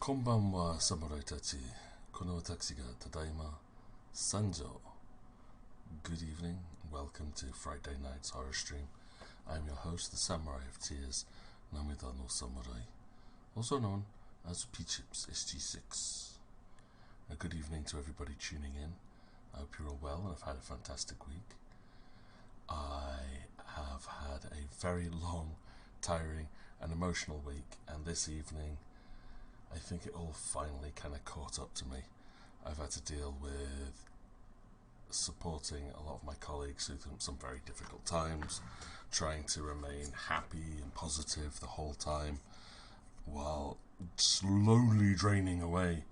Konbanwa samurai tachi, kono watashi ga tadaima sanjo. Good evening, welcome to Fright-day Night's horror stream. I'm your host, the Samurai of Tears, Namida no Samurai, also known as P-Chips SG6. A good evening to everybody tuning in. I hope you're all well and have had a fantastic week. I have had a very long, tiring and emotional week, and this evening I think it all finally kind of caught up to me. I've had to deal with supporting a lot of my colleagues through some very difficult times, trying to remain happy and positive the whole time, while slowly draining away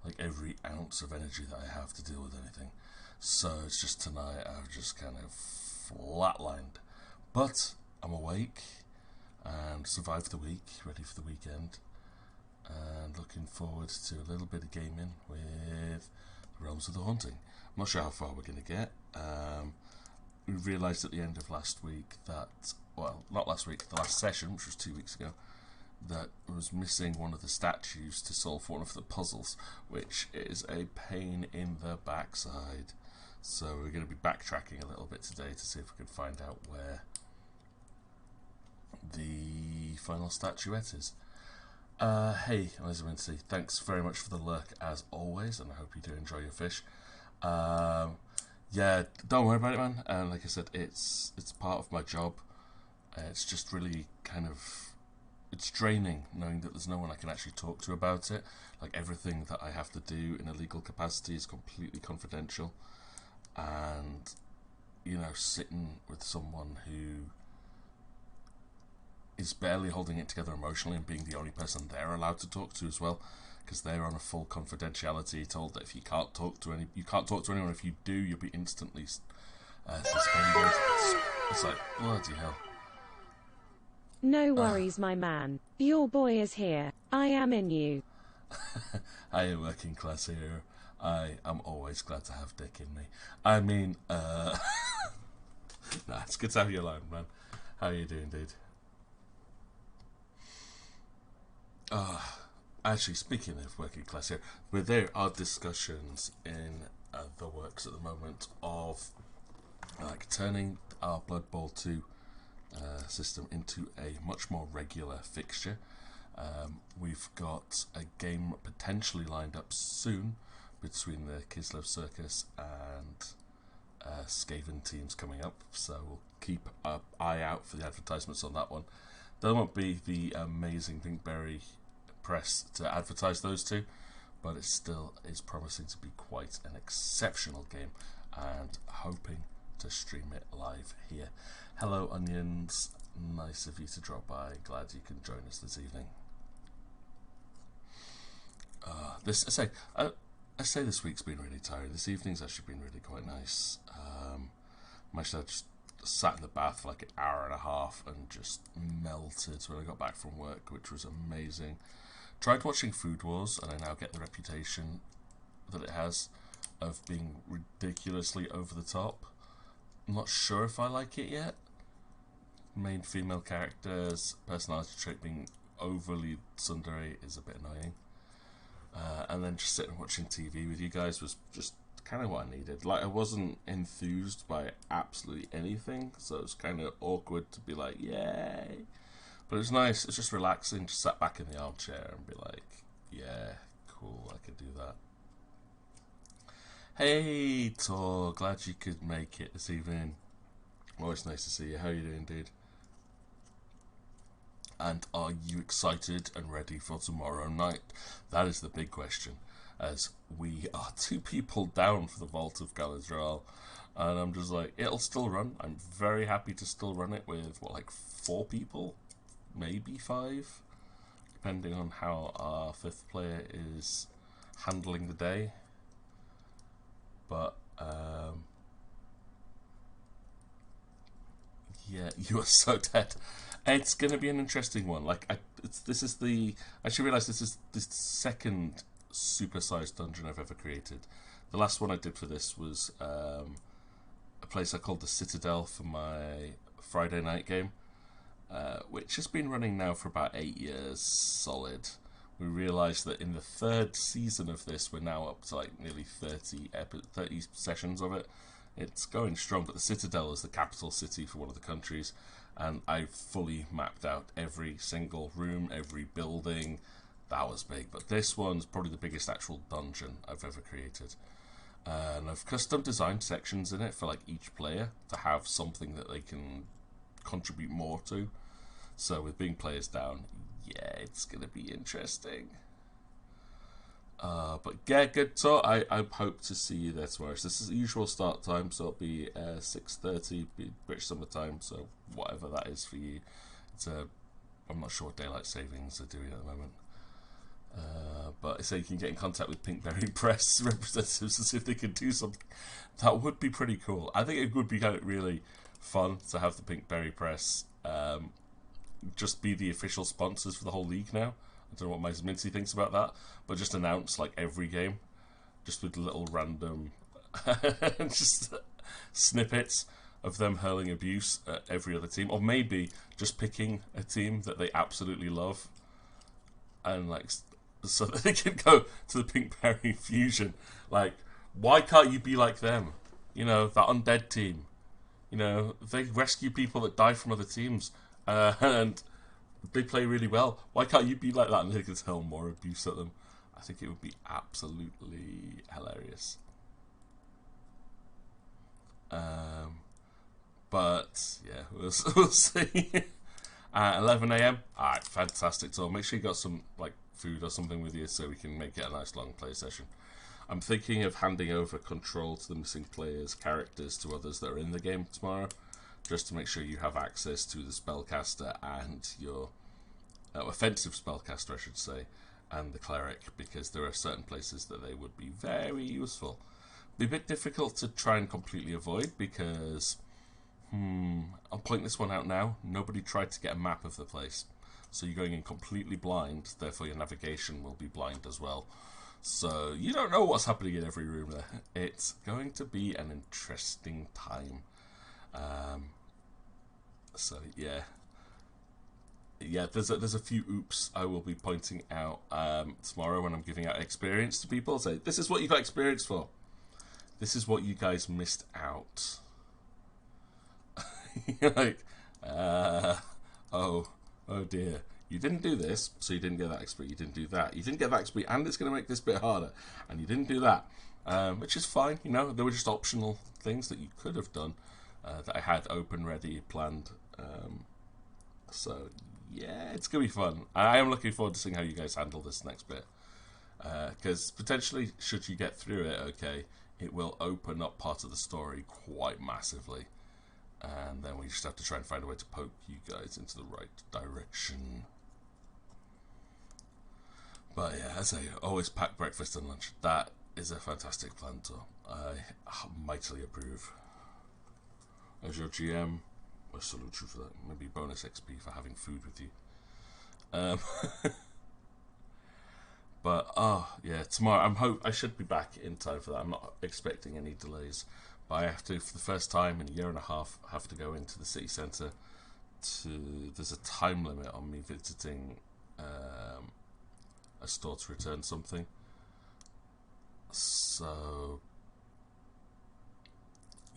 like every ounce of energy that I have to deal with anything. So it's just tonight I've just kind of flatlined. But I'm awake and survived the week, ready for the weekend, and looking forward to a little bit of gaming with Realms of the Haunting. I'm not sure how far we're going to get. We realised at the end of last week that, well, not last week, the last session, which was 2 weeks ago, that was missing one of the statues to solve one of the puzzles, which is a pain in the backside. So we're going to be backtracking a little bit today to see if we can find out where the final statuette is. Hey, Elizabeth, thanks very much for the lurk as always, and I hope you do enjoy your fish. Yeah, don't worry about it, man. And like I said, it's part of my job. It's just really kind of, it's draining knowing that there's no one I can actually talk to about it. Like, everything that I have to do in a legal capacity is completely confidential, and you know, sitting with someone who is barely holding it together emotionally and being the only person they're allowed to talk to as well, because they're on a full confidentiality, told that if you can't talk to anyone. If you do, you'll be instantly suspended. It's like, bloody hell. No worries, my man. Your boy is here. I am in you. Hiya, working class hero. I am always glad to have dick in me. I mean, nah, it's good to have you alone, man. How are you doing, dude? Actually, speaking of working class here, where there are discussions in the works at the moment of turning our Blood Bowl 2 system into a much more regular fixture. We've got a game potentially lined up soon between the Kislev Circus and Skaven teams coming up, so we'll keep an eye out for the advertisements on that one. There won't be the amazing Pinkberry press to advertise those two, but it still is promising to be quite an exceptional game, and hoping to stream it live here. Hello Onions, nice of you to drop by, glad you can join us this evening. I say this week's been really tiring. This evening's actually been really quite nice. I just sat in the bath for like an hour and a half and just melted when I got back from work, which was amazing. Tried watching Food Wars, and I now get the reputation that it has of being ridiculously over the top. I'm not sure if I like it yet. Main female characters, personality trait being overly tsundere is a bit annoying. And then just sitting and watching TV with you guys was just kind of what I needed. Like, I wasn't enthused by absolutely anything, so it was kind of awkward to be like, yay. But it was nice, it's just relaxing, just sat back in the armchair and be like, yeah, cool, I could do that. Hey, Tor, glad you could make it this evening. Always nice to see you. How are you doing, dude? And are you excited and ready for tomorrow night? That is the big question, as we are 2 people down for the Vault of Galadriel, and I'm just like, it'll still run. I'm very happy to still run it with, what, like 4 people? Maybe 5? Depending on how our 5th player is handling the day. But, yeah, you are so dead. It's going to be an interesting one. Like, I actually realised this is the 2nd super-sized dungeon I've ever created. The last one I did for this was a place I called the Citadel for my Friday night game, which has been running now for about 8 years solid. We realised that in the 3rd season of this, we're now up to like nearly 30 sessions of it. It's going strong, but the Citadel is the capital city for one of the countries, and I've fully mapped out every single room, every building. That was big, but this one's probably the biggest actual dungeon I've ever created. And I've custom designed sections in it for like each player to have something that they can contribute more to. So with being players down, yeah, it's going to be interesting. But yeah, good talk. I hope to see you there tomorrow. So this is the usual start time, so it'll be 6:30 British Summer Time, so whatever that is for you. I'm not sure what daylight savings are doing at the moment. But so you can get in contact with Pinkberry Press representatives to see if they can do something. That would be pretty cool. I think it would be really fun to have the Pinkberry Press just be the official sponsors for the whole league now. I don't know what Mice Mincy thinks about that, but just announce like every game, just with little random just snippets of them hurling abuse at every other team, or maybe just picking a team that they absolutely love, and like so that they can go to the Pinkberry Fusion. Like, why can't you be like them? You know, that undead team. You know, they rescue people that die from other teams, and they play really well. Why can't you be like that and they can hurl more abuse at them? I think it would be absolutely hilarious. But yeah, we'll see. 11 AM. Alright, fantastic. So make sure you got some like food or something with you so we can make it a nice long play session. I'm thinking of handing over control to the missing players' characters to others that are in the game tomorrow, just to make sure you have access to the spellcaster and your offensive spellcaster, I should say, and the cleric, because there are certain places that they would be very useful. Be a bit difficult to try and completely avoid because, I'll point this one out now. Nobody tried to get a map of the place, so you're going in completely blind. Therefore, your navigation will be blind as well. So you don't know what's happening in every room there. It's going to be an interesting time. So yeah, there's a few oops I will be pointing out tomorrow when I'm giving out experience to people. Say, this is what you got experience for. this is what you guys missed out. You're like, oh dear. You didn't do this, so you didn't get that XP. You didn't do that. You didn't get that XP, and it's going to make this bit harder. And you didn't do that, which is fine. You know, they were just optional things that you could have done that I had open, ready, planned. So, yeah, it's going to be fun. I am looking forward to seeing how you guys handle this next bit. Because potentially, should you get through it, okay, it will open up part of the story quite massively. And then we just have to try and find a way to poke you guys into the right direction. But yeah, as I always pack breakfast and lunch. That is a fantastic plan, too. I mightily approve. As your GM, I salute you for that. Maybe bonus XP for having food with you. But yeah, tomorrow I should be back in time for that. I'm not expecting any delays, but I have to, for the first time in a year and a half, have to go into the city centre. There's a time limit on me visiting a store to return something. So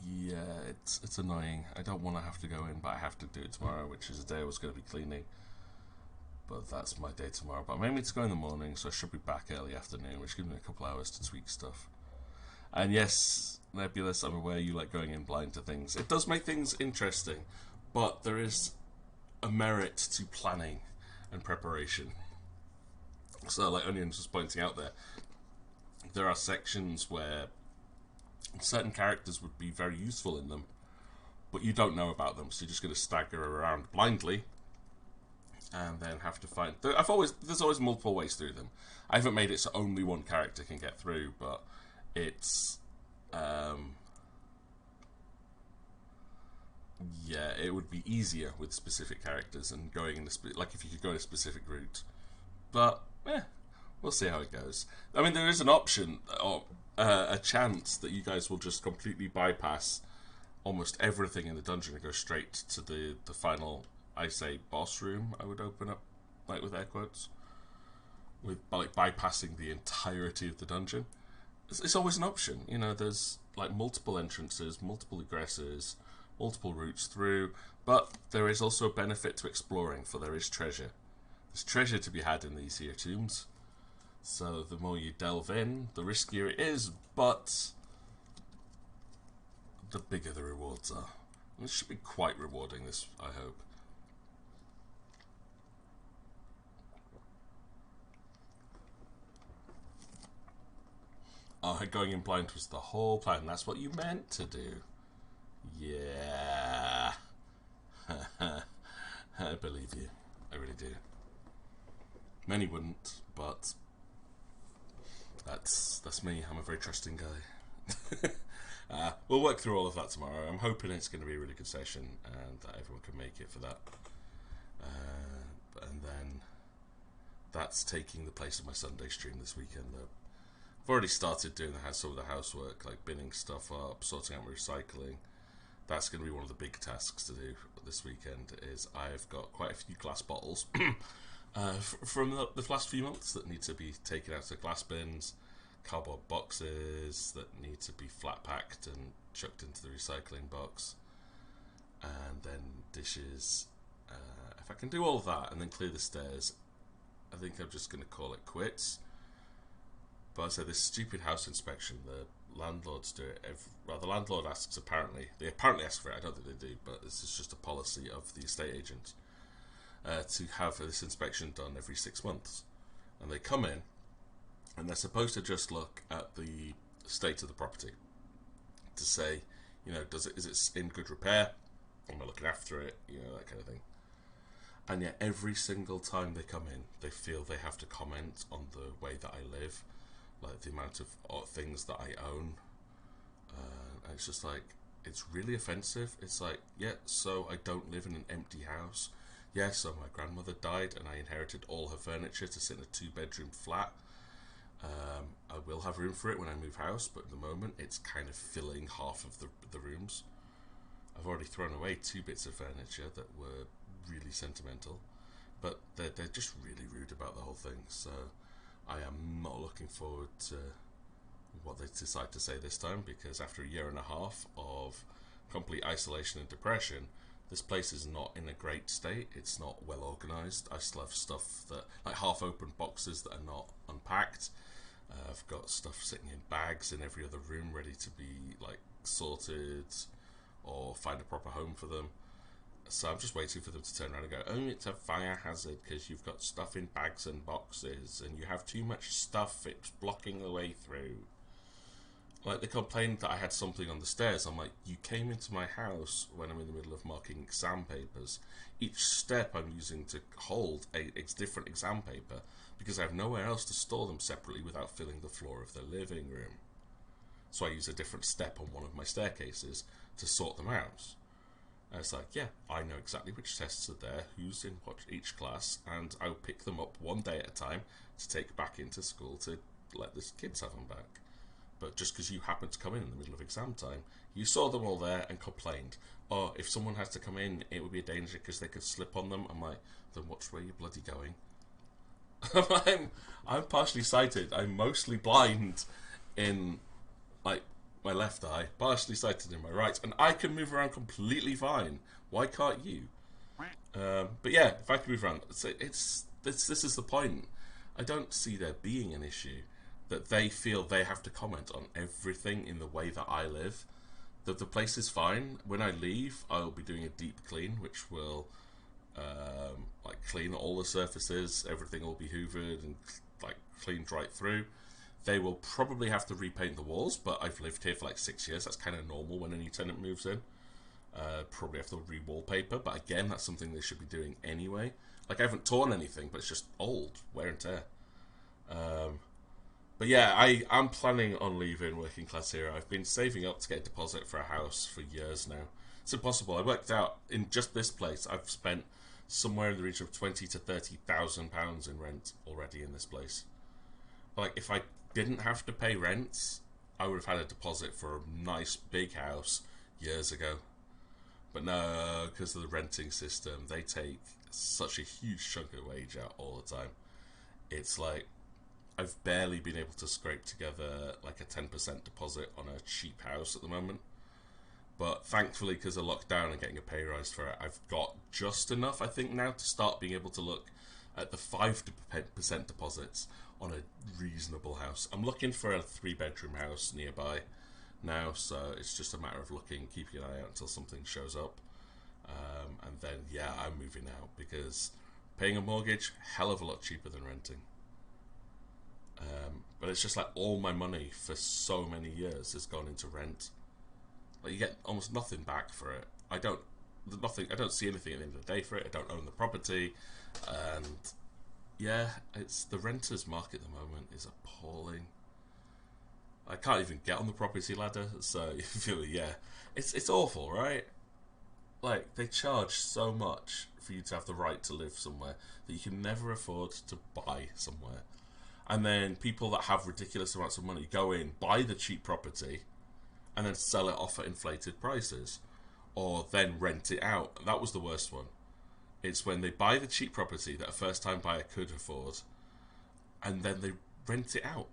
yeah, it's annoying. I don't want to have to go in, but I have to do it tomorrow, which is a day I was going to be cleaning. But that's my day tomorrow. But I'm aiming to go in the morning, so I should be back early afternoon, which gives me a couple hours to tweak stuff. And yes, Nebulous, I'm aware you like going in blind to things. It does make things interesting, but there is a merit to planning and preparation. So, like Onion's just pointing out there are sections where certain characters would be very useful in them, but you don't know about them, so you're just going to stagger around blindly and then have to find... There's always multiple ways through them. I haven't made it so only one character can get through, but it's... yeah, it would be easier with specific characters and going in like if you could go in a specific route. But, we'll see how it goes. I mean, there is an option, or a chance that you guys will just completely bypass almost everything in the dungeon and go straight to the final... I say boss room, I would open up, like with air quotes, with like bypassing the entirety of the dungeon. It's always an option, you know. There's like multiple entrances, multiple aggressors, multiple routes through, but there is also a benefit to exploring, for there is treasure. There's treasure to be had in these here tombs, so the more you delve in, the riskier it is, but the bigger the rewards are. And it should be quite rewarding, this, I hope. Oh, going in blind was the whole plan. That's what you meant to do. Yeah. I believe you. I really do. Many wouldn't, but that's me. I'm a very trusting guy. We'll work through all of that tomorrow. I'm hoping it's going to be a really good session and that everyone can make it for that. And then that's taking the place of my Sunday stream this weekend, though. I've already started doing some of the housework, like binning stuff up, sorting out my recycling. That's going to be one of the big tasks to do this weekend. Is I've got quite a few glass bottles from the last few months that need to be taken out of glass bins, cardboard boxes that need to be flat packed and chucked into the recycling box, and then dishes. If I can do all of that and then clear the stairs, I think I'm just going to call it quits. But I say this stupid house inspection, the landlords do it. The landlord asks, they apparently ask for it. I don't think they do, but this is just a policy of the estate agent to have this inspection done every 6 months. And they come in, and they're supposed to just look at the state of the property to say, you know, is it in good repair? Am I looking after it? You know, that kind of thing. And yet, every single time they come in, they feel they have to comment on the way that I live. Like the amount of things that I own, and it's just like, it's really offensive. It's like, yeah, so I don't live in an empty house. Yeah, so my grandmother died and I inherited all her furniture to sit in a 2-bedroom flat. I will have room for it when I move house, but at the moment it's kind of filling half of the rooms. I've already thrown away 2 bits of furniture that were really sentimental, but they're just really rude about the whole thing, so I am not looking forward to what they decide to say this time, because after a year and a half of complete isolation and depression, this place is not in a great state. It's not well organised. I still have stuff that, like half-open boxes that are not unpacked. I've got stuff sitting in bags in every other room ready to be like sorted or find a proper home for them. So I'm just waiting for them to turn around and go, oh, it's a fire hazard because you've got stuff in bags and boxes and you have too much stuff, it's blocking the way through. Like, they complained that I had something on the stairs. I'm like, you came into my house when I'm in the middle of marking exam papers. Each step I'm using to hold a different exam paper because I have nowhere else to store them separately without filling the floor of the living room. So I use a different step on one of my staircases to sort them out. And it's like, yeah, I know exactly which tests are there, who's in what each class, and I'll pick them up one day at a time to take back into school to let the kids have them back. But just because you happened to come in the middle of exam time, you saw them all there and complained. Oh, if someone has to come in, it would be a danger because they could slip on them. I'm like, then watch where you're bloody going. I'm partially sighted. I'm mostly blind in, like, my left eye, partially sighted in my right, and I can move around completely fine. Why can't you? But yeah, if I can move around, this is the point. I don't see there being an issue that they feel they have to comment on everything in the way that I live. That the place is fine. When I leave, I'll be doing a deep clean, which will like clean all the surfaces. Everything will be hoovered and like cleaned right through. They will probably have to repaint the walls, but I've lived here for like 6 years. That's kind of normal when a new tenant moves in. Probably have to re-wallpaper, but again, that's something they should be doing anyway. Like, I haven't torn anything, but it's just old, wear and tear. But yeah, I'm planning on leaving working class hero. I've been saving up to get a deposit for a house for years now. It's impossible. I worked out, in just this place, I've spent somewhere in the region of £20,000 to £30,000 in rent already in this place. Like, if I didn't have to pay rent, I would have had a deposit for a nice big house years ago. But no, because of the renting system, they take such a huge chunk of wage out all the time. It's like, I've barely been able to scrape together like a 10% deposit on a cheap house at the moment. But thankfully, because of lockdown and getting a pay rise for it, I've got just enough, I think, now to start being able to look at the 5% deposits on a reasonable house. I'm looking for a 3-bedroom house nearby now, so it's just a matter of looking, keeping an eye out until something shows up. And then, yeah, I'm moving out because paying a mortgage, hell of a lot cheaper than renting. But it's just like all my money for so many years has gone into rent. Like, you get almost nothing back for it. I don't see anything at the end of the day for it. I don't own the property, and yeah, it's the renters market at the moment is appalling. I can't even get on the property ladder, so yeah, it's awful, right? Like, they charge so much for you to have the right to live somewhere that you can never afford to buy somewhere. And then people that have ridiculous amounts of money go in, buy the cheap property, and then sell it off at inflated prices, or then rent it out. That was the worst one. It's when they buy the cheap property that a first-time buyer could afford, and then they rent it out.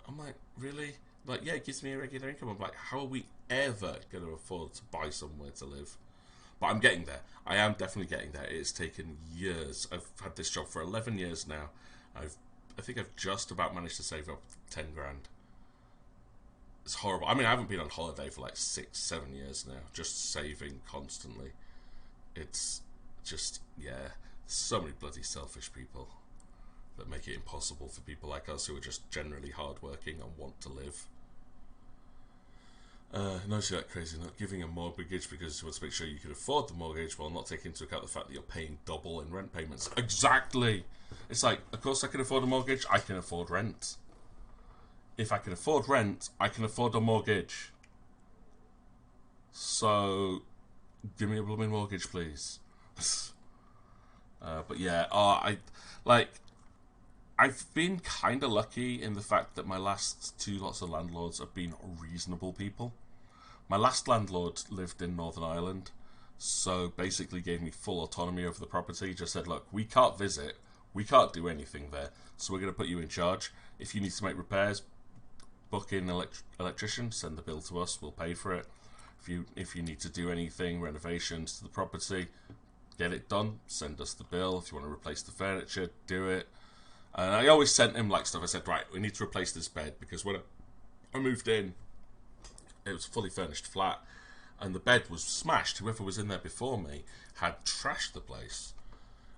I'm like, really? Like, yeah, it gives me a regular income. I'm like, how are we ever going to afford to buy somewhere to live? But I'm getting there. I am definitely getting there. It's taken years. I've had this job for 11 years now. I think I've just about managed to save up 10 grand. It's horrible. I mean, I haven't been on holiday for like 6-7 years now, just saving constantly. It's just, yeah, so many bloody selfish people that make it impossible for people like us who are just generally hardworking and want to live. No, see that crazy, not giving a mortgage because you want to make sure you can afford the mortgage while not taking into account the fact that you're paying double in rent payments. Exactly! It's like, of course I can afford a mortgage, I can afford rent. If I can afford rent, I can afford a mortgage. So, give me a blooming mortgage, please. But yeah, I've been kind of lucky in the fact that my last 2 lots of landlords have been reasonable people. My last landlord lived in Northern Ireland, so basically gave me full autonomy over the property. Just said, look, we can't visit, we can't do anything there, so we're going to put you in charge. If you need to make repairs, book in electrician, send the bill to us, we'll pay for it. If you need to do anything, renovations to the property, get it done, send us the bill. If you want to replace the furniture, do it. And I always sent him like stuff. I said, right, we need to replace this bed, because when I moved in, it was a fully furnished flat, and the bed was smashed. Whoever was in there before me had trashed the place.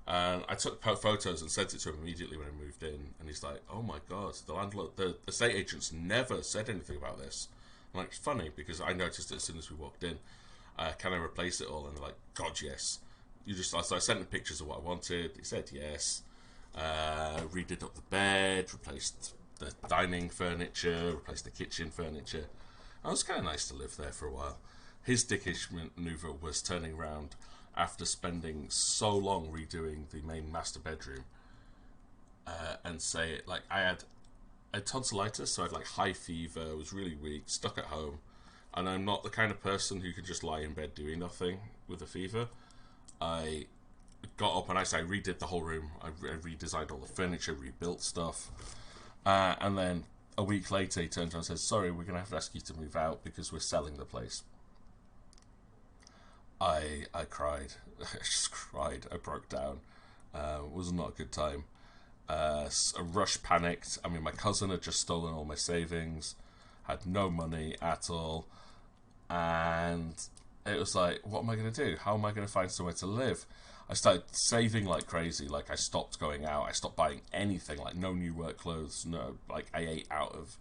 And I took photos and sent it to him immediately when I moved in, and he's like, oh my god, the landlord, the estate agents never said anything about this. I'm like, it's funny, because I noticed it as soon as we walked in. Can I replace it all? And they're like, god, yes. So I sent him pictures of what I wanted. He said yes. Redid up the bed, replaced the dining furniture, replaced the kitchen furniture. It was kind of nice to live there for a while. His dickish maneuver was turning around after spending so long redoing the main master bedroom, and say, like, I had tonsillitis, so I had like high fever, was really weak, stuck at home, and I'm not the kind of person who can just lie in bed doing nothing with a fever. I got up and I redid the whole room. I redesigned all the furniture, rebuilt stuff, and then a week later he turns around and says, sorry, we're going to have to ask you to move out because we're selling the place. I cried. I just cried. I broke down. It was not a good time. A rush panicked. I mean, my cousin had just stolen all my savings, had no money at all, and it was like, what am I going to do? How am I going to find somewhere to live? I started saving like crazy. Like, I stopped going out. I stopped buying anything. Like, no new work clothes. No, like, I ate out of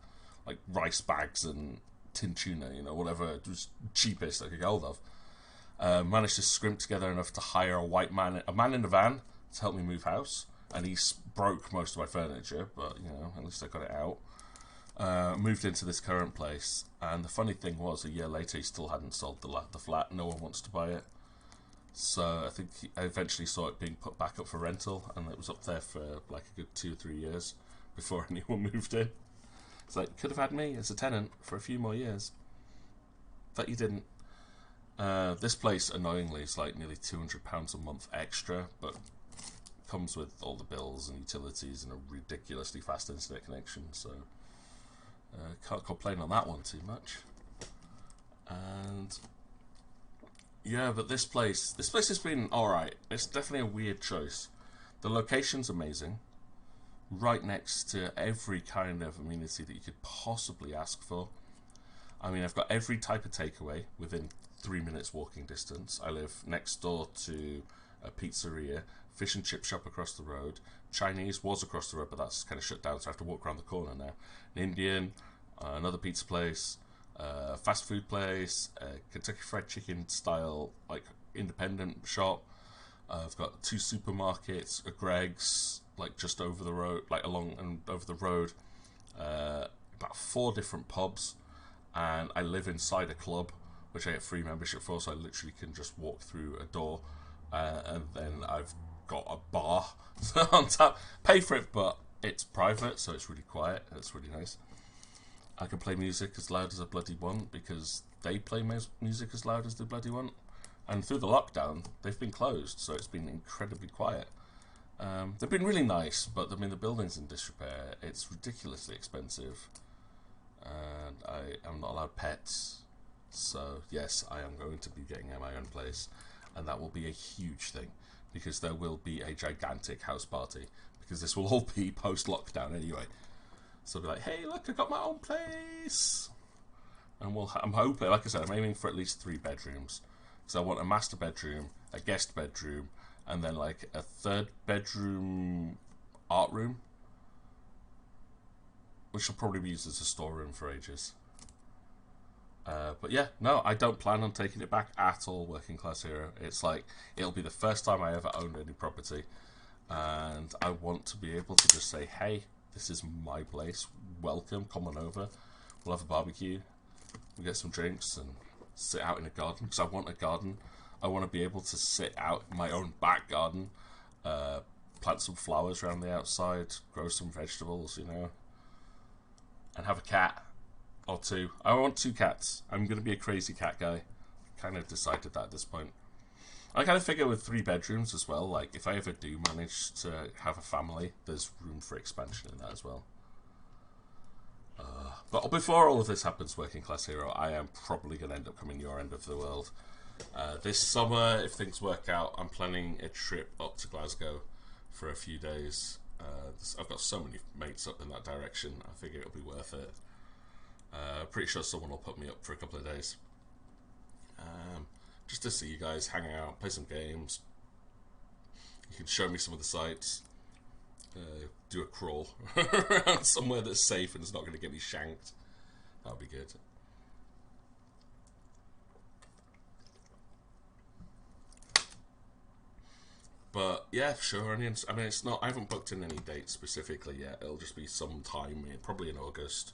like rice bags and tin tuna, you know, whatever. It was cheapest I could get hold of. Managed to scrimp together enough to hire a man in a van to help me move house, and he broke most of my furniture, but you know, at least I got it out. Moved into this current place, and the funny thing was, a year later he still hadn't sold the flat. No one wants to buy it, so I think I eventually saw it being put back up for rental, and it was up there for like a good 2 or 3 years before anyone moved in. It's like, could have had me as a tenant for a few more years, but you didn't. This place, annoyingly, is like nearly £200 a month extra, but comes with all the bills and utilities and a ridiculously fast internet connection, so can't complain on that one too much. And yeah, but this place has been alright. It's definitely a weird choice. The location's amazing, right next to every kind of amenity that you could possibly ask for. I mean, I've got every type of takeaway within 3 minutes walking distance. I live next door to a pizzeria, fish and chip shop across the road. Chinese was across the road, but that's kind of shut down, so I have to walk around the corner now. An Indian, another pizza place, fast food place, Kentucky Fried Chicken style, like, independent shop. I've got 2 supermarkets, a Greg's, like, just over the road, like, along and over the road. About 4 different pubs, and I live inside a club, which I get free membership for, so I literally can just walk through a door, and then I've got a bar on tap. Pay for it, but it's private, so it's really quiet. It's really nice. I can play music as loud as I bloody want, because they play music as loud as they bloody want. And through the lockdown, they've been closed, so it's been incredibly quiet. They've been really nice, but I mean, the building's in disrepair. It's ridiculously expensive, and I am not allowed pets. So yes, I am going to be getting my own place, and that will be a huge thing, because there will be a gigantic house party, because this will all be post-lockdown anyway. So I'll be like, hey, look, I got my own place, and I'm hoping, like I said, I'm aiming for at least 3 bedrooms, because I want a master bedroom, a guest bedroom, and then like a 3rd bedroom art room, which will probably be used as a storeroom for ages. But yeah, no, I don't plan on taking it back at all, Working Class Hero. It's like, it'll be the first time I ever owned any property, and I want to be able to just say, hey, this is my place, welcome, come on over, we'll have a barbecue, we'll get some drinks, and sit out in a garden, because I want a garden. I want to be able to sit out in my own back garden, plant some flowers around the outside, grow some vegetables, you know, and have a cat. Or 2. I want 2 cats. I'm going to be a crazy cat guy. Kind of decided that at this point. I kind of figure with 3 bedrooms as well, like, if I ever do manage to have a family, there's room for expansion in that as well. But before all of this happens, Working Class Hero, I am probably going to end up coming your end of the world. This summer, if things work out, I'm planning a trip up to Glasgow for a few days. I've got so many mates up in that direction, I figure it'll be worth it. Pretty sure someone will put me up for a couple of days. Just to see you guys, hang out, play some games. You can show me some of the sights. Do a crawl around somewhere that's safe and is not going to get me shanked. That'll be good. But yeah, sure. I mean, it's not. I haven't booked in any dates specifically yet. It'll just be some time, probably in August.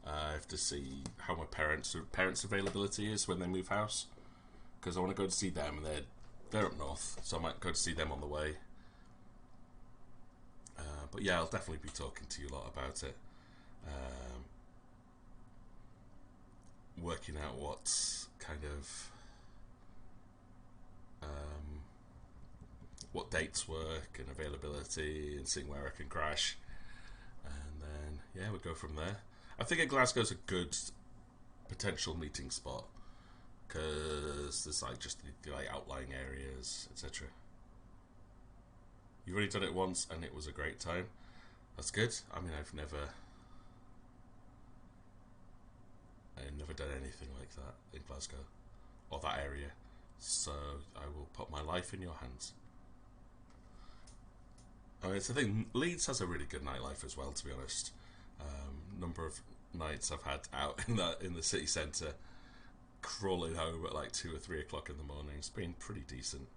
I have to see how my parents' availability is when they move house, because I want to go to see them, and they're up north, so I might go to see them on the way. But yeah, I'll definitely be talking to you a lot about it. Working out what kind of what dates work and availability, and seeing where I can crash, and then yeah, we'll go from there. I think Glasgow's a good potential meeting spot, because there's like just the like outlying areas, etc. You've already done it once and it was a great time. That's good. I mean, I've never done anything like that in Glasgow or that area, so I will put my life in your hands. I mean, it's the thing. Leeds has a really good nightlife as well, to be honest. Number of nights I've had out in the city centre, crawling home at like 2 or 3 o'clock in the morning. It's been pretty decent.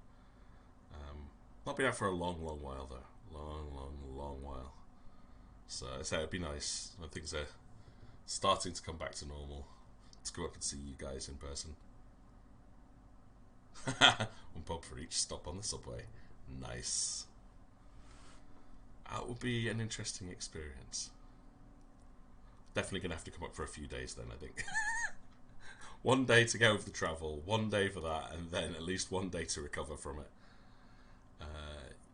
Not been out for a long while though. Long while. So I say it'd be nice when things are starting to come back to normal to go up and see you guys in person. One pub for each stop on the subway. Nice. That would be an interesting experience. Definitely gonna have to come up for a few days then, I think. One day to go with the travel, one day for that, and then at least one day to recover from it.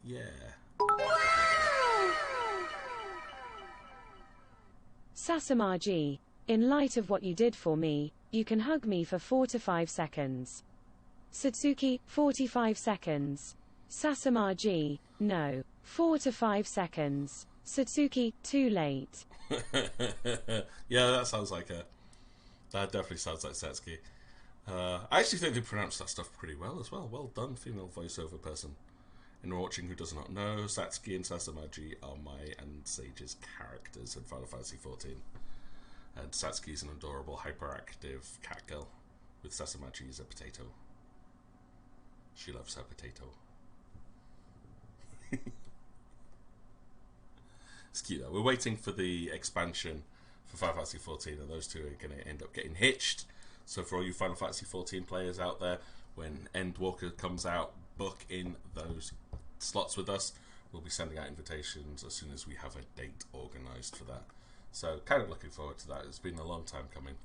Yeah. Sasamaji, in light of what you did for me, you can hug me for 4 to 5 seconds. Satsuki, 45 seconds. Sasamaji, no. 4 to 5 seconds. Satsuki, too late. Yeah, that sounds like that definitely sounds like Satsuki. I actually think they pronounced that stuff pretty well as well. Well done, female voiceover person. Anyone watching who does not know, Satsuki and Sasamaji are my and Sage's characters in Final Fantasy XIV. And Satsuki is an adorable, hyperactive cat girl, with Sasamaji is a potato. She loves her potato. It's cute though. We're waiting for the expansion for Final Fantasy XIV, and those two are going to end up getting hitched. So for all you Final Fantasy XIV players out there, when Endwalker comes out, book in those slots with us. We'll be sending out invitations as soon as we have a date organised for that. So kind of looking forward to that. It's been a long time coming.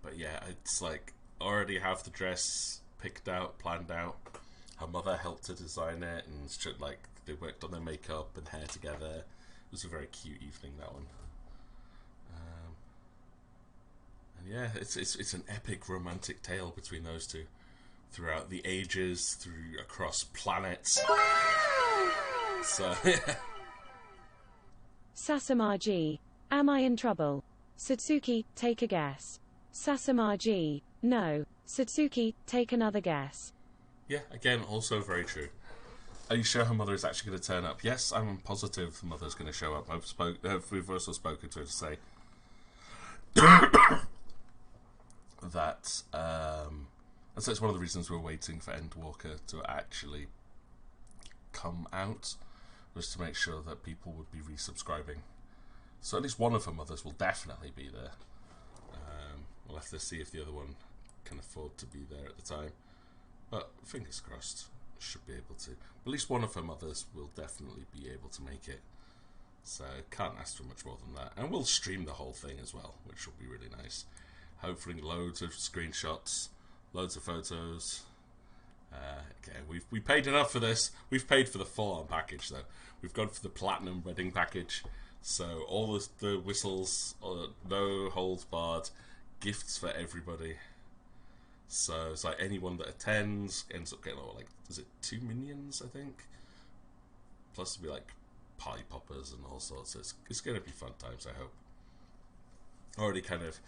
But yeah, it's like already have the dress picked out, planned out. Her mother helped to design it, and like they worked on their makeup and hair together. It was a very cute evening, that one. And yeah, it's an epic romantic tale between those two, throughout the ages, across planets. So yeah. Sasamaji, am I in trouble? Satsuki, take a guess. Sasamaji, no. Satsuki, take another guess. Yeah, again, also very true. Are you sure her mother is actually going to turn up? Yes, I'm positive the mother's going to show up. We've also spoken to her to say that, and so it's one of the reasons we're waiting for Endwalker to actually come out, was to make sure that people would be resubscribing. So at least one of her mothers will definitely be there. We'll have to see if the other one can afford to be there at the time. But fingers crossed, should be able to. At least one of her mothers will definitely be able to make it. So can't ask for much more than that. And we'll stream the whole thing as well, which will be really nice. Hopefully loads of screenshots, loads of photos, Okay, we paid enough for this. We've paid for the full-on package, though. We've gone for the platinum wedding package. So all the whistles, no holds barred, gifts for everybody. So it's like anyone that attends ends up getting, like, is it 2 minions, I think? Plus it'll be like party poppers and all sorts. It's going to be fun times, I hope. Already kind of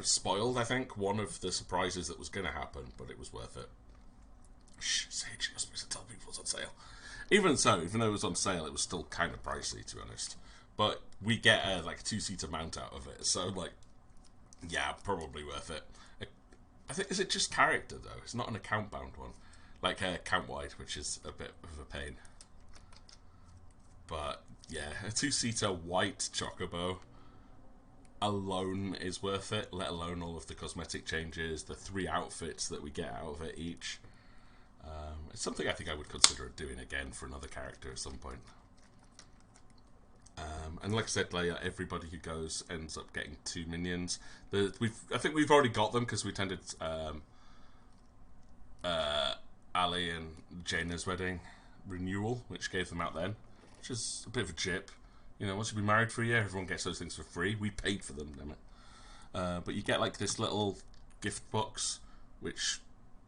spoiled, I think, one of the surprises that was going to happen, but it was worth it. Shh, Sage, you're supposed to tell people it's on sale. Even so, even though it was on sale, it was still kind of pricey, to be honest. But we get a like 2-seater mount out of it, so like, yeah, probably worth it. I think, is it just character though? It's not an account bound one, like account wide, which is a bit of a pain. But yeah, a 2-seater white chocobo alone is worth it, let alone all of the cosmetic changes, the 3 outfits that we get out of it each. It's something I think I would consider doing again for another character at some point. And like I said, like, everybody who goes ends up getting 2 minions. I think we've already got them because we attended Ali and Jaina's wedding renewal, which gave them out then, which is a bit of a chip. You know, once you've been married for a year, everyone gets those things for free. We paid for them, damn it. But you get like this little gift box, which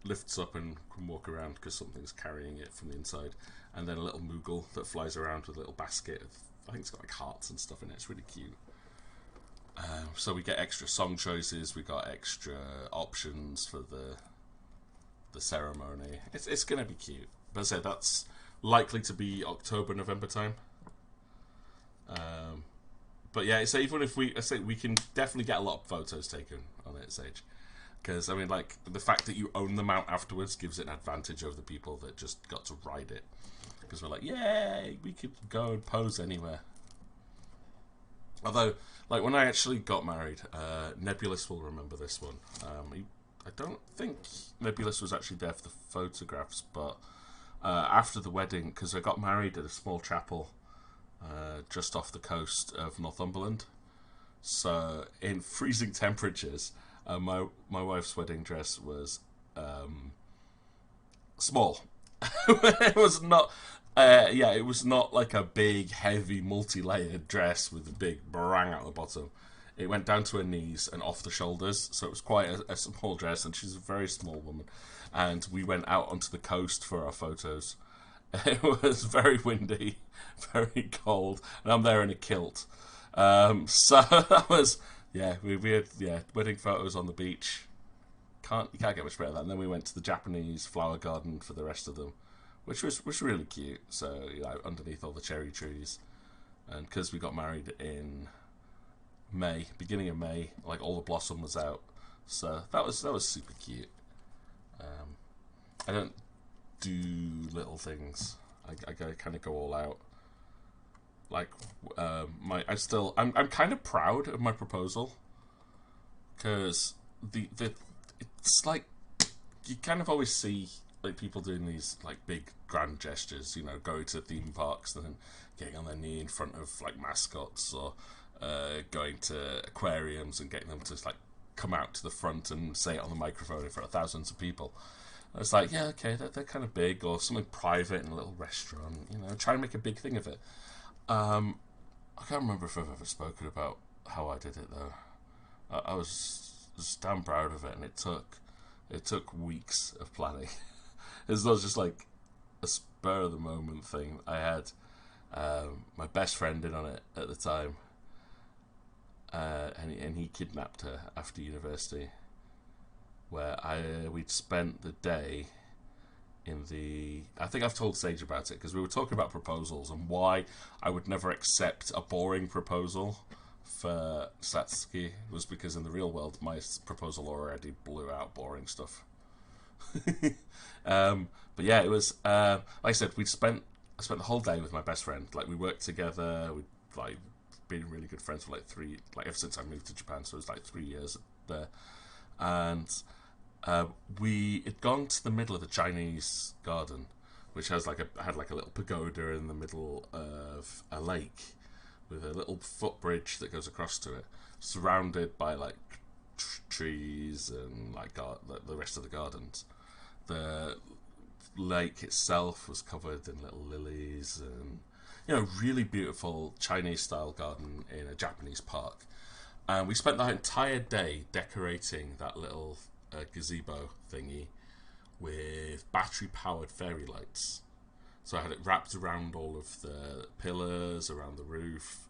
lifts up and can walk around because something's carrying it from the inside, and then a little Moogle that flies around with a little basket of, I think it's got like hearts and stuff in it. It's really cute. So we get extra song choices, we got extra options for the ceremony. It's gonna be cute. But as I said, that's likely to be October, November time. But yeah, so even if we can definitely get a lot of photos taken on it, Sage. Because, I mean, like, the fact that you own the mount afterwards gives it an advantage over the people that just got to ride it. Because we're like, yay, we could go and pose anywhere. Although, like, when I actually got married, Nebulous will remember this one. I don't think Nebulous was actually there for the photographs, but after the wedding, because I got married at a small chapel just off the coast of Northumberland. So, in freezing temperatures, my wife's wedding dress was small. It was not, it was not like a big, heavy, multi-layered dress with a big barang at the bottom. It went down to her knees and off the shoulders, so it was quite a small dress, and she's a very small woman. And we went out onto the coast for our photos. It was very windy, very cold, and I'm there in a kilt. So that was... Yeah, we had wedding photos on the beach. You can't get much better than that. And then we went to the Japanese flower garden for the rest of them, which was really cute. So, you know, underneath all the cherry trees, and because we got married in May, beginning of May, like all the blossom was out. So that was super cute. I don't do little things. I kind of go all out. Like, I'm kind of proud of my proposal, because it's like, you kind of always see like people doing these like big grand gestures, you know, going to theme parks and then getting on their knee in front of like mascots, or going to aquariums and getting them to like come out to the front and say it on the microphone in front of thousands of people. And it's like, yeah, okay, they're kind of big, or something private in a little restaurant, you know, try and make a big thing of it. I can't remember if I've ever spoken about how I did it though. I was just damn proud of it, and it took weeks of planning. It's not just like a spur of the moment thing. I had my best friend in on it at the time, and he kidnapped her after university, where we'd spent the day in the... I think I've told Sage about it, because we were talking about proposals and why I would never accept a boring proposal for Satsuki, was because in the real world my proposal already blew out boring stuff. But yeah, it was like I said, I spent the whole day with my best friend. Like, we worked together, we'd like been really good friends for ever since I moved to Japan, so it was like 3 years there. And we had gone to the middle of the Chinese garden, which had like a little pagoda in the middle of a lake with a little footbridge that goes across to it, surrounded by like trees and like the rest of the gardens. The lake itself was covered in little lilies and, you know, really beautiful Chinese style garden in a Japanese park. And we spent that entire day decorating that little gazebo thingy with battery powered fairy lights. So I had it wrapped around all of the pillars, around the roof.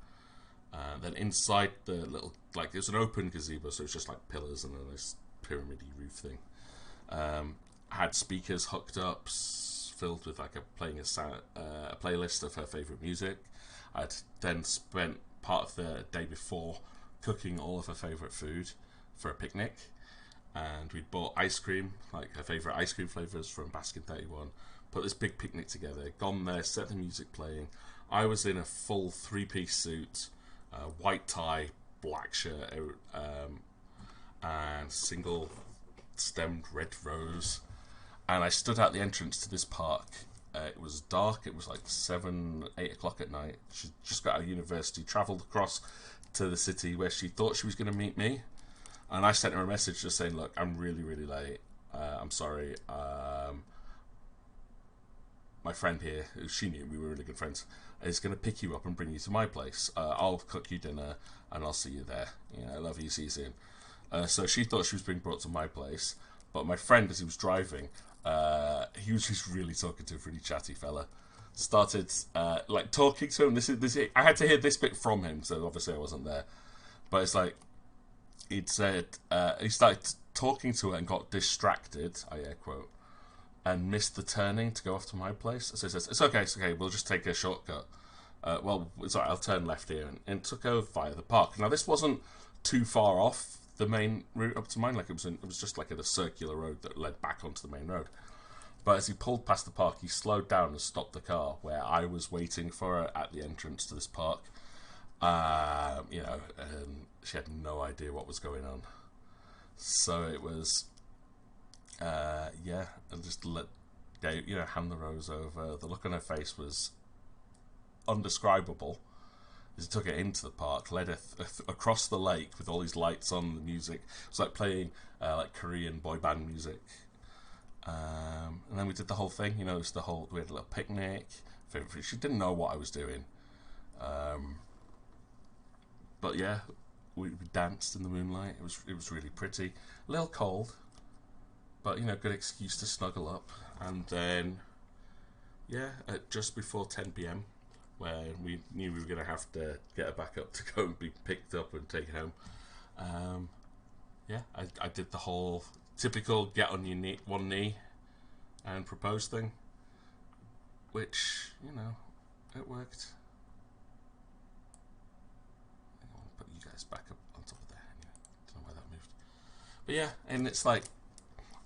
Then inside the little, like, it was an open gazebo, so it was just like pillars and then this pyramid-y roof thing. I had speakers hooked up, filled with like a playlist of her favourite music. I'd then spent part of the day before cooking all of her favourite food for a picnic. And we'd bought ice cream, like her favourite ice cream flavours from Baskin 31. Put this big picnic together, gone there, set the music playing. I was in a full three-piece suit, white tie, black shirt, and single stemmed red rose. And I stood at the entrance to this park. It was dark, it was like 8 o'clock at night. She just got out of university, travelled across to the city where she thought she was going to meet me. And I sent her a message just saying, look, I'm really, really late. I'm sorry. My friend here, who she knew, we were really good friends, is going to pick you up and bring you to my place. I'll cook you dinner and I'll see you there. Yeah, I love you, see you soon. So she thought she was being brought to my place. But my friend, as he was driving, he was just really talkative, really chatty fella. Started like talking to him. This is. I had to hear this bit from him, so obviously I wasn't there. But it's like he'd said he started talking to her and got distracted. I air quote, and missed the turning to go off to my place. So he says, "It's okay. We'll just take a shortcut." Well, it's all right, I'll turn left here, and took over via the park. Now this wasn't too far off the main route up to mine. Like it was just like a circular road that led back onto the main road. But as he pulled past the park, he slowed down and stopped the car where I was waiting for her at the entrance to this park. You know, and she had no idea what was going on. So it was, yeah, and just hand the rose over. The look on her face was undescribable. As he took it into the park, led it across the lake with all these lights on, the music. It was like playing like Korean boy band music. And then we did the whole thing, you know, we had a little picnic. She didn't know what I was doing. But yeah, we danced in the moonlight. It was really pretty. A little cold, but, you know, good excuse to snuggle up. And then, yeah, at just before 10 PM, where we knew we were going to have to get her back up to go and be picked up and taken home. Yeah, I did the whole typical get on your one knee and propose thing, which, you know, it worked. I'll put you guys back up on top of there. Anyway, don't know why that moved. But yeah, and it's like,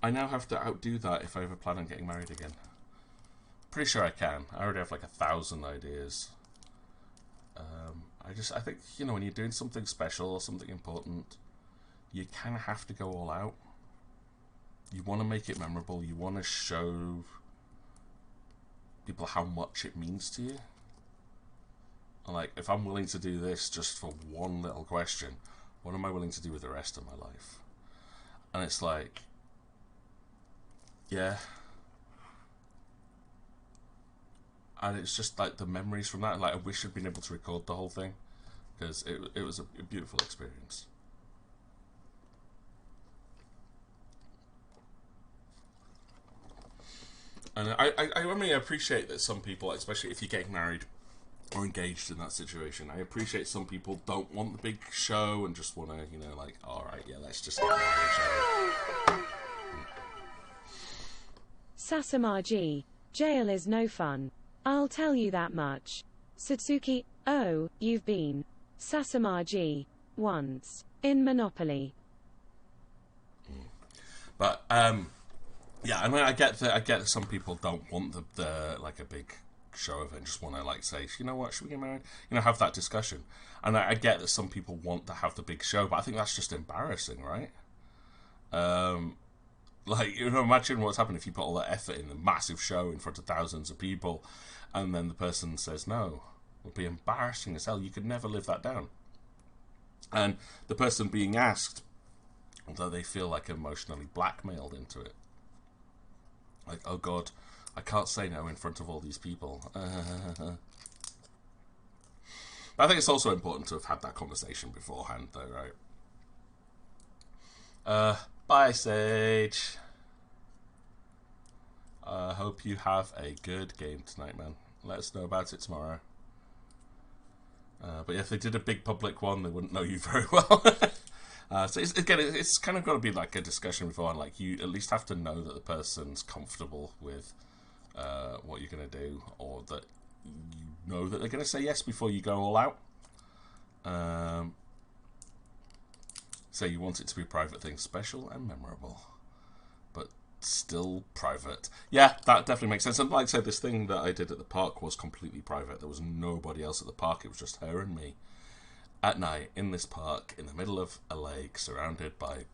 I now have to outdo that if I ever plan on getting married again. Pretty sure I can. I already have like 1,000 ideas. I think, you know, when you're doing something special or something important, you kind of have to go all out. You want to make it memorable. You want to show people how much it means to you. And like, if I'm willing to do this just for one little question, what am I willing to do with the rest of my life? And it's like, yeah. And it's just like the memories from that. Like, I wish I'd been able to record the whole thing, because it was a beautiful experience. And I really appreciate that some people, especially if you're getting married or engaged in that situation, I appreciate some people don't want the big show and just want to, you know, like, alright, yeah, let's just get married, shall we? Sasamaji. Jail is no fun. I'll tell you that much. Satsuki, oh, you've been Sasamaji once in Monopoly. But yeah, I mean, I get that some people don't want the like a big show of it and just want to like say, you know what, should we get married? You know, have that discussion. And I get that some people want to have the big show, but I think that's just embarrassing, right? Like, you know, imagine what's happened if you put all that effort in the massive show in front of thousands of people, and then the person says no. It would be embarrassing as hell. You could never live that down. And the person being asked that they feel like emotionally blackmailed into it. Like, oh god, I can't say no in front of all these people. I think it's also important to have had that conversation beforehand, though, right? Bye, Sage. I hope you have a good game tonight, man. Let us know about it tomorrow. But if they did a big public one, they wouldn't know you very well. So it's kind of got to be like a discussion beforehand. Like, you at least have to know that the person's comfortable with what you're going to do, or that you know that they're going to say yes before you go all out. So you want it to be a private thing, special and memorable, but still private. Yeah, that definitely makes sense. And like I said, this thing that I did at the park was completely private. There was nobody else at the park. It was just her and me at night in this park in the middle of a lake, surrounded by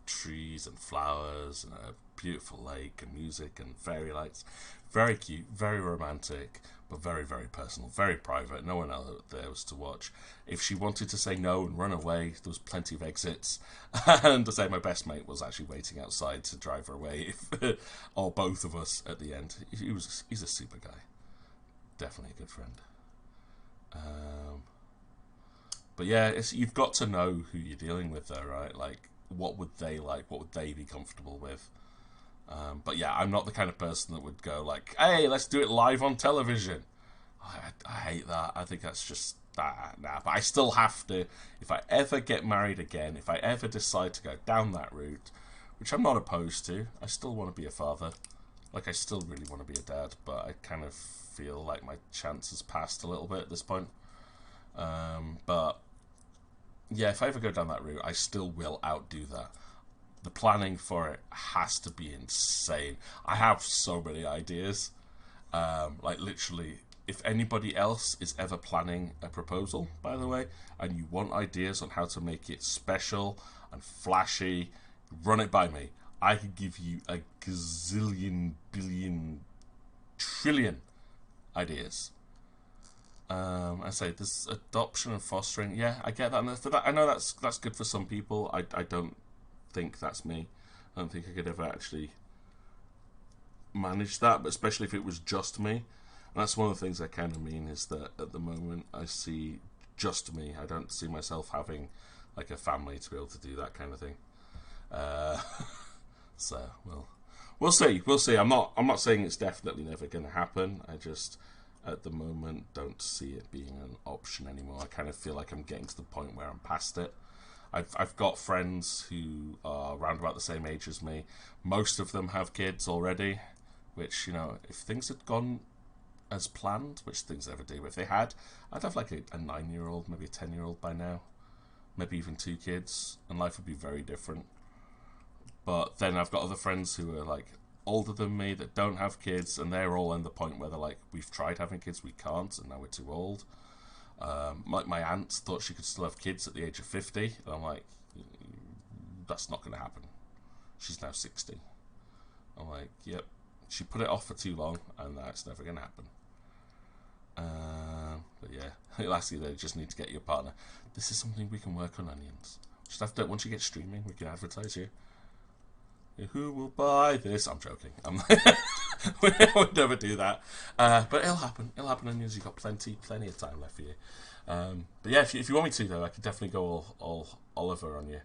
trees and flowers and a beautiful lake and music and fairy lights. Very cute, very romantic, but very, very personal, very private. No one else there was to watch. If she wanted to say no and run away, there was plenty of exits. And to say my best mate was actually waiting outside to drive her away, or both of us at the end. He's a super guy. Definitely a good friend. But yeah, you've got to know who you're dealing with there, right? Like, what would they like? What would they be comfortable with? But yeah, I'm not the kind of person that would go like, hey, let's do it live on television. I hate that. I think that's just, nah. But I still have to, if I ever get married again, if I ever decide to go down that route, which I'm not opposed to, I still want to be a father. Like, I still really want to be a dad, but I kind of feel like my chance has passed a little bit at this point. But yeah, if I ever go down that route, I still will outdo that. The planning for it has to be insane. I have so many ideas. Like, literally, if anybody else is ever planning a proposal, by the way, and you want ideas on how to make it special and flashy, run it by me. I could give you a gazillion, billion, trillion ideas. I say this adoption and fostering. Yeah, I get that. And for that, I know that's good for some people. I don't think that's me. I don't think I could ever actually manage that, but especially if it was just me. And that's one of the things I kind of mean, is that at the moment I see just me. I don't see myself having like a family to be able to do that kind of thing. So we'll see. I'm not saying it's definitely never going to happen. I just, at the moment, don't see it being an option anymore. I kind of feel like I'm getting to the point where I'm past it. I've got friends who are around about the same age as me. Most of them have kids already, which, you know, if things had gone as planned, which things never do, if they had, I'd have like a 9-year-old, maybe a 10-year-old by now, maybe even 2 kids, and life would be very different. But then I've got other friends who are like older than me that don't have kids, and they're all in the point where they're like, we've tried having kids, we can't, and now we're too old. Like, my aunt thought she could still have kids at the age of 50, and I'm like, that's not going to happen. She's now 60. I'm like, yep, she put it off for too long, and that's never going to happen. But yeah, lastly, they just need to get your partner. This is something we can work on, Onions. Just have to, once you get streaming, we can advertise you. Who will buy this? I'm joking. We would never do that. But it'll happen. It'll happen, Onions. You've got plenty of time left for you. But yeah, if you want me to, though, I could definitely go all Oliver on you.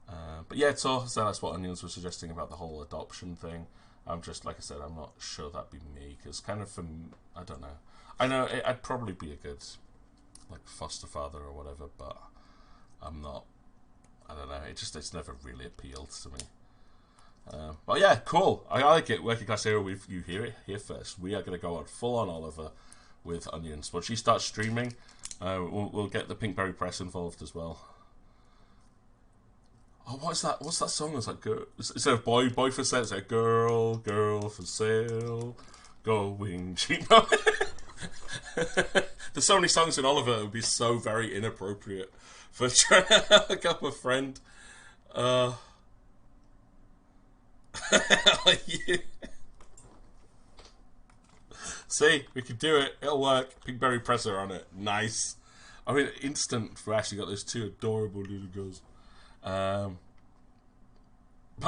But yeah, so that's what Onions was suggesting about the whole adoption thing. I'm just, like I said, I'm not sure that'd be me, because kind of I don't know. I know I'd probably be a good, like, foster father or whatever, but I'm not. I don't know. It's never really appealed to me. But yeah, cool. I like it. Working Class Hero, you hear it here first. We are going to go on full on Oliver with Onions. Once she starts streaming, we'll get the Pinkberry Press involved as well. Oh, what's that? What's that song? It's like, instead of boy for sale, it's like girl for sale, going cheap. There's so many songs in Oliver. It would be so very inappropriate for trying to hook up a friend. Yeah. See, we can do it. It'll work. Pinkberry Presser on it. Nice. I mean, instant. We actually got those 2 adorable little girls. But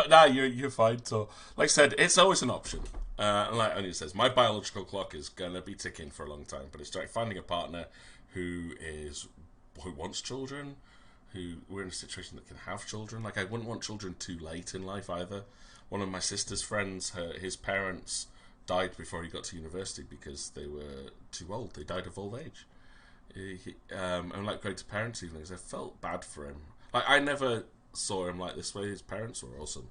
nah, you're fine. So, like I said, it's always an option. And like Anya says, my biological clock is gonna be ticking for a long time. But it's like finding a partner who wants children, who we're in a situation that can have children. Like I wouldn't want children too late in life either. One of my sister's friends, his parents died before he got to university because they were too old. They died of old age. And like going to parents' evenings, I felt bad for him. Like I never saw him like this way. His parents were awesome,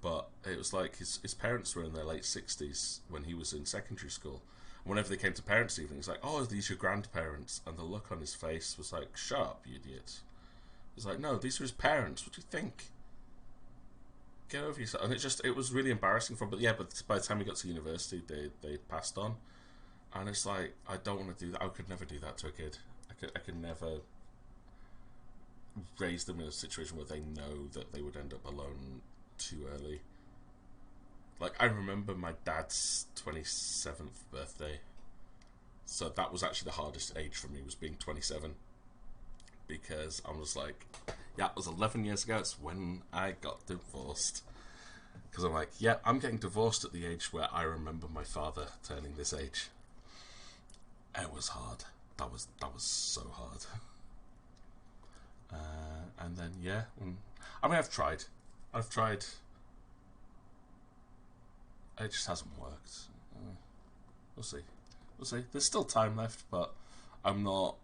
but it was like his parents were in their late 60s when he was in secondary school. And whenever they came to parents' evenings, like, oh, are these your grandparents? And the look on his face was like, shut up, you idiot. It was like, no, these are his parents. What do you think? Get over yourself. And it was really embarrassing for him. But yeah, but by the time he got to university, they passed on. And it's like, I don't want to do that. I could never do that to a kid. I could never raise them in a situation where they know that they would end up alone too early. Like, I remember my dad's 27th birthday. So that was actually the hardest age for me, was being 27. Because I was like, yeah, it was 11 years ago. It's when I got divorced. Because I'm like, yeah, I'm getting divorced at the age where I remember my father turning this age. It was hard. That was so hard. And then, yeah. I mean, I've tried. It just hasn't worked. We'll see. There's still time left, but I'm not...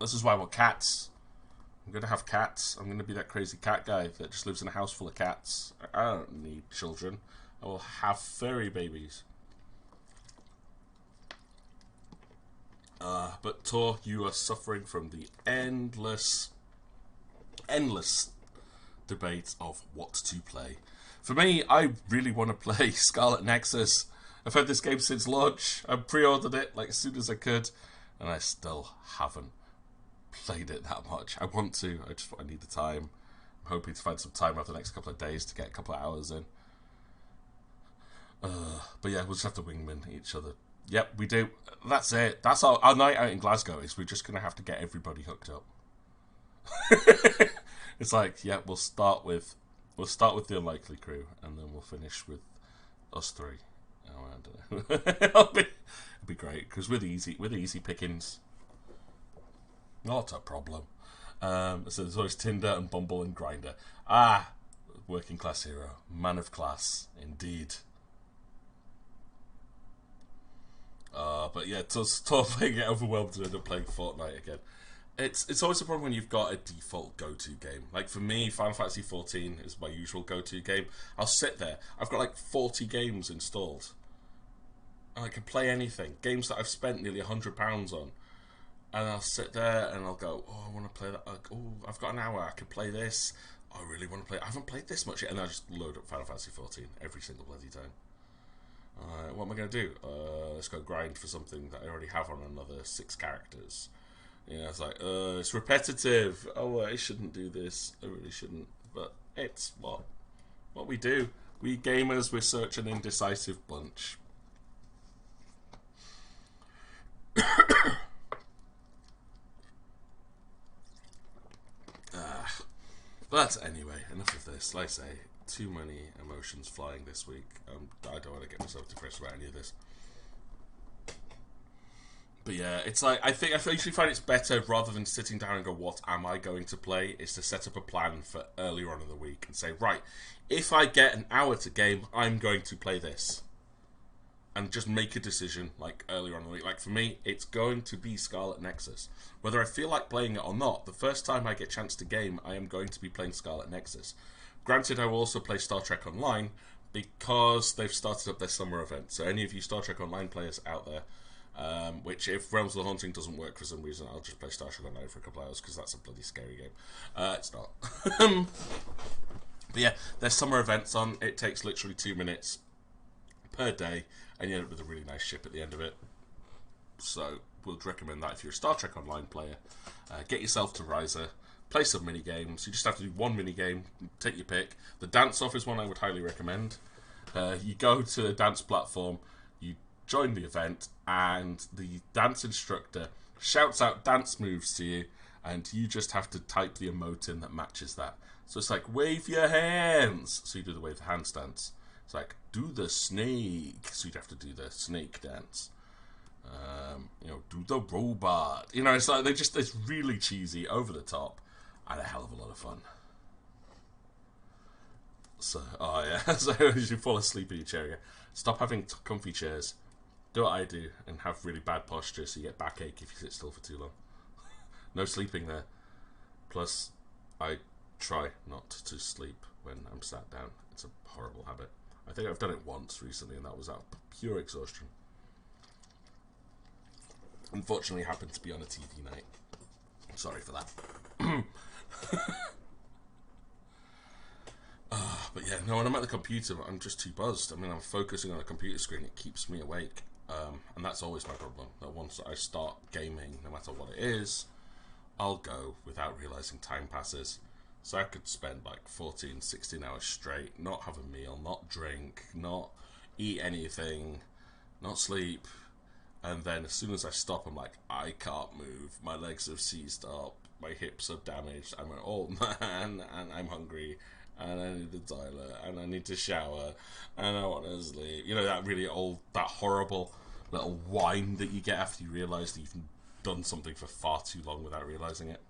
This is why I want cats. I'm going to have cats. I'm going to be that crazy cat guy that just lives in a house full of cats. I don't need children. I will have furry babies. But Tor, you are suffering from the endless debate of what to play. For me, I really want to play Scarlet Nexus. I've had this game since launch. I pre-ordered it like as soon as I could, and I still haven't played it that much. I want to. I need the time. I'm hoping to find some time over the next couple of days to get a couple of hours in. But yeah, we'll just have to wingman each other. Yep, we do. That's it. That's our night out in Glasgow. Is we're just gonna have to get everybody hooked up. It's like, yeah, we'll start with the unlikely crew, and then we'll finish with us three. Oh, I don't know. it'll be great because we're the easy pickings. Not a problem. So there's always Tinder and Bumble and Grindr. Working class hero, man of class, indeed. But yeah, totally get overwhelmed and end up playing Fortnite again. It's always a problem when you've got a default go-to game. Like for me, Final Fantasy XIV is my usual go-to game. I'll sit there. I've got like 40 games installed. And I can play anything. Games that I've spent nearly £100 on. And I'll sit there and I'll go, oh, I want to play that. Oh, I've got an hour. I can play this. Oh, I really want to play it. I haven't played this much yet. And I just load up Final Fantasy XIV every single bloody time. What am I going to do? Let's go grind for something that I already have on another 6 characters. You know, it's like, it's repetitive. Oh, I shouldn't do this. I really shouldn't. But it's what we do. We gamers, we're such an indecisive bunch. But anyway, enough of this. Like I say, too many emotions flying this week. I don't want to get myself depressed about any of this. But yeah, it's like, I usually find it's better, rather than sitting down and go, what am I going to play, is to set up a plan for earlier on in the week and say, right, if I get an hour to game, I'm going to play this. And just make a decision, like, earlier on in the week. Like, for me, it's going to be Scarlet Nexus. Whether I feel like playing it or not, the first time I get a chance to game, I am going to be playing Scarlet Nexus. Granted, I will also play Star Trek Online, because they've started up their summer event. So any of you Star Trek Online players out there, which if Realms of the Haunting doesn't work for some reason, I'll just play Star Trek Online for a couple of hours, because that's a bloody scary game. It's not. But yeah, there's summer events on. It takes literally 2 minutes per day, and you end up with a really nice ship at the end of it. So would recommend that if you're a Star Trek Online player. Get yourself to Riser, play some mini games. You just have to do one mini game, take your pick. The dance off is one I would highly recommend. You go to the dance platform, you join the event, and the dance instructor shouts out dance moves to you, and you just have to type the emote in that matches that. So it's like, wave your hands, so you do the wave the hand stance. It's like, do the snake, so you'd have to do the snake dance. You know, do the robot. You know, it's like it's really cheesy, over the top, and a hell of a lot of fun. So, oh yeah, so as you fall asleep in your chair again, stop having comfy chairs. Do what I do and have really bad posture, so you get backache if you sit still for too long. No sleeping there. Plus, I try not to sleep when I'm sat down. It's a horrible habit. I think I've done it once recently, and that was out of pure exhaustion. Unfortunately, happened to be on a TV night. Sorry for that. But yeah, no, when I'm at the computer, I'm just too buzzed. I mean, I'm focusing on a computer screen, it keeps me awake. And that's always my problem. That once I start gaming, no matter what it is, I'll go without realizing time passes. So I could spend like 14, 16 hours straight, not have a meal, not drink, not eat anything, not sleep. And then as soon as I stop, I'm like, I can't move. My legs have seized up. My hips are damaged. I'm an old man, and I'm hungry, and I need the toilet, and I need to shower, and I want to sleep. You know, that really old, that horrible little whine that you get after you realise that you've done something for far too long without realising it.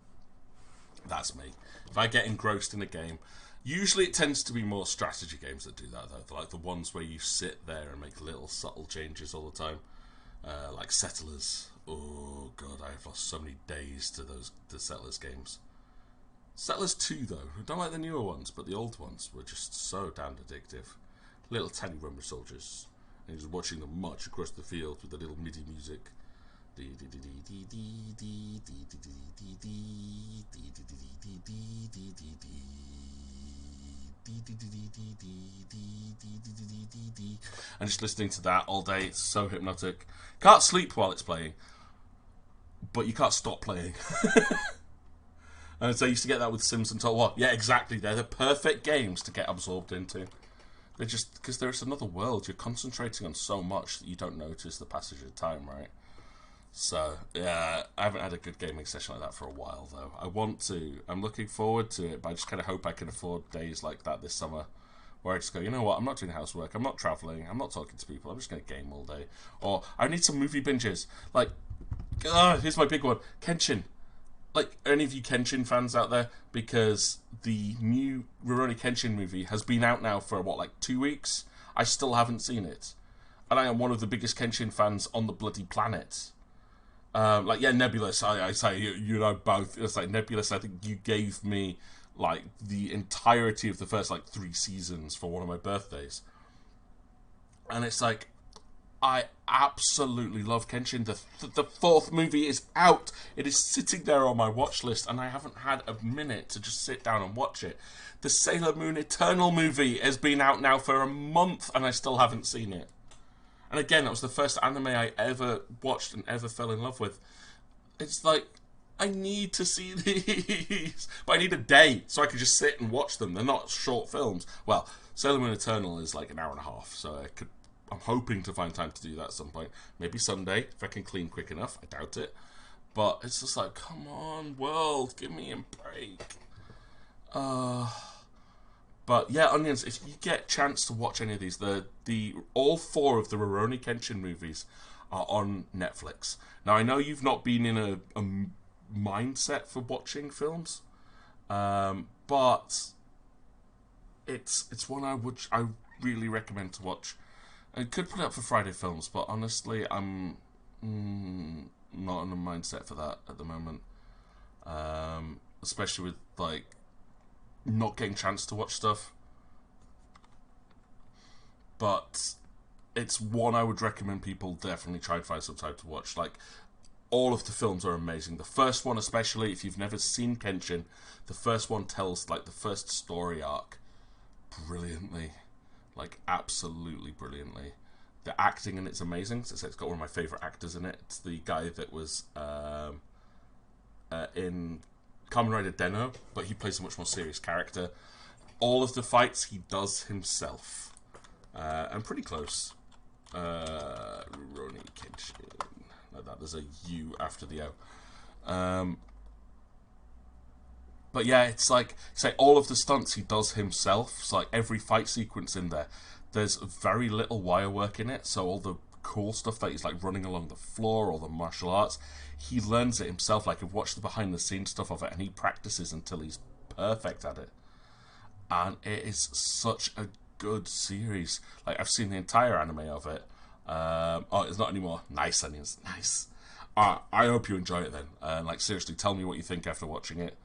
That's me. If I get engrossed in a game, usually it tends to be more strategy games that do that, though. Like the ones where you sit there and make little subtle changes all the time. Like Settlers. Oh god, I've lost so many days to the Settlers games. Settlers 2 though, I don't like the newer ones, but the old ones were just so damn addictive. Little tiny Roman soldiers, and just watching them march across the field with the little MIDI music. And just listening to that all day, it's so hypnotic. Can't sleep while it's playing, but you can't stop playing. And so I used to get that with Sims and Total War. Yeah, exactly. They're the perfect games to get absorbed into. They're just, because there's another world. You're concentrating on so much that you don't notice the passage of time, right? So, yeah, I haven't had a good gaming session like that for a while, though. I want to. I'm looking forward to it, but I just kind of hope I can afford days like that this summer, where I just go, you know what, I'm not doing housework, I'm not travelling, I'm not talking to people, I'm just going to game all day. Or, I need some movie binges. Like, here's my big one. Kenshin. Like, are any of you Kenshin fans out there? Because the new Rurouni Kenshin movie has been out now for, what, like 2 weeks? I still haven't seen it. And I am one of the biggest Kenshin fans on the bloody planet. Like, yeah, Nebulous, I say, you know, both. It's like, Nebulous, I think you gave me, like, the entirety of the first, like, 3 seasons for one of my birthdays. And it's like, I absolutely love Kenshin. The 4th movie is out. It is sitting there on my watch list, and I haven't had a minute to just sit down and watch it. The Sailor Moon Eternal movie has been out now for a month, and I still haven't seen it. And again, that was the first anime I ever watched and ever fell in love with. It's like, I need to see these. But I need a day so I can just sit and watch them. They're not short films. Well, Sailor Moon Eternal is like an hour and a half, so I'm hoping to find time to do that at some point. Maybe Sunday, if I can clean quick enough. I doubt it. But it's just like, come on, world, give me a break. But yeah, Onions, if you get a chance to watch any of these, all 4 of the Rurouni Kenshin movies are on Netflix. Now, I know you've not been in a mindset for watching films, but it's one I really recommend to watch. I could put it up for Friday Films, but honestly, I'm not in a mindset for that at the moment. Especially with, like, not getting a chance to watch stuff. But it's one I would recommend people definitely try and find some time to watch. Like, all of the films are amazing. The first one especially, if you've never seen Kenshin, the first one tells, like, the first story arc brilliantly. Like, absolutely brilliantly. The acting in it's amazing. As I said, it's got one of my favourite actors in it. It's the guy that was in Kamen Rider Den-O, but he plays a much more serious character. All of the fights he does himself. I'm pretty close. Rurouni Kenshin. Like that, there's a U after the O. But yeah, it's like, say, all of the stunts he does himself. So like every fight sequence in there, there's very little wire work in it. So all the cool stuff that he's like running along the floor, or the martial arts, he learns it himself. Like, I've watched the behind the scenes stuff of it, and he practices until he's perfect at it. And it is such a good series. Like, I've seen the entire anime of it. Oh, it's not anymore. Nice, onions. Nice. I hope you enjoy it then. Like, seriously, tell me what you think after watching it.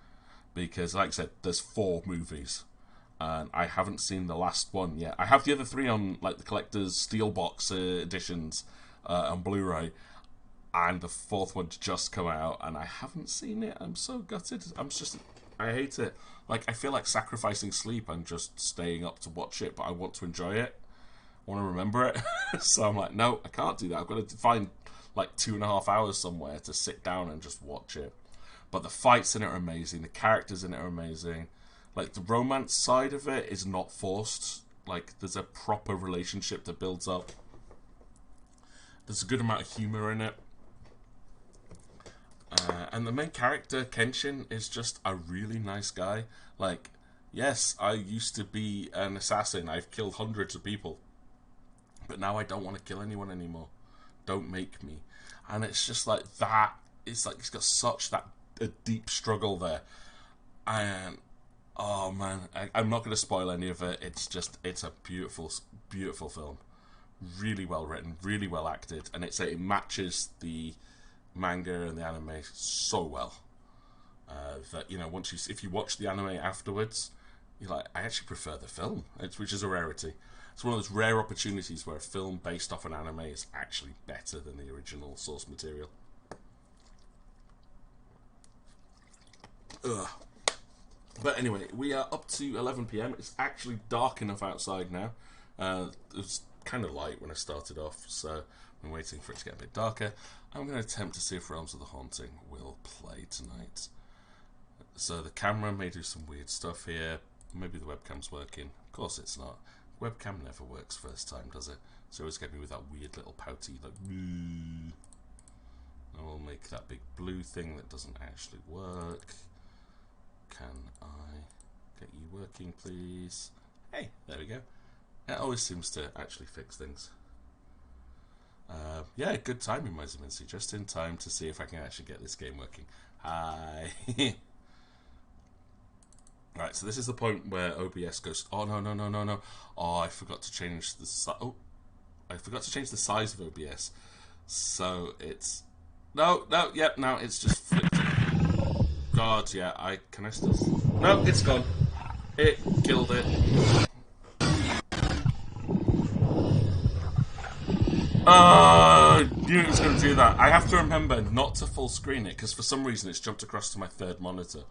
Because, like I said, there's 4 movies. And I haven't seen the last one yet. I have the other 3 on, like, the collector's steelbox editions on Blu-ray. And the 4th one's just come out, and I haven't seen it. I'm so gutted. I hate it. Like, I feel like sacrificing sleep and just staying up to watch it, but I want to enjoy it. I want to remember it. So I'm like, no, I can't do that. I've got to find, like, 2.5 hours somewhere to sit down and just watch it. But the fights in it are amazing. The characters in it are amazing. Like, the romance side of it is not forced. Like, there's a proper relationship that builds up. There's a good amount of humor in it. And the main character, Kenshin, is just a really nice guy. Like, yes, I used to be an assassin. I've killed hundreds of people. But now I don't want to kill anyone anymore. Don't make me. And it's just like that. It's like he's got such a deep struggle there. And, oh man, I'm not going to spoil any of it. It's a beautiful, beautiful film. Really well written, really well acted. And it matches the manga and the anime so well that, you know, if you watch the anime afterwards, you're like, I actually prefer the film, which is a rarity. It's one of those rare opportunities where a film based off an anime is actually better than the original source material. Ugh. But anyway, we are up to 11 PM. It's actually dark enough outside now. It was kind of light when I started off, so I'm waiting for it to get a bit darker. I'm going to attempt to see if Realms of the Haunting will play tonight. So the camera may do some weird stuff here. Maybe the webcam's working. Of course it's not. Webcam never works first time, does it? So always get me with that weird little pouty, like, and we'll make that big blue thing that doesn't actually work. Can I get you working, please? Hey, there we go. It always seems to actually fix things. Yeah, good timing, my Zeminci. Just in time to see if I can actually get this game working. Hi. Right, so this is the point where OBS goes. Oh no! Oh, I forgot to change the the size of OBS. So it's no. It's just flipped. God, yeah. Can I still? No, it's gone. It killed it. I knew it was going to do that. I have to remember not to full screen it, because for some reason it's jumped across to my 3rd monitor.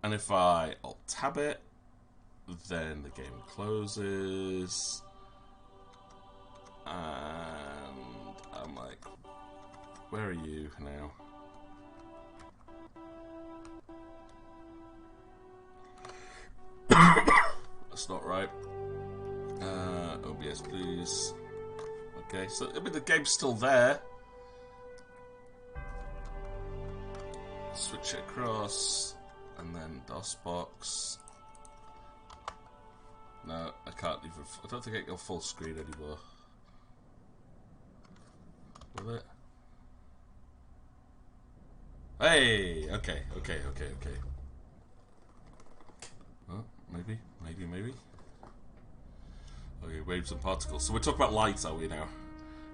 And if I alt-tab it, then the game closes. And I'm like, where are you now? That's not right. OBS, please. Okay, so I mean the game's still there. Switch it across, and then DOSBox. No, I can't even. I don't think I can go full screen anymore. Will it? Hey, okay. Oh, maybe. Okay, waves and particles. So we're talking about lights, are we now?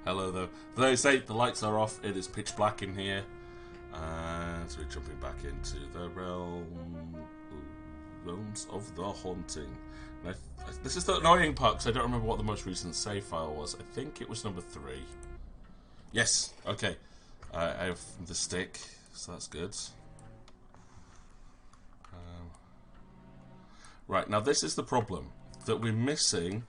Hello, though. They say the lights are off. It is pitch black in here. And so we're jumping back into the realms of the haunting. Now, this is the annoying part, because I don't remember what the most recent save file was. I think it was number 3. Yes, okay. I have the stick, so that's good. Right, now this is the problem. That we're missing...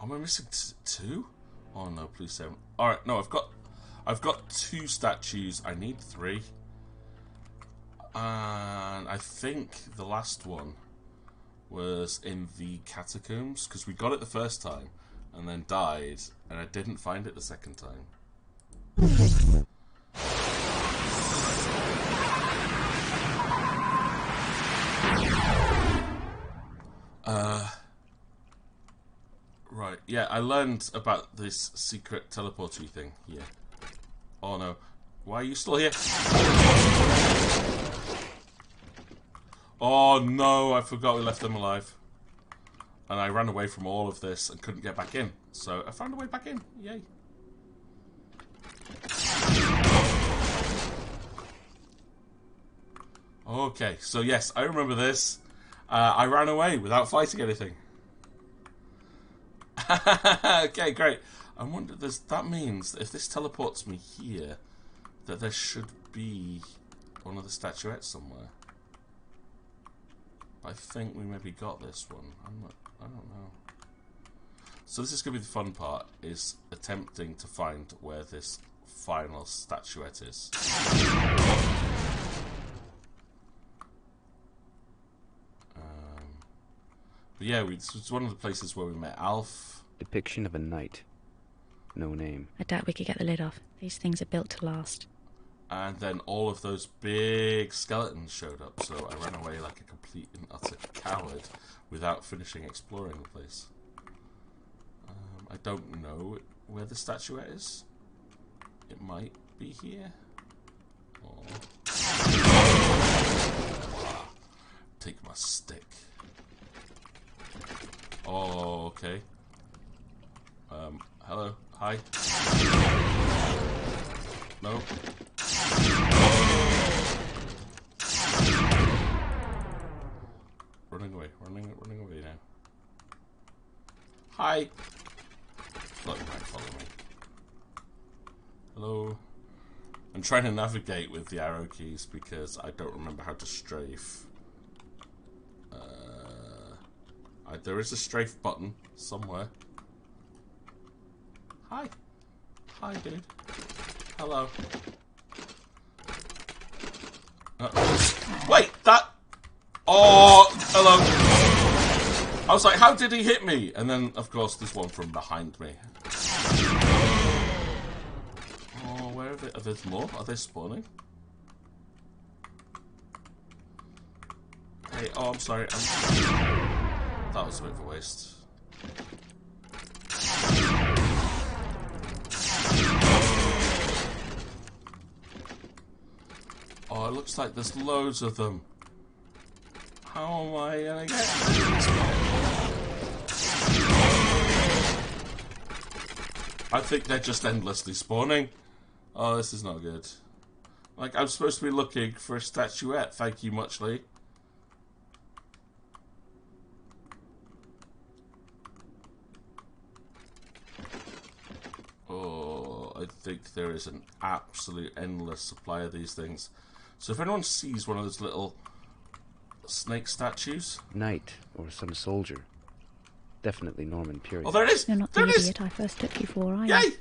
Am I missing 2? Oh no, please 7. Alright, no, I've got 2 statues. I need 3. And I think the last one was in the Catacombs, because we got it the first time and then died, and I didn't find it the second time. yeah, I learned about this secret teleporty thing here. Oh no. Why are you still here? Oh no, I forgot we left them alive. And I ran away from all of this and couldn't get back in. So I found a way back in. Yay. Okay, so yes, I remember this. I ran away without fighting anything. Okay, great. I wonder, that means that if this teleports me here, that there should be one of the statuettes somewhere. I think we maybe got this one. I don't know. So this is going to be the fun part, is attempting to find where this final statuette is. But yeah, it's one of the places where we met Alf. Depiction of a knight. No name. I doubt we could get the lid off. These things are built to last. And then all of those big skeletons showed up, so I ran away like a complete and utter coward without finishing exploring the place. I don't know where the statuette is. It might be here. Oh. Take my stick. Oh, okay. Hello. Hi. No. Running away now. Hi. Thought you might follow me. Hello. I'm trying to navigate with the arrow keys because I don't remember how to strafe. There is a strafe button somewhere. Hi. Hi, dude. Hello. Wait, that... Oh, hello. I was like, how did he hit me? And then, of course, there's one from behind me. Oh, where are they? Are there more? Are they spawning? Hey, oh, I'm sorry. That was a bit of a waste. Oh, it looks like there's loads of them. How am I gonna get this? I think they're just endlessly spawning. Oh, this is not good. Like, I'm supposed to be looking for a statuette. Thank you, Muchly. Oh, I think there is an absolute endless supply of these things. So if anyone sees one of those little snake statues... Knight, or some soldier. Definitely Norman period. Oh, there it is! You're not the idiot I first took you for, are you? Yay!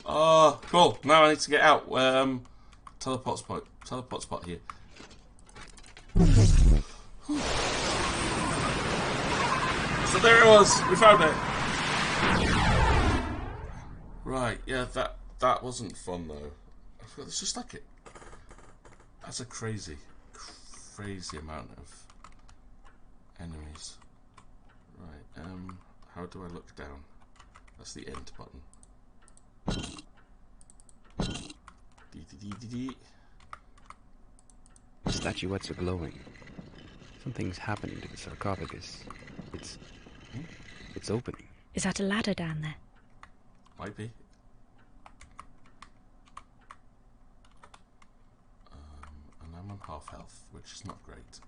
Oh, cool. Now I need to get out. Teleport spot here. So there it was. We found it. Right, yeah, that wasn't fun though. I forgot, it's just like it. That's a crazy amount of enemies. Right, how do I look down? That's the end button. The statuettes are glowing. Something's happening to the sarcophagus. It's opening. Is that a ladder down there? Might be. And I'm on half health, which is not great.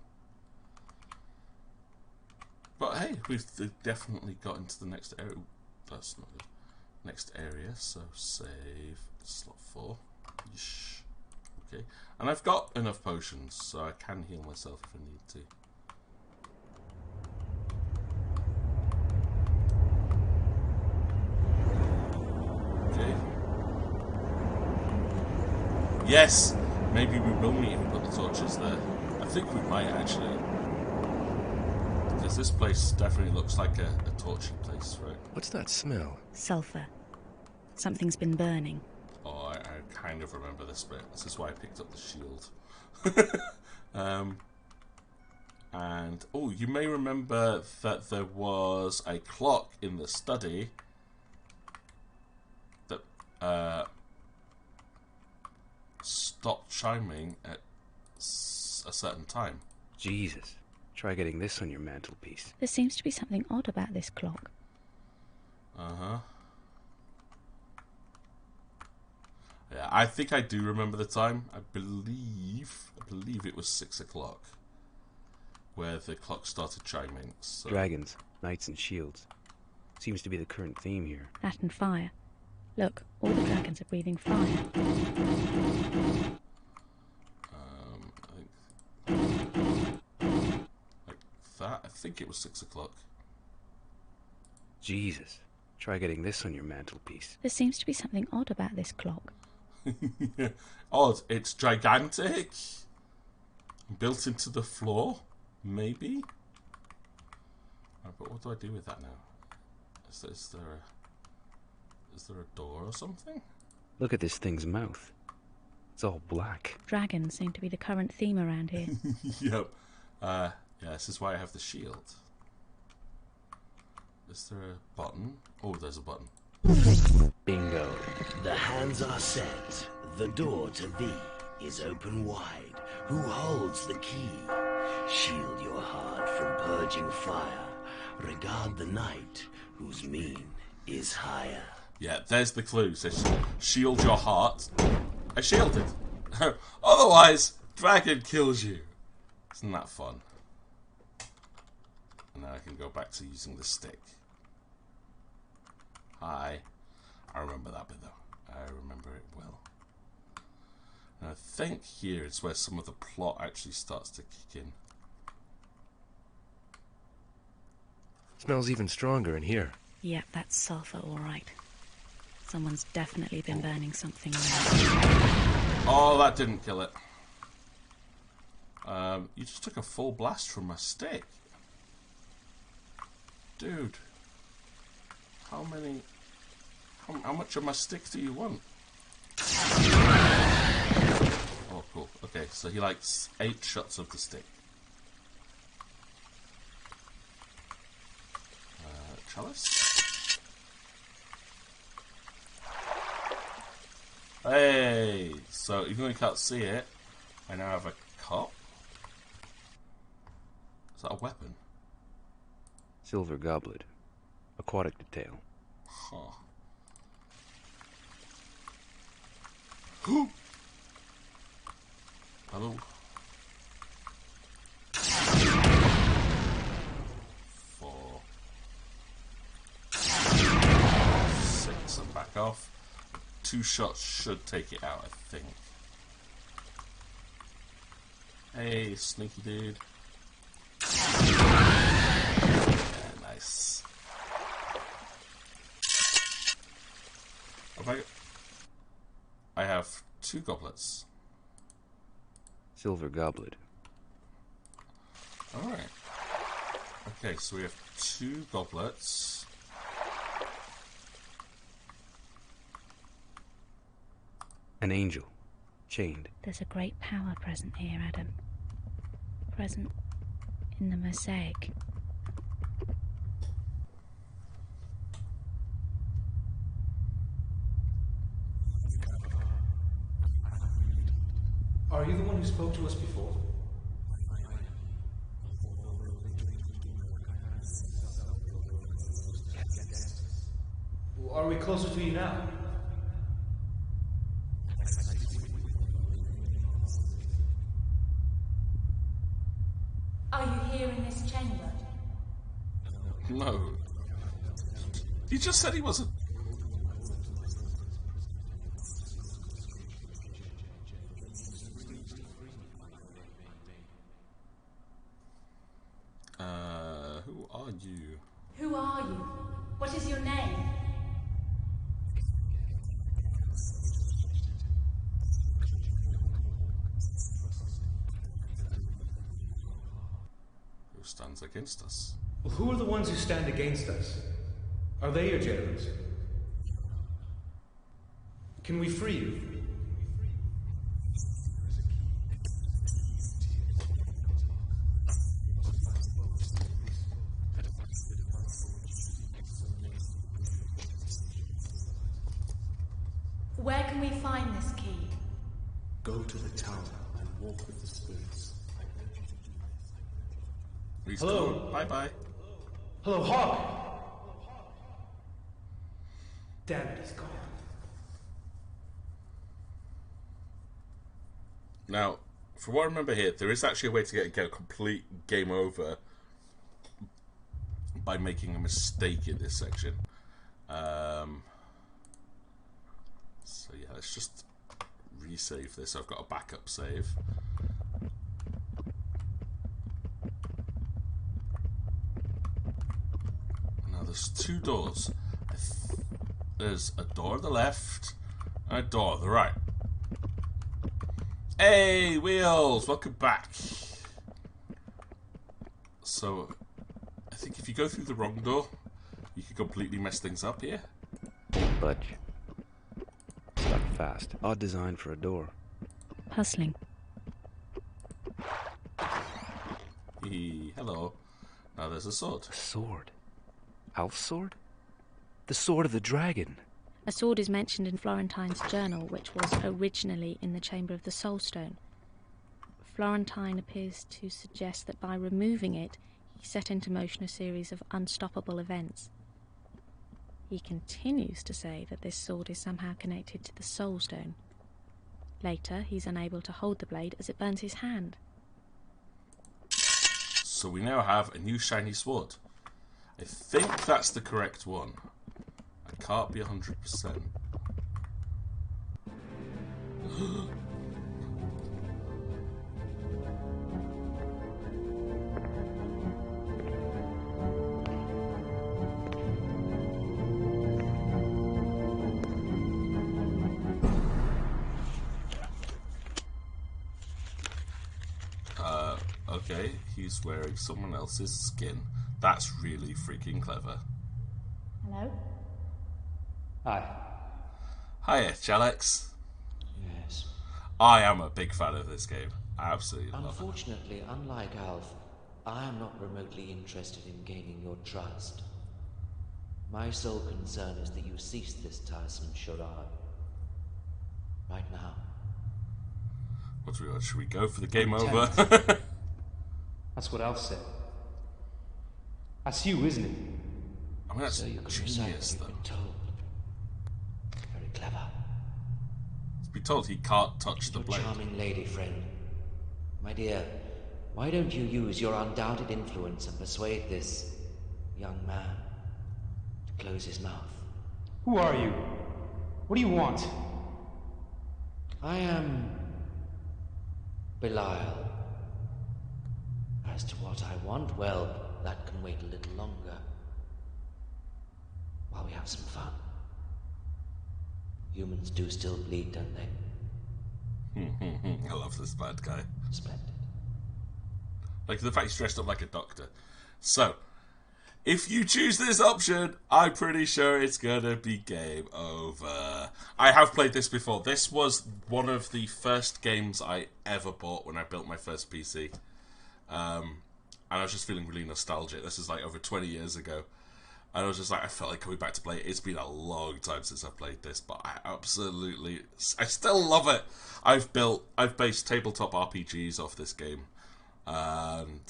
But hey, we've definitely got into the next area. Ooh, that's not good. Next area, so save slot 4. Yeesh. Okay, and I've got enough potions, so I can heal myself if I need to. Okay. Yes, maybe we will need to put the torches there. I think we might actually. Because this place definitely looks like a torchy place, right? What's that smell? Sulfur. Something's been burning. Oh, I kind of remember this bit. This is why I picked up the shield. And, oh, you may remember that there was a clock in the study that stopped chiming at a certain time. Jesus. Try getting this on your mantelpiece. There seems to be something odd about this clock. Uh-huh. Yeah, I think I do remember the time. I believe it was 6 o'clock where the clock started chiming. So. Dragons, knights and shields. Seems to be the current theme here. That and fire. Look, all the dragons are breathing fire. I think it was 6 o'clock. Jesus. Try getting this on your mantelpiece. There seems to be something odd about this clock. Odd. It's gigantic. Built into the floor. Maybe. But what do I do with that now? Is there a door or something? Look at this thing's mouth. It's all black. Dragons seem to be the current theme around here. Yep. Yeah, this is why I have the shield. Is there a button? Oh, there's a button. Bingo. The hands are set. The door to thee is open wide. Who holds the key? Shield your heart from purging fire. Regard the knight whose mien is higher. Yeah, there's the clue. It says, shield your heart. I shielded. Otherwise, dragon kills you. Isn't that fun? And now I can go back to using the stick. Hi. I remember that bit though. I remember it well. And I think here is where some of the plot actually starts to kick in. Smells even stronger in here. Yep, that's sulfur, all right. Someone's definitely been burning something. Oh, that didn't kill it. You just took a full blast from my stick. Dude. How much of my stick do you want? Oh, cool. Okay, so he likes 8 shots of the stick. Chalice. Hey! So, even though you can't see it, I now have a cup. Is that a weapon? Silver goblet. Aquatic detail. Huh. Hello. 4, 6, and back off. 2 shots should take it out, I think. Hey, sneaky dude. Yeah, nice. I have 2 goblets. Silver goblet. Alright. Okay, so we have 2 goblets. An angel. Chained. There's a great power present here, Adam. Present in the mosaic. Are you the one who spoke to us before? Are we closer to you now? Are you here in this chamber? No. He just said he wasn't. Who are you? Who are you? What is your name? Who stands against us? Who are the ones who stand against us? Are they your jailers? Can we free you? can we find this key? Go to the tower and walk with the spirits. He's Hello. gone. Bye-bye. Hello, Hawk! Damn it, he's gone. Now, from what I remember here, there is actually a way to get a complete game over by making a mistake in this section. So yeah, let's just resave this. I've got a backup save. Now there's two doors. There's a door on the left and a door on the right. Hey, Wheels! Welcome back. So, I think if you go through the wrong door, you could completely mess things up here. Budge. Stuck fast. Odd design for a door. Puzzling. Hello. Now there's a sword. A sword? Alf's sword? The sword of the dragon. A sword is mentioned in Florentine's journal, which was originally in the Chamber of the Soulstone. Florentine appears to suggest that by removing it, he set into motion a series of unstoppable events. He continues to say that this sword is somehow connected to the Soulstone. Later, he's unable to hold the blade as it burns his hand. So we now have a new shiny sword. I think that's the correct one. I can't be 100%. Okay, he's wearing someone else's skin. That's really freaking clever. Hello? Hi. Hiya, Chalex. Yes. I am a big fan of this game. I absolutely love it. Unfortunately, unlike Alf, I am not remotely interested in gaining your trust. My sole concern is that you cease this tiresome charade. Right now. What do we want? Should we go for the game over? That's what Alf said. That's you, isn't it? I mean, that's So you can recite what genius, you've though. been told. Very clever. To be told he can't touch the Your blade. charming lady friend. My dear, why don't you use your undoubted influence and persuade this young man to close his mouth? Who are you? What do you want? I am Belial. As to what I want, well, that can wait a little longer. While we have some fun. Humans do still bleed, don't they? I love this bad guy. Splendid. Like the fact he's dressed up like a doctor. So, if you choose this option, I'm pretty sure it's gonna be game over. I have played this before. This was one of the first games I ever bought when I built my first PC. And I was just feeling really nostalgic. This is like over 20 years ago. And I was just like, I felt like coming back to play it. It's been a long time since I've played this, but I still love it. I've based tabletop RPGs off this game. And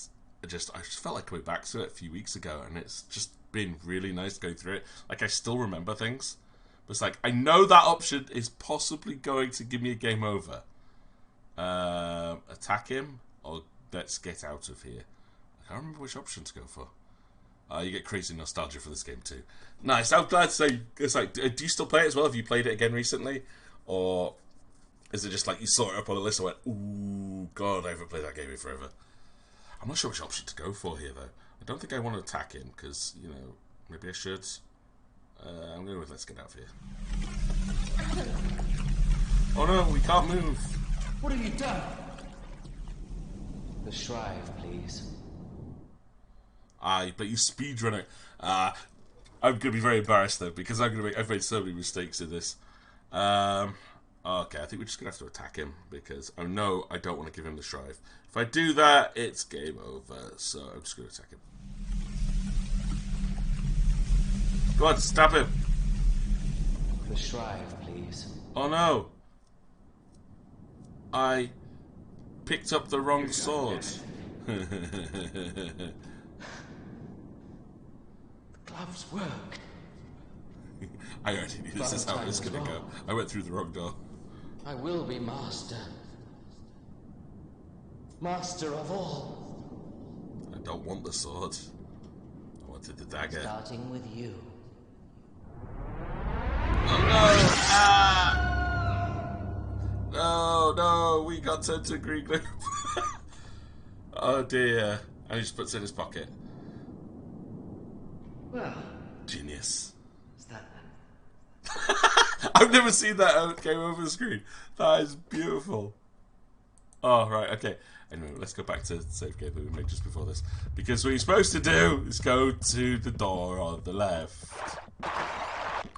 I just felt like coming back to it a few weeks ago, and it's just been really nice going through it. Like, I still remember things. But it's like, I know that option is possibly going to give me a game over. Attack him, or let's get out of here. I can't remember which option to go for. You get crazy nostalgia for this game too. Nice. I'm glad to say. It's like, do you still play it as well? Have you played it again recently, or is it just like you saw it up on the list and went, "Ooh, God, I haven't played that game in forever." I'm not sure which option to go for here, though. I don't think I want to attack him because maybe I should. I'm going with let's get out of here. Oh no, we can't move. What have you done? The shrive, please. But you speedrun it. I'm going to be very embarrassed though, because I've made so many mistakes in this. Okay, I think we're just going to have to attack him, because I know I don't want to give him the shrive. If I do that, it's game over, so I'm just going to attack him. Go on, stab him! The shrive, please. Oh no! I picked up the wrong sword. The gloves work. I already knew this is how it was going to go. I went through the wrong door. I will be master. Master of all. I don't want the sword. I wanted the dagger. Starting with you. Oh no! Ah! No, no, we got sent to green gloop. Oh dear. And he just puts it in his pocket. Well, genius. is that then? I've never seen that game over the screen. That is beautiful. Oh, right, okay. Anyway, let's go back to the save game that we made just before this. Because what you're supposed to do is go to the door on the left.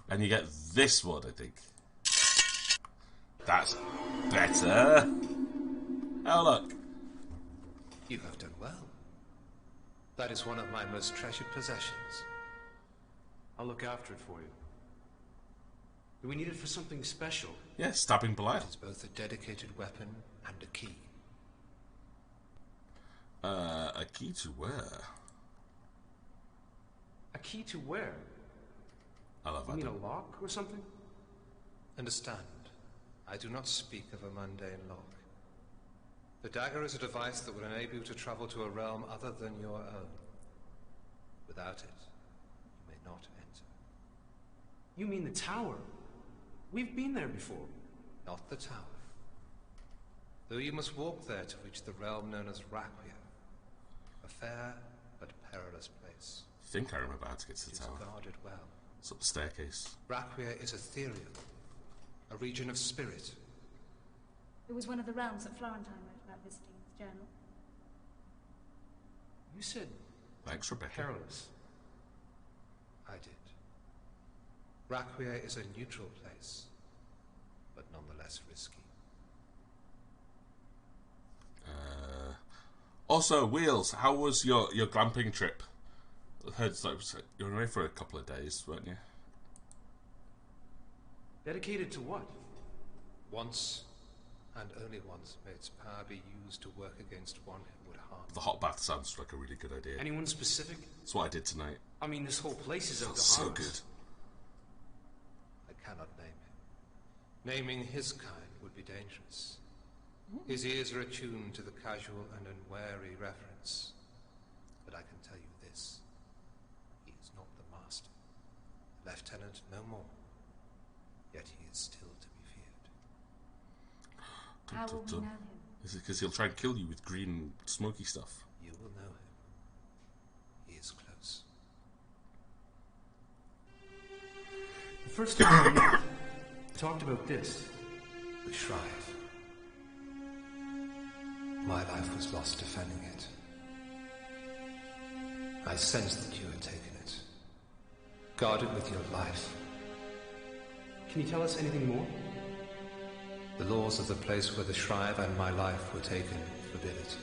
And you get this one, I think. That's better. Oh, look. You have done well. That is one of my most treasured possessions. I'll look after it for you. Do we need it for something special? Yeah, stabbing Belial. It is both a dedicated weapon and a key. A key to where? A key to where? I love You mean that. a lock or something? Understand, I do not speak of a mundane lock. The dagger is a device that will enable you to travel to a realm other than your own. Without it, you may not enter. You mean the tower? We've been there before. Not the tower. Though you must walk there to reach the realm known as Raquia. A fair but perilous place. I think I remember how to get to the It is tower. guarded well. It's up the staircase. Raquia is ethereal, a region of spirit. It was one of the realms that Florentine wrote about visiting in his journal. You said Thanks, Rebecca. perilous. I did. Raquia is a neutral place, but nonetheless risky. Also, Wheels, how was your glamping trip? I heard you were away for a couple of days, weren't you? Dedicated to what? Once, and only once, may its power be used to work against one who would harm. The hot bath sounds like a really good idea. Anyone specific? That's what I did tonight. I mean, this whole place is out to So harm good. us. I cannot name him. Naming his kind would be dangerous. His ears are attuned to the casual and unwary reference. But I can tell you this. He is not the master. Lieutenant no more. Yet he is still to be feared. How will we know him? Is it because he'll try and kill you with green smoky stuff? You will know him. He is close. The first time we met, talked about this. The Shrive. My life was lost defending it. I sensed that you had taken it. Guard it with your life. Can you tell us anything more? The laws of the place where the Shrive and my life were taken forbid it.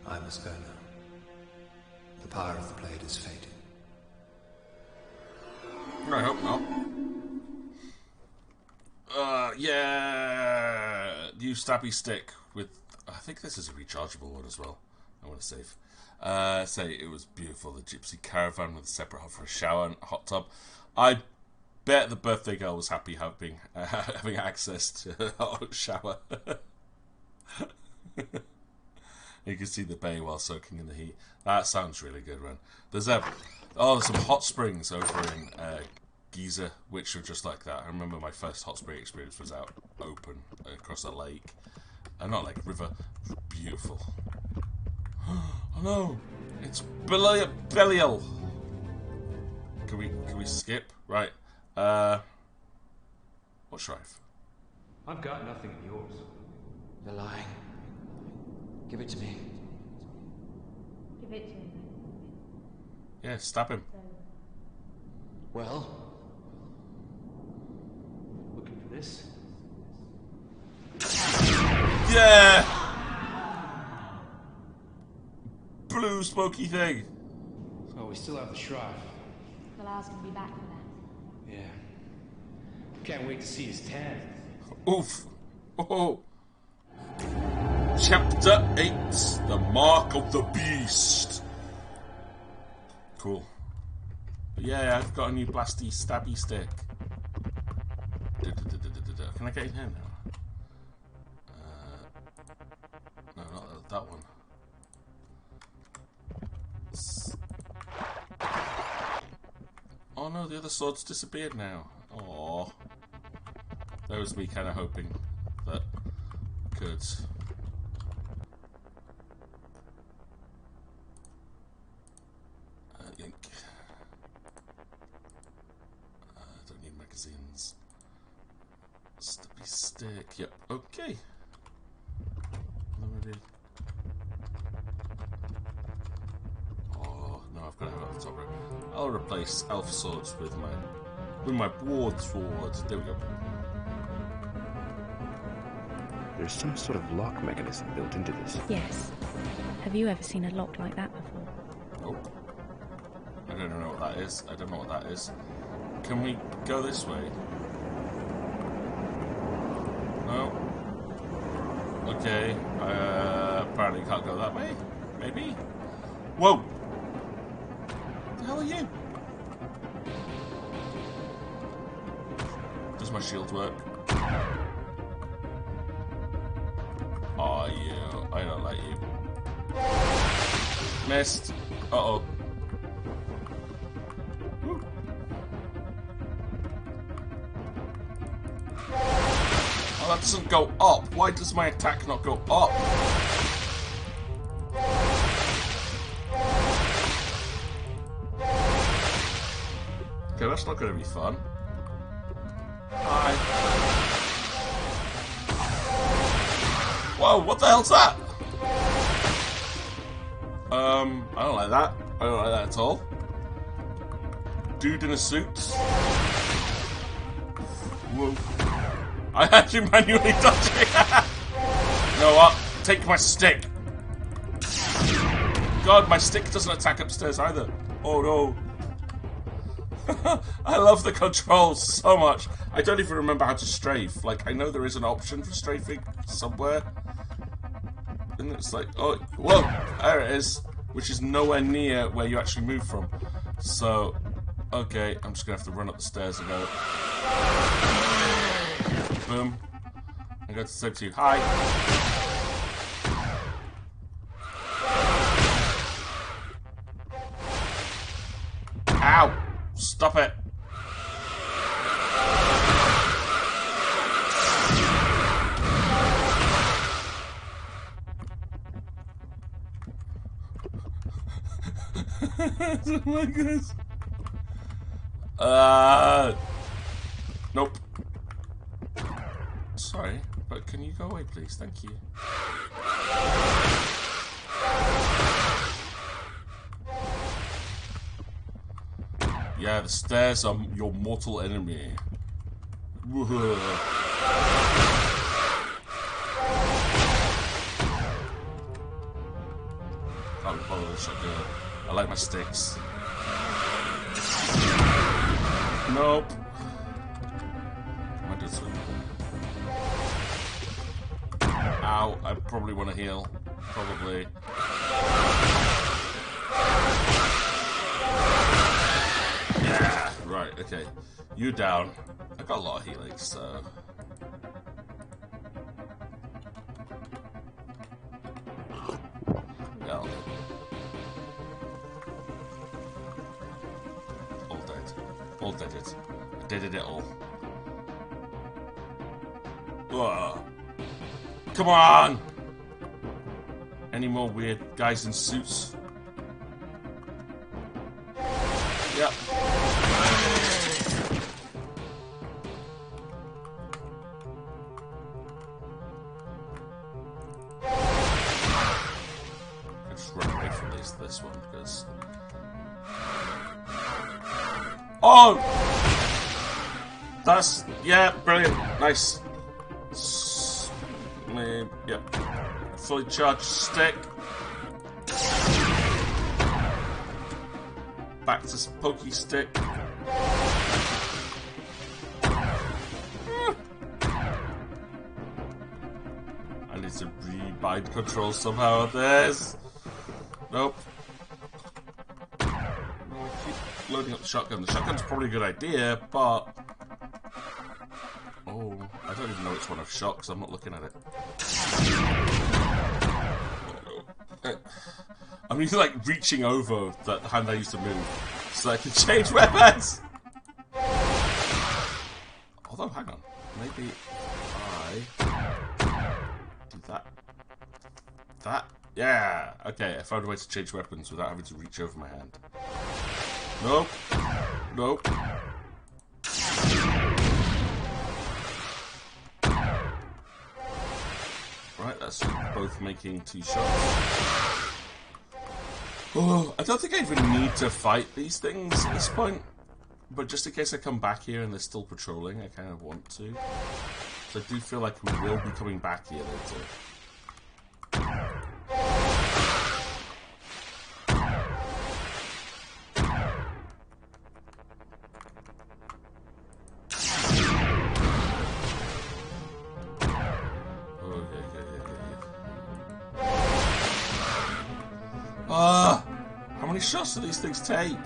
I must go now. The power of the blade is fading. I hope not. Yeah, new stabby stick with. I think this is a rechargeable one as well. I want to save. Say it was beautiful. The gypsy caravan with a separate hut for a shower and a hot tub. I bet the birthday girl was happy having access to a hot shower. You can see the bay while soaking in the heat. That sounds really good, man. There's there's some hot springs over in Giza, which are just like that. I remember my first hot spring experience was out open across a lake, not like river. Beautiful. Oh no, it's Belial. Can we skip? Right. What Shrive? I've got nothing of yours. You're lying. Give it to me. Give it to him. Yeah, stab him. Well? Looking for this? Yeah! Blue smoky thing. Oh, we still have the Shrive. Belial's gonna be back for that. Yeah. Can't wait to see his tan. Oof. Oh. Chapter 8, The Mark of the Beast. Cool. But yeah, I've got a new blasty stabby stick. Can I get in here now? No, not that one. Oh no, the other sword's disappeared now. Aww. That was me kind of hoping that I could. Yank. Don't need magazines. Stabby stick. Yep. Okay. Oh no, I've got to have it on the top right. I'll replace elf swords with my broadsword. There we go. There's some sort of lock mechanism built into this. Yes. Have you ever seen a lock like that before? Nope. I don't know what that is. I don't know what that is. Can we go this way? No. Okay. Apparently can't go that way. Maybe. Whoa. What the hell are you? Does my shield work? Oh, you. I don't like you. Missed. Uh-oh. Oh, that doesn't go up. Why does my attack not go up? Okay, that's not going to be fun. Hi. Whoa, what the hell's that? I don't like that. I don't like that at all. Dude in a suit. Whoa. I actually manually dodged it. You know what? Take my stick. God, my stick doesn't attack upstairs either. Oh no. I love the controls so much. I don't even remember how to strafe. Like, I know there is an option for strafing somewhere. And it's like, oh, whoa, there it is. Which is nowhere near where you actually move from. So, okay, I'm just going to have to run up the stairs and go. Boom. I go to say to you, hi. Ow! Stop it! Oh my goodness. Nope. Sorry, but can you go away, please? Thank you. Yeah, the stairs are your mortal enemy. Whoa. Can't be bothered with a shotgun. I like my sticks. Nope. I did something. Ow, I probably want to heal. Probably. Yeah, right, okay. You down. I got a lot of healing, so. Yeah. All dead. All dead it. I did it all. Ugh. Come on! Any more weird guys in suits? Yep. I just run away from this one because. Oh! That's. Yeah, brilliant. Nice. Yep. Fully charged stick. Back to pokey stick. I need to rebind control somehow of this. Nope. Keep loading up the shotgun. The shotgun's probably a good idea, but... Oh, I don't even know which one I've shot because I'm not looking at it. I'm using, like, reaching over the hand I used to move so I can change weapons! Although, hang on. Maybe I do that. That? Yeah! Okay, I found a way to change weapons without having to reach over my hand. Nope. Nope. Right, that's both making 2 shots. Oh, I don't think I even need to fight these things at this point. But just in case I come back here and they're still patrolling, I kind of want to. So I do feel like we will be coming back here later. How many shots do these things take?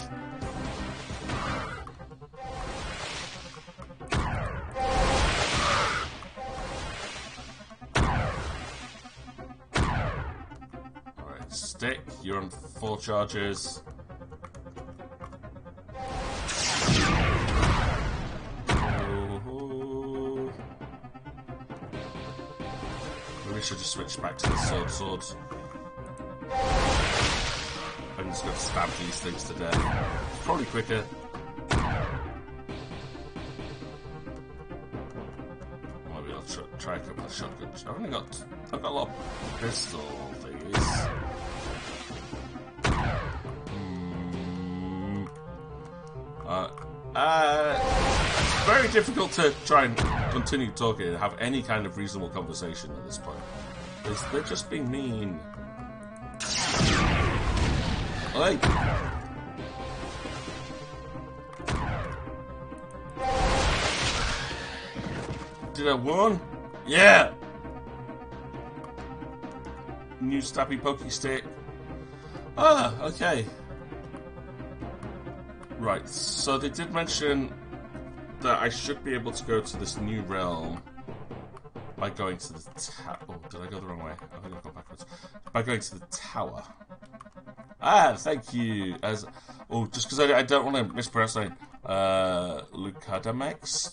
Alright, stick, you're on 4 charges. Maybe we should just switch back to the swords. I'm just going to stab these things to death. It's probably quicker. Maybe I'll try a couple of shotguns. I've got a lot of pistol thingies. It's very difficult to try and continue talking and have any kind of reasonable conversation at this point. They're just being mean. Oi! Did I win? Yeah! New stabby pokey stick. Ah, okay. Right, so they did mention that I should be able to go to this new realm by going to the oh, did I go the wrong way? I think I go backwards. By going to the tower. Ah, thank you. Just because I don't want to mispronounce it. Lucadamex?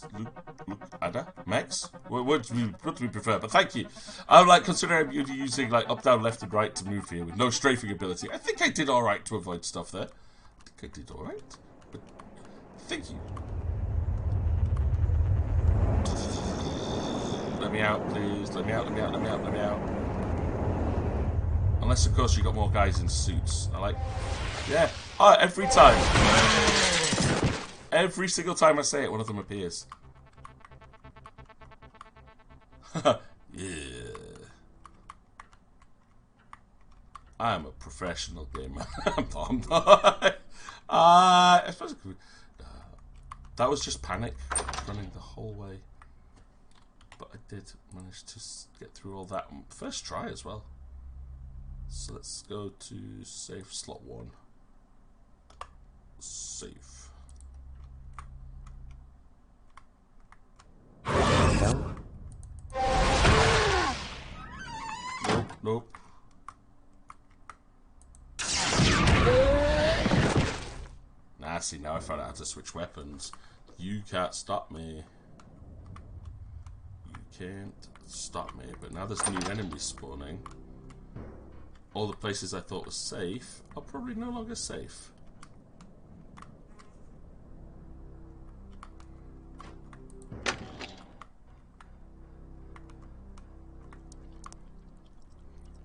Lucadamex? What do we prefer? But thank you. I'm like considering you're using like up, down, left, and right to move here with no strafing ability. I think I did all right to avoid stuff there. I think I did all right. But thank you. Let me out, please. Let me out. Let me out. Let me out. Let me out. Unless, of course, you got more guys in suits. I like... Yeah. Oh, every time. Every single time I say it, one of them appears. Yeah. I'm a professional gamer. I'm not. I suppose it could... that was just panic running the whole way. But I did manage to get through all that. First try as well. So let's go to save slot 1. Save. No? Nope. Nah, see, now I found out how to switch weapons. You can't stop me. You can't stop me. But now there's new enemies spawning. All the places I thought were safe are probably no longer safe.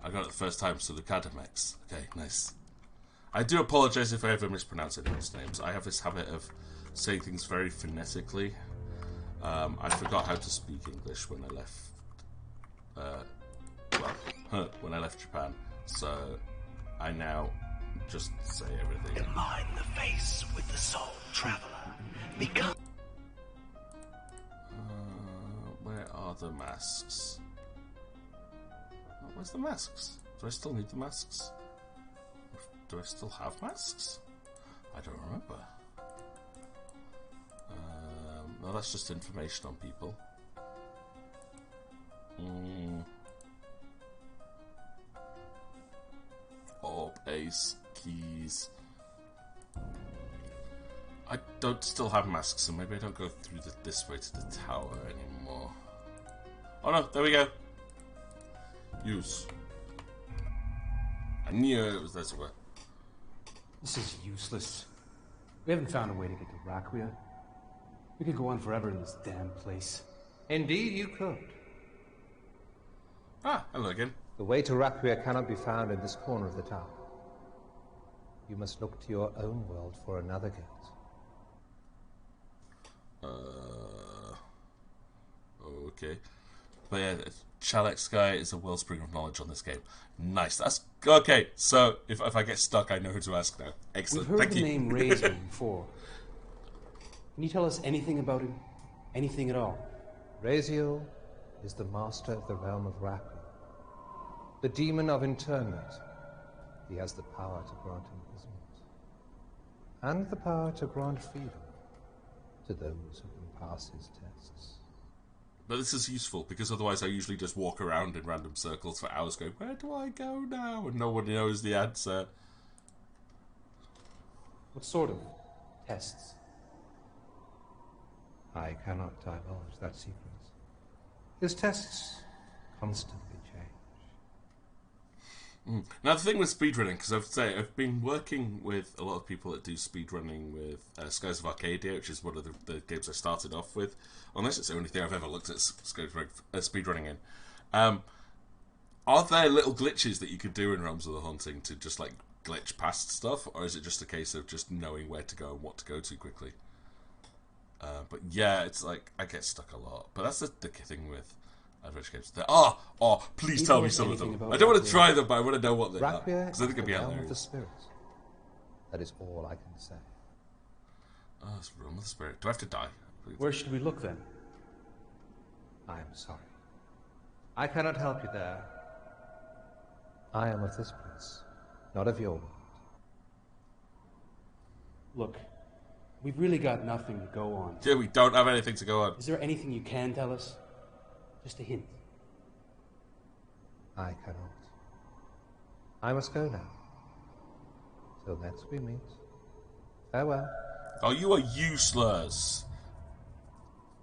I got it the first time, so the Catacombs. Okay, nice. I do apologize if I ever mispronounce anyone's names. I have this habit of saying things very phonetically. I forgot how to speak English when I left. When I left Japan. So I now just say everything. Combine the face with the soul, traveler. Become. Where are the masks? Where's the masks? Do I still need the masks? Do I still have masks? I don't remember. No, that's just information on people. Orb, ace, keys. I don't still have masks, so maybe I don't go through this way to the tower anymore. Oh no, there we go. Use. I knew it was this way. This is useless. We haven't found a way to get to Raquia. We could go on forever in this damn place. Indeed, you could. Ah, hello again. The way to Raquia cannot be found in this corner of the tower. You must look to your own world for another gate. Okay. But yeah, Chalex Sky is a wellspring of knowledge on this game. Nice. That's okay. So if I get stuck, I know who to ask now. Excellent. We've heard Thank the name Razor before. Can you tell us anything about him? Anything at all? Raziel is the master of the realm of Raquia. The demon of internment. He has the power to grant imprisonment. And the power to grant freedom to those who can pass his tests. But this is useful, because otherwise I usually just walk around in random circles for hours going, where do I go now? And nobody knows the answer. What sort of tests? I cannot divulge that secret. His tests constantly change. Now the thing with speedrunning, because I've been working with a lot of people that do speedrunning with Skies of Arcadia, which is one of the games I started off with, unless it's the only thing I've ever looked at speedrunning in. Are there little glitches that you could do in Realms of the Haunting to just like glitch past stuff, or is it just a case of just knowing where to go and what to go to quickly? But yeah, it's like I get stuck a lot. But that's the thing with adventure games. Please tell me some of them. I don't want to try them, but I want to know what they are, because I think it'd be hilarious. Of the spirit. That is all I can say. Oh, it's Realm of the Spirit. Do I have to die? Where should we look then? I am sorry. I cannot help you there. I am of this place, not of your world. Look, we've really got nothing to go on. Yeah, we don't have anything to go on. Is there anything you can tell us? Just a hint. I cannot. I must go now. Till next we meet. Farewell. Oh, you are useless.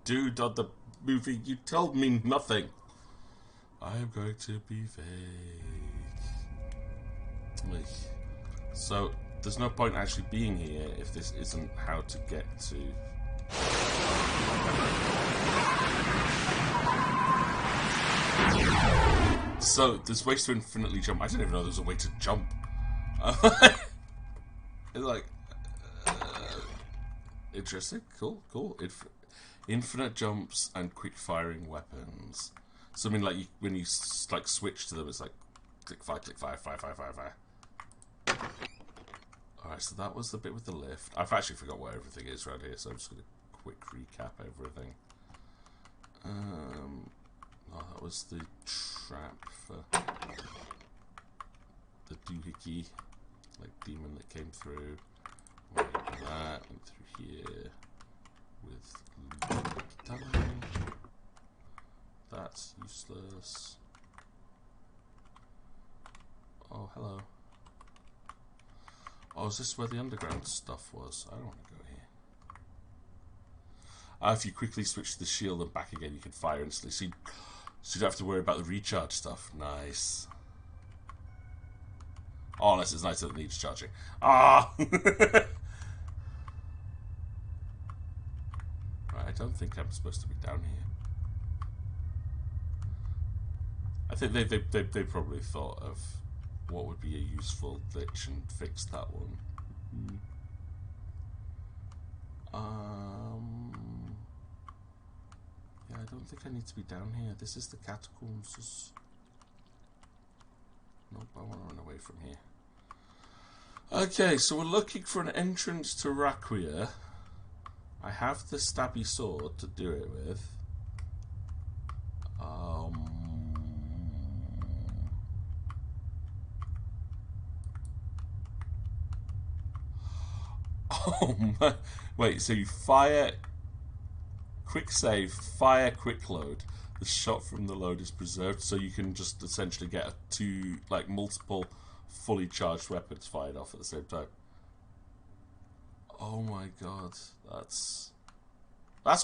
Dude, on the movie, you told me nothing. I am going to be vague. So, there's no point actually being here if this isn't how to get to... So, there's ways to infinitely jump. I didn't even know there was a way to jump. It's like... interesting. Cool. Infinite jumps and quick-firing weapons. So, I mean, like, when you, like, switch to them, it's like... Click fire. Alright, so that was the bit with the lift. I've actually forgot where everything is around here, so I'm just going to quick recap everything. That was the trap for the doohickey, like, demon that came through. Went through here with that's useless. Oh, hello. Oh, is this where the underground stuff was? I don't want to go here. If you quickly switch to the shield and back again, you can fire instantly. So you don't have to worry about the recharge stuff. Nice. Oh, unless it's nice that it needs charging. Ah! Right, I don't think I'm supposed to be down here. I think they probably thought of what would be a useful glitch and fixed that one. Yeah, I don't think I need to be down here. This is the Catacombs. Nope, I want to run away from here. Okay, so we're looking for an entrance to Raquia. I have the stabby sword to do it with. Oh my. Wait, so you fire, quick save, fire, quick load. The shot from the load is preserved, so you can just essentially get multiple fully charged weapons fired off at the same time. Oh my god, that's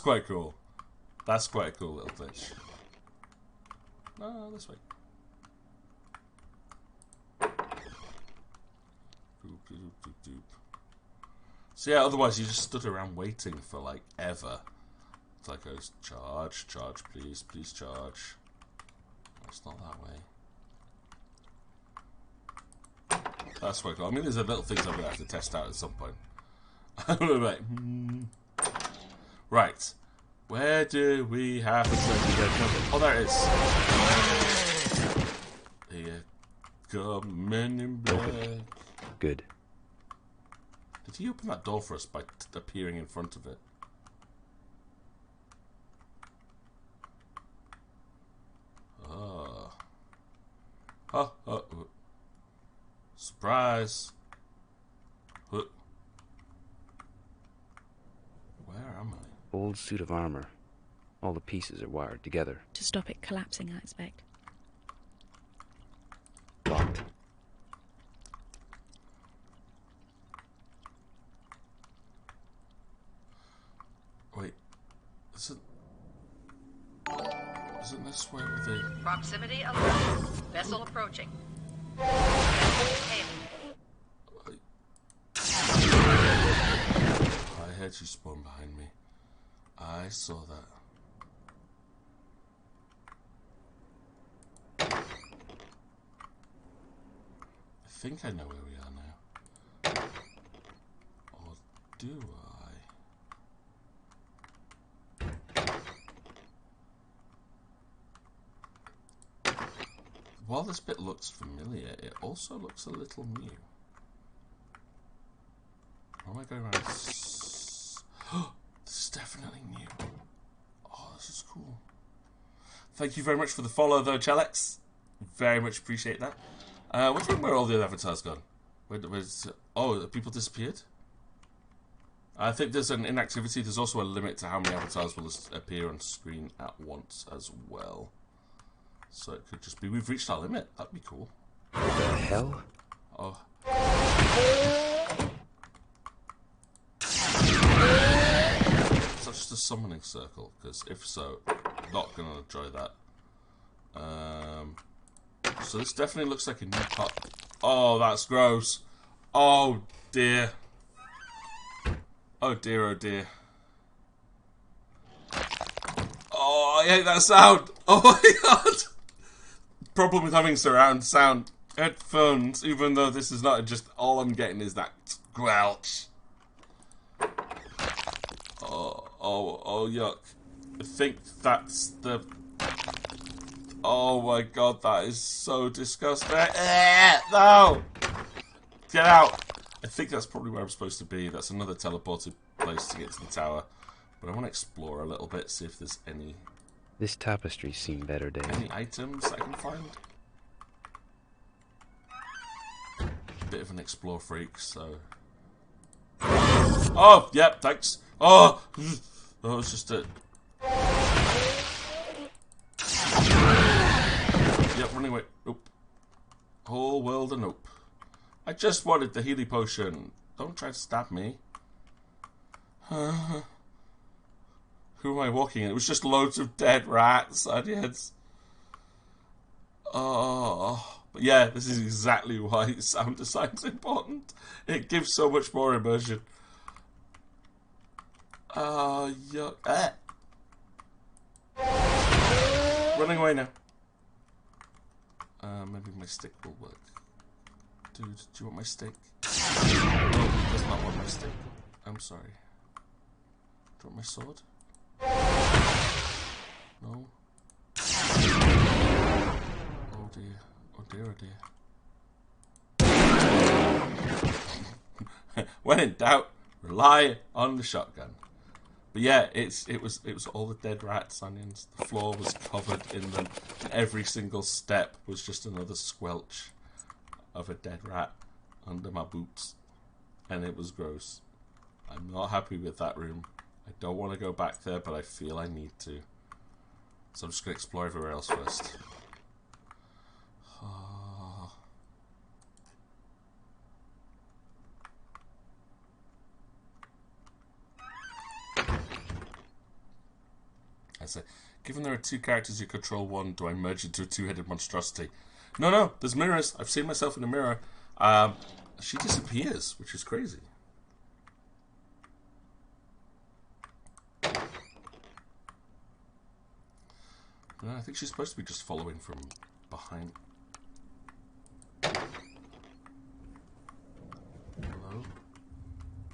quite cool. That's quite a cool little glitch. No, this way. Doop, doop, doop, doop. So yeah, otherwise you just stood around waiting for like ever. It's like goes charge, charge, please, please charge. Oh, it's not that way. That's quite cool. I mean, there's a little things I'm gonna have to test out at some point. Right. Right. Where do we have to go? Oh, there it is. Here come men in black. Good. Did he open that door for us by appearing in front of it? Oh. Oh, oh, oh. Surprise. Where am I? Old suit of armor. All the pieces are wired together. To stop it collapsing, I expect. Locked. Wait. Isn't this where the... Proximity alert. Vessel approaching. I heard you spawn behind me. I saw that. I think I know where we are now. Or do I? While this bit looks familiar, it also looks a little new. How am I going around? This is definitely new. Oh, this is cool. Thank you very much for the follow, though, Chalex. Very much appreciate that. Where are all the other avatars gone? Oh, have people disappeared? I think there's an inactivity. There's also a limit to how many avatars will appear on screen at once as well. So it could just be we've reached our limit. That'd be cool. What the hell? Oh. Is that just a summoning circle? Because if so, not going to enjoy that. So this definitely looks like a new part. Oh, that's gross. Oh, dear. Oh, dear, oh, dear. Oh, I hate that sound. Oh, my God. Problem with having surround sound headphones, even though this is not just all I'm getting is that squelch. Oh, yuck. I think that's the... Oh my god, that is so disgusting. No! Get out! I think that's probably where I'm supposed to be. That's another teleported place to get to the tower. But I want to explore a little bit, see if there's any... This tapestry's seen better days. Any items I can find? Bit of an explore freak, so... Oh, yep, thanks. Oh! Oh, it's just a... Yep, running away. Nope. Whole world of nope. I just wanted the Healy potion. Don't try to stab me. Who am I walking in? It was just loads of dead rats. Idiots. Oh. But yeah, this is exactly why sound design's important. It gives so much more immersion. Oh, yuck. Running away now. Maybe my stick will work. Dude, do you want my stick? No, he does not want my stick. I'm sorry. Do you want my sword? No. Oh dear. Oh dear, oh dear. When in doubt, rely on the shotgun. But yeah, it was all the dead rats, onions. The floor was covered in them. Every single step was just another squelch of a dead rat under my boots, and it was gross. I'm not happy with that room. I don't want to go back there, but I feel I need to. So I'm just going to explore everywhere else first. I say, given there are two characters you control one, do I merge into a two-headed monstrosity? No, no, there's mirrors. I've seen myself in a mirror. She disappears, which is crazy. No, I think she's supposed to be just following from behind. Hello?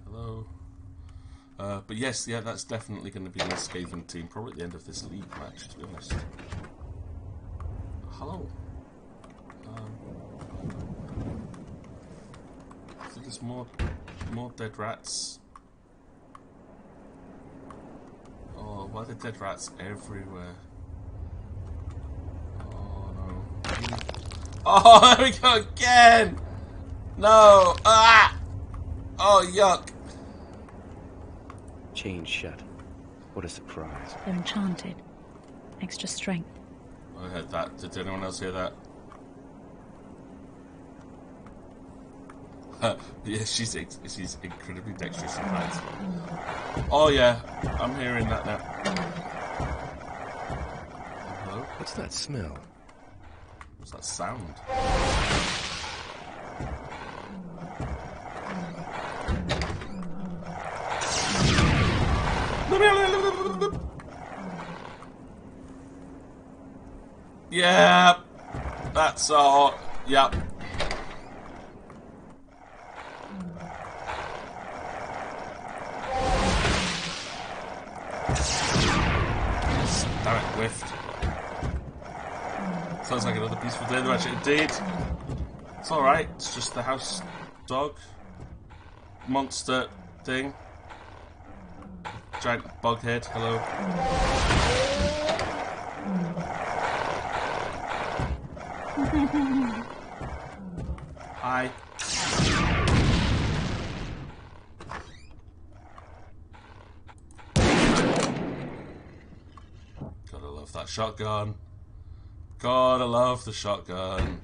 Hello? But yes, yeah, that's definitely going to be my Skaven team. Probably at the end of this league match, to be honest. Hello? I think there's more dead rats. Oh, why are there dead rats everywhere? Oh, no. Oh, there we go again! No! Ah! Oh, yuck! Chained shut. What a surprise. Enchanted. Extra strength. I heard that. Did anyone else hear that? Yeah, she's incredibly dexterous and nice. Oh yeah, I'm hearing that now. Hello? What's that smell? What's that sound? Yeah, that's all. Yep. Damn it, whiffed. Sounds like another peaceful day in the match indeed. It's alright, it's just the house dog monster thing. Giant bug head, hello. Hi. Gotta love that shotgun. Gotta love the shotgun.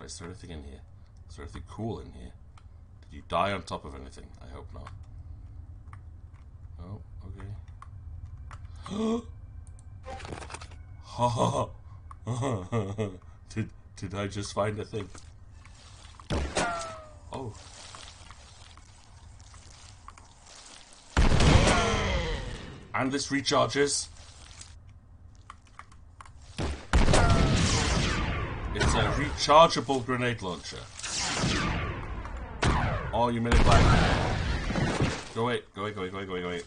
Right, is there anything in here? Is there anything cool in here? Did you die on top of anything? I hope not. Oh, okay. Ha ha! Did I just find a thing? Oh. And this recharges. It's a rechargeable grenade launcher. Oh, you made it black. Go away, go away, go away, go away, go away, go away.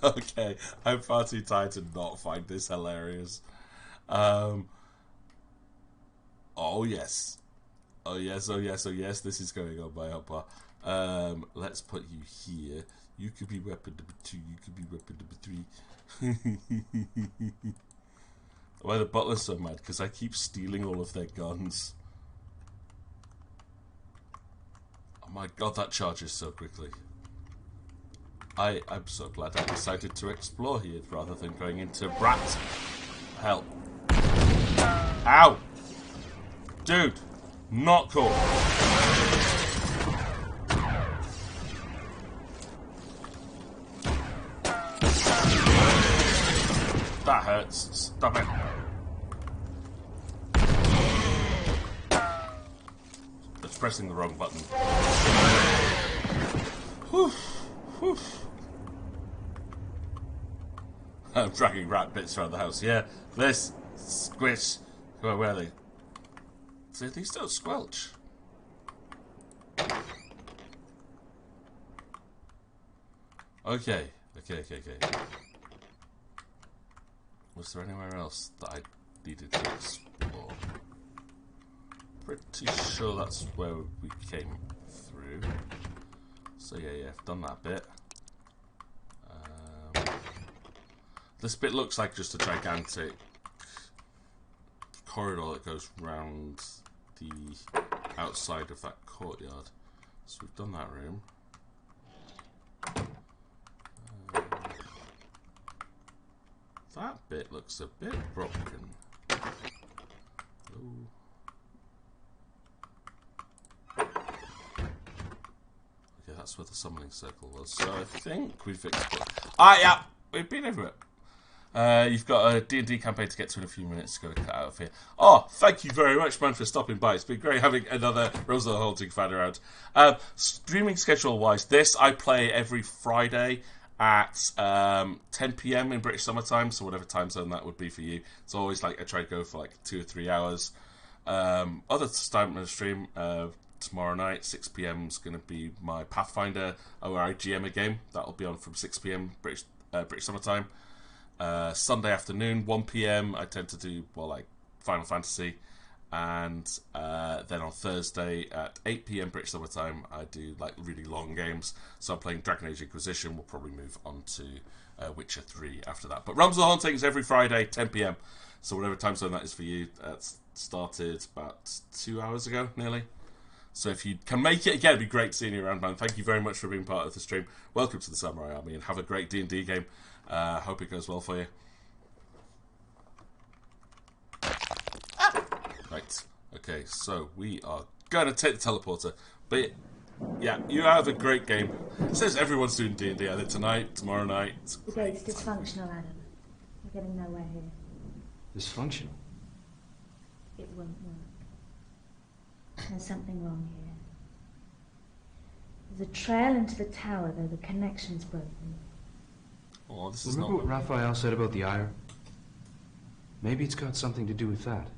Okay, I'm far too tired to not find this hilarious. Oh yes. Oh yes, oh yes, oh yes, this is going on my upper. Let's put you here. You could be weapon number 2, you could be weapon number 3. Why the butler's so mad? Because I keep stealing all of their guns. Oh my god, that charges so quickly. I'm so glad I decided to explore here rather than going into rat hell. Ow! Dude, not cool. That hurts. Stop it. It's pressing the wrong button. Whew. Whew. I'm dragging rat bits around the house. Yeah, this squish. Where are they? See, these don't squelch. Okay. Was there anywhere else that I needed to explore? Pretty sure that's where we came through. So yeah, I've done that bit. This bit looks like just a gigantic corridor that goes round the outside of that courtyard. So we've done that room. That bit looks a bit broken. Ooh. Okay, that's where the summoning circle was. So I think we've explored. Ah, yeah, we've been everywhere. You've got a D&D campaign to get to in a few minutes. Got to cut out of here. Oh, thank you very much, man, for stopping by. It's been great having another Rose of the Haunting fan around. Streaming schedule-wise, this I play every Friday at 10 PM in British summertime, so whatever time zone that would be for you. It's always like I try to go for like 2 or 3 hours. Other time on the stream, tomorrow night, 6 PM is going to be my Pathfinder, where I GM a game. That'll be on from 6 PM British summertime. Sunday afternoon, 1 PM, I tend to do, well, like Final Fantasy. And then on Thursday at 8 PM British summertime, I do like really long games. So I'm playing Dragon Age Inquisition. We'll probably move on to Witcher 3 after that. But Realms of the Haunting is every Friday, 10 PM. So whatever time zone that is for you, that's started about 2 hours ago, nearly. So if you can make it again, it'd be great seeing you around, man. Thank you very much for being part of the stream. Welcome to the Samurai Army, and have a great D&D game. Hope it goes well for you. Right. Okay, so we are going to take the teleporter. But yeah, you have a great game. It says everyone's doing D&D either tonight, tomorrow night. The gate's dysfunctional, Adam. We're getting nowhere here. Dysfunctional? It won't work. There's something wrong here. There's a trail into the tower, though the connection's broken. Oh, this is Remember not what Raphael said about the ire? Maybe it's got something to do with that.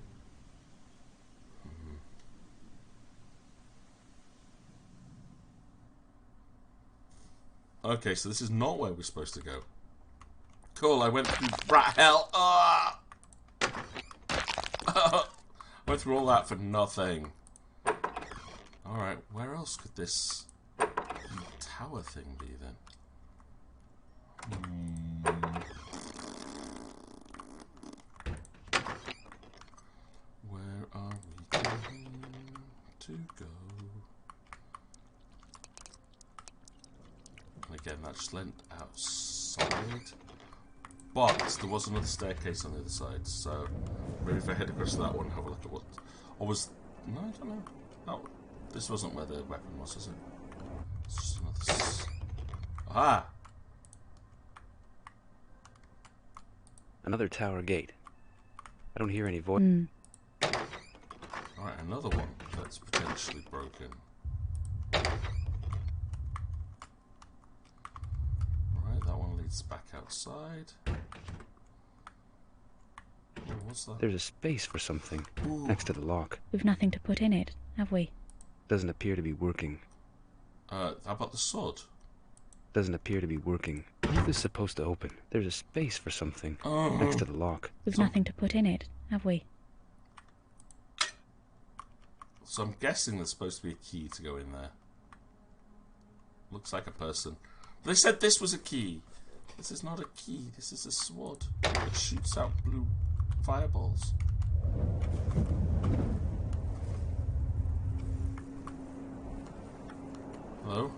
Okay, so this is not where we're supposed to go. Cool, I went through rat hell. Went through all that for nothing. Alright, where else could this tower thing be then? Where are we going to go? And again, that just went outside. But there was another staircase on the other side, so maybe if I head across to that one and have a look at what... Or was... No, I don't know. No, this wasn't where the weapon was, is it? It's just another... Aha! Another tower gate. I don't hear any voice. Alright, another one that's potentially broken. Alright, that one leads back outside. Oh, what's that? There's a space for something next to the lock. We've nothing to put in it, have we? Doesn't appear to be working. How about the sword? Doesn't appear to be working. What is this supposed to open? There's a space for something next to the lock. We've nothing to put in it, have we? So I'm guessing there's supposed to be a key to go in there. Looks like a person. They said this was a key. This is not a key. This is a sword that shoots out blue fireballs. Hello?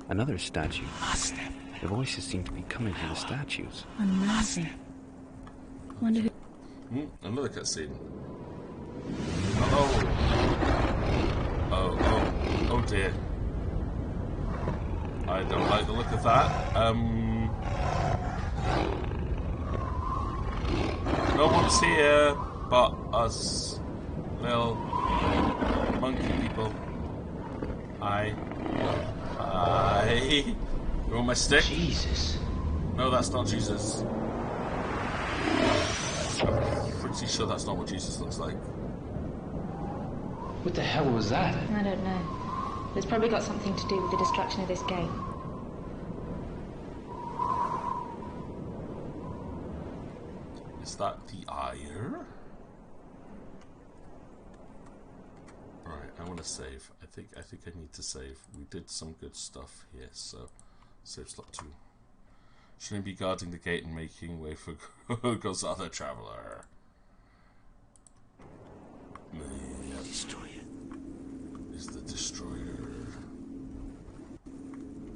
Another statue. The voices seem to be coming from the statues. Unnerving. Wonder who... Another cutscene. Oh. Oh dear. I don't like the look of that. No one's here but us little monkey people. You want my stick? Jesus. No, that's not Jesus. I'm pretty sure that's not what Jesus looks like. What the hell was that? I don't know. It's probably got something to do with the destruction of this gate. Is that the ire? Right, I want to save. I think I need to save. We did some good stuff here, so save slot 2. Shouldn't be guarding the gate and making way for Gozada Traveler. The destroyer is the destroyer.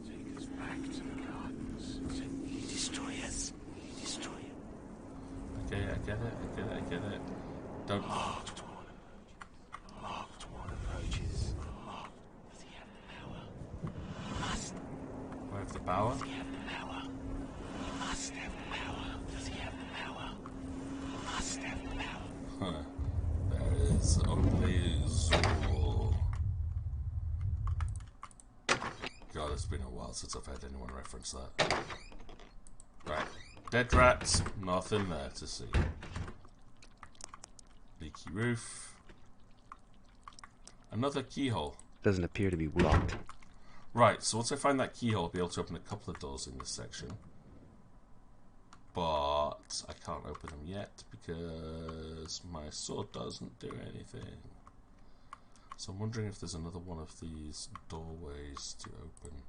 Take us back to the gardens. Destroyers. Destroyer. Okay, I get it. Don't. Locked one approaches. Does he have the power? Must. Do I have the power? Does he have the power? He must have the power. Does he have the power? He must have the power. Huh. There is only Zool. God, it's been a while since I've had anyone reference that. Right. Dead rats, nothing there to see. Leaky roof. Another keyhole. Doesn't appear to be locked. Right, so once I find that keyhole, I'll be able to open a couple of doors in this section. But I can't open them yet because my sword doesn't do anything. So I'm wondering if there's another one of these doorways to open.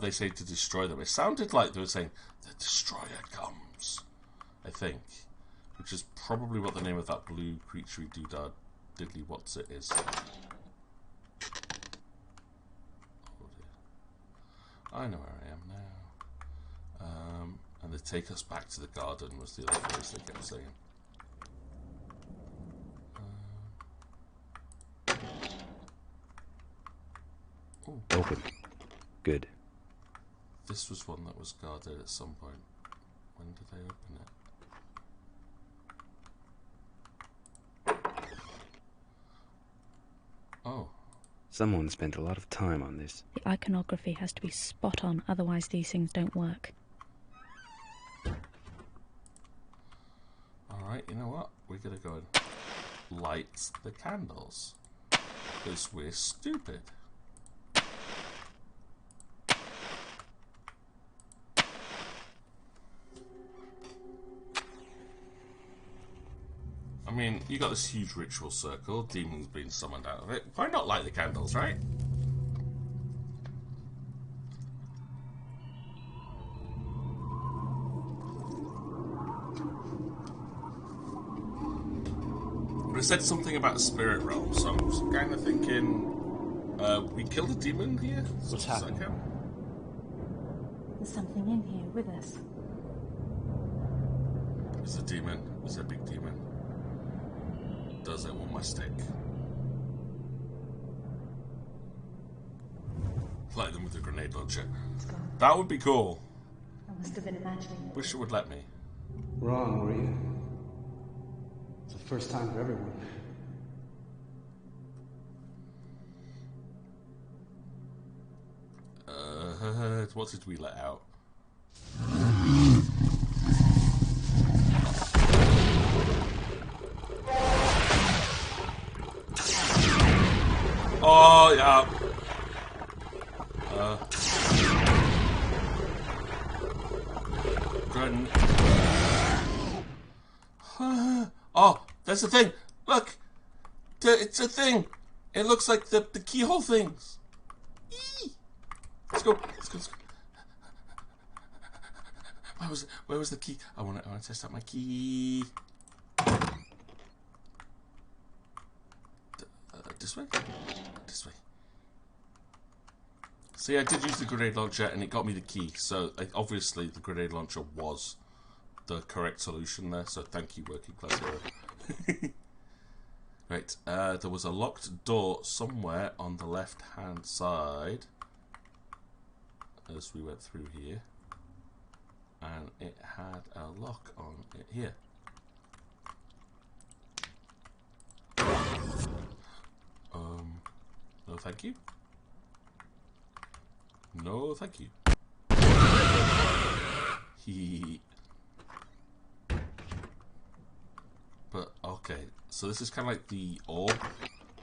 They say to destroy them. It sounded like they were saying, the destroyer comes, I think. Which is probably what the name of that blue creaturey doodad diddly what's it is. Oh dear. I know where I am now. And they take us back to the garden was the other phrase they kept saying. Open. Good. This was one that was guarded at some point. When did they open it? Oh. Someone spent a lot of time on this. The iconography has to be spot on, otherwise these things don't work. Alright, you know what? We're gonna go and light the candles. Because we're stupid. I mean, you got this huge ritual circle, demons being summoned out of it. Why not light the candles, right? But it said something about a spirit realm, so I'm kind of thinking, we killed a demon here? What's happening? There's something in here with us. It's a demon. It's a big demon. Does it want my stick? Light them with a grenade launcher. That would be cool. I must have been imagining it. Wish it would let me. Wrong, were you? It's the first time for everyone. What did we let out? Oh, yeah. Oh, that's the thing. Look. It's a thing. It looks like the keyhole things. Eee. Let's go. Let's go. Where was the key? I want to test out my key. This way? This way. See, I did use the grenade launcher and it got me the key. So, obviously, the grenade launcher was the correct solution there. So, thank you, working class hero. Right, there was a locked door somewhere on the left-hand side. As we went through here. And it had a lock on it here. No thank you. No thank you. But, okay. So this is kind of like the orb,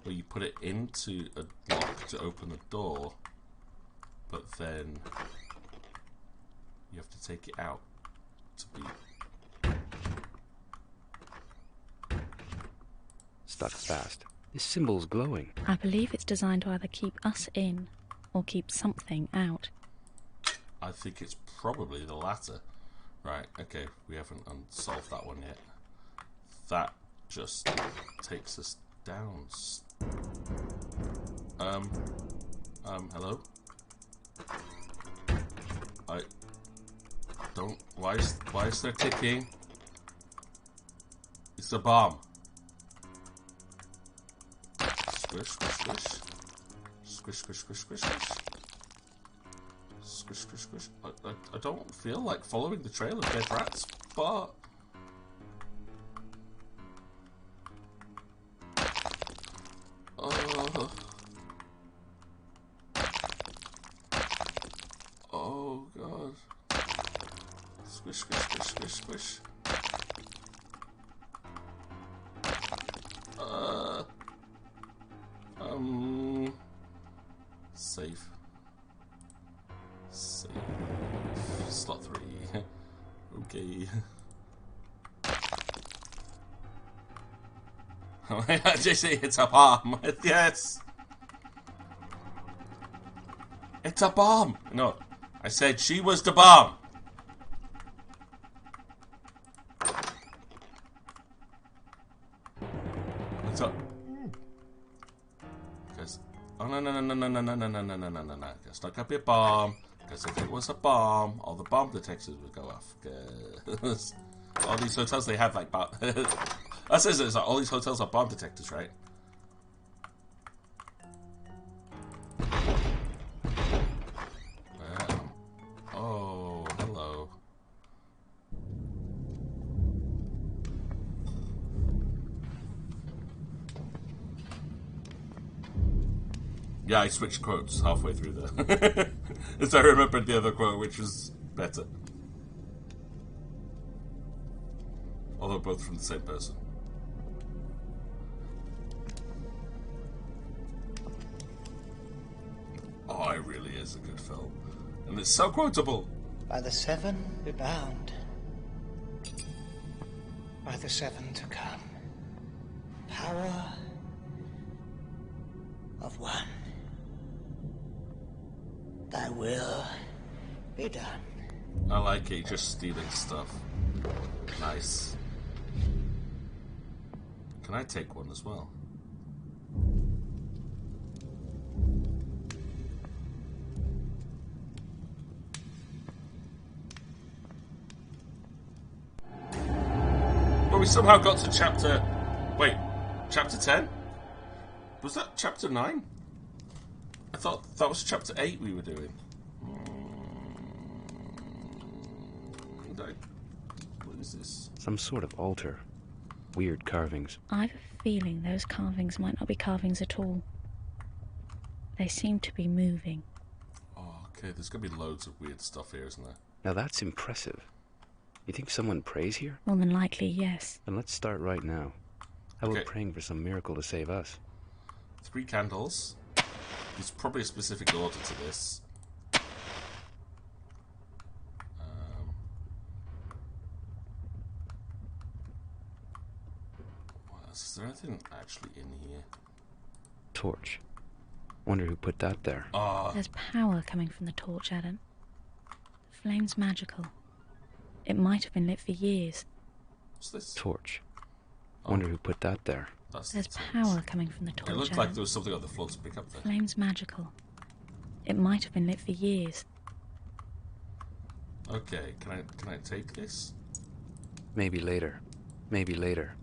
where you put it into a lock to open the door, but then you have to take it out to be... stuck fast. This symbol's glowing. I believe it's designed to either keep us in or keep something out. I think it's probably the latter. Right, okay, we haven't solved that one yet. That just takes us down. Hello? I don't... Why is there ticking? It's a bomb. Squish, squish, squish. Squish, squish, squish, squish, squish. Squish, squish, squish. I don't feel like following the trail of dead rats, but... Oh god. Squish, squish, squish, squish, squish. Save. Save. Slot 3. Okay. JC, it's a bomb. Yes. It's a bomb. No, I said she was the bomb. What's up? Because oh no. It's not gonna be a bomb. Because if it was a bomb, all the bomb detectors would go off. Cause all these hotels they have like bomb. That says it's like all these hotels are bomb detectors, right? Oh, hello. Yeah, I switched quotes halfway through there. As I remembered the other quote, which was better. Although both from the same person. Oh, it really is a good film. And it's so quotable. By the 7 be bound. By the 7 to come. Power of 1. Thy will be done. I like it, just stealing stuff. Nice. Can I take one as well? But we somehow got to chapter... Wait, chapter 10? Was that chapter 9? I thought that was chapter 8 we were doing. What is this? Some sort of altar. Weird carvings. I have a feeling those carvings might not be carvings at all. They seem to be moving. Oh, okay, there's gonna be loads of weird stuff here, isn't there? Now that's impressive. You think someone prays here? More than likely, yes. Then let's start right now. How about praying for some miracle to save us? 3 candles. There's probably a specific order to this. Is there anything actually in here? Torch. Wonder who put that there. There's power coming from the torch, Adam. The flame's magical. It might have been lit for years. What's this? Torch. Wonder who put that there. There's power coming from the torch, It looked Adam. like there was something on the floor to pick up there. Flame's magical. It might have been lit for years. Okay, can I take this? Maybe later. Maybe later.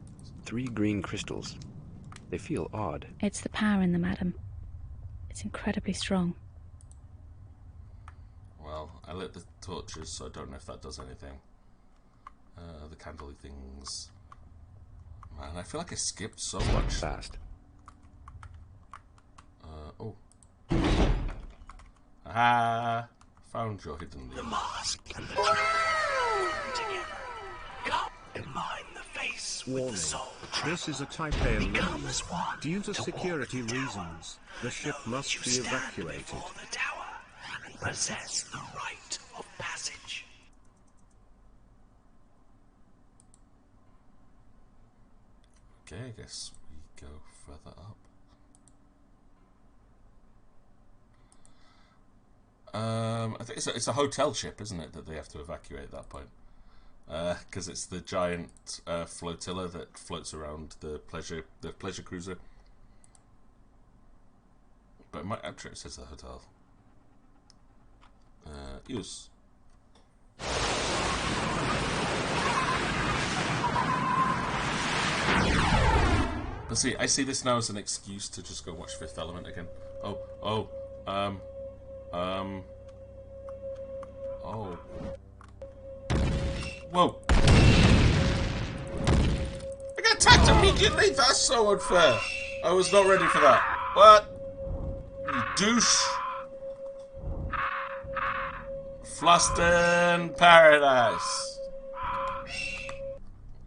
3 green crystals. They feel odd. It's the power in them, Adam. It's incredibly strong. Well, I lit the torches, so I don't know if that does anything. The candle-y things. Man, I feel like I skipped so much. Fast. Oh. Ah, found your hidden lead. The mask and the trap together. Come, combine the face with the soul. This is a Type A alert. Becomes one. Due to security reasons, the ship must be evacuated. Before the tower and possess the rite of passage. Okay, I guess we go further up. I think it's a hotel ship, isn't it, that they have to evacuate at that point? Because it's the giant flotilla that floats around the pleasure cruiser. But I'm sure it says the hotel. Use. But see, I see this now as an excuse to just go watch Fifth Element again. Oh. Whoa! I got attacked immediately? That's so unfair. I was not ready for that. What? You douche. Fluston Paradise.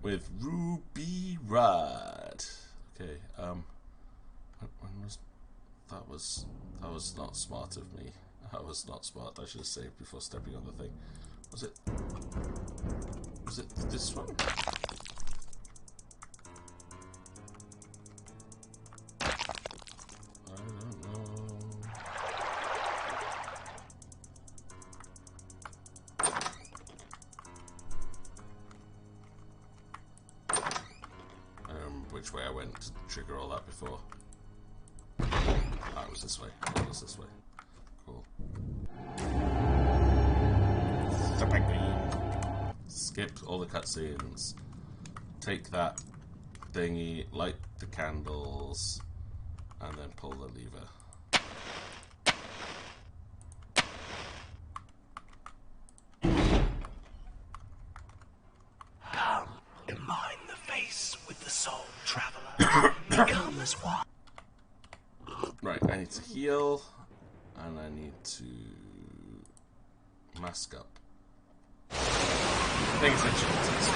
With Ruby Rod. Okay, when was... That was not smart of me. That was not smart. I should have saved before stepping on the thing. Was it this one? I don't know. Which way I went to trigger all that before. Ah, it was this way. It was this way. Cool. Skip all the cutscenes. Take that thingy, light the candles, and then pull the lever. Come combine the face with the soul traveler. Become as one. Right, I need to heal, and I need to mask up. Paying attention to this.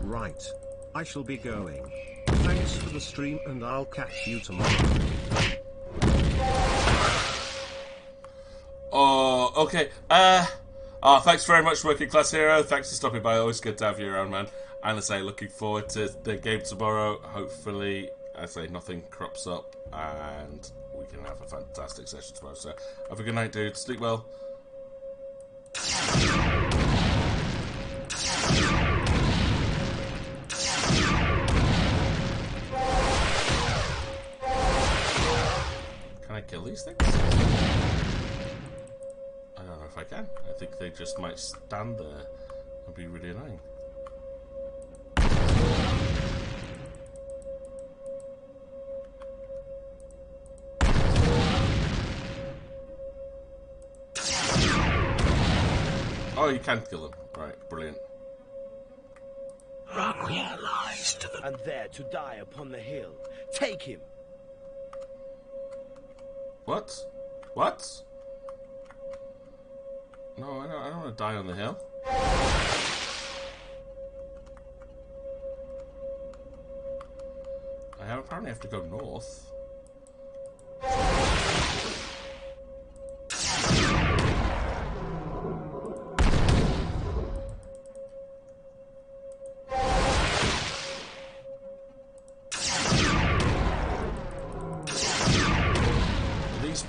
Right. I shall be going. Thanks for the stream, and I'll catch you tomorrow. Oh, okay. Thanks very much, Working Class Hero. Thanks for stopping by. Always good to have you around, man. And I say, looking forward to the game tomorrow. Hopefully, I say nothing crops up, and we can have a fantastic session tomorrow. So, have a good night, dude. Sleep well. Can I kill these things? I don't know if I can. I think they just might stand there and be really annoying. Oh, you can kill them. Right, brilliant. Raquia lies to the... And there to die upon the hill. Take him. What? What? No, I don't want to die on the hill. I apparently have to go north.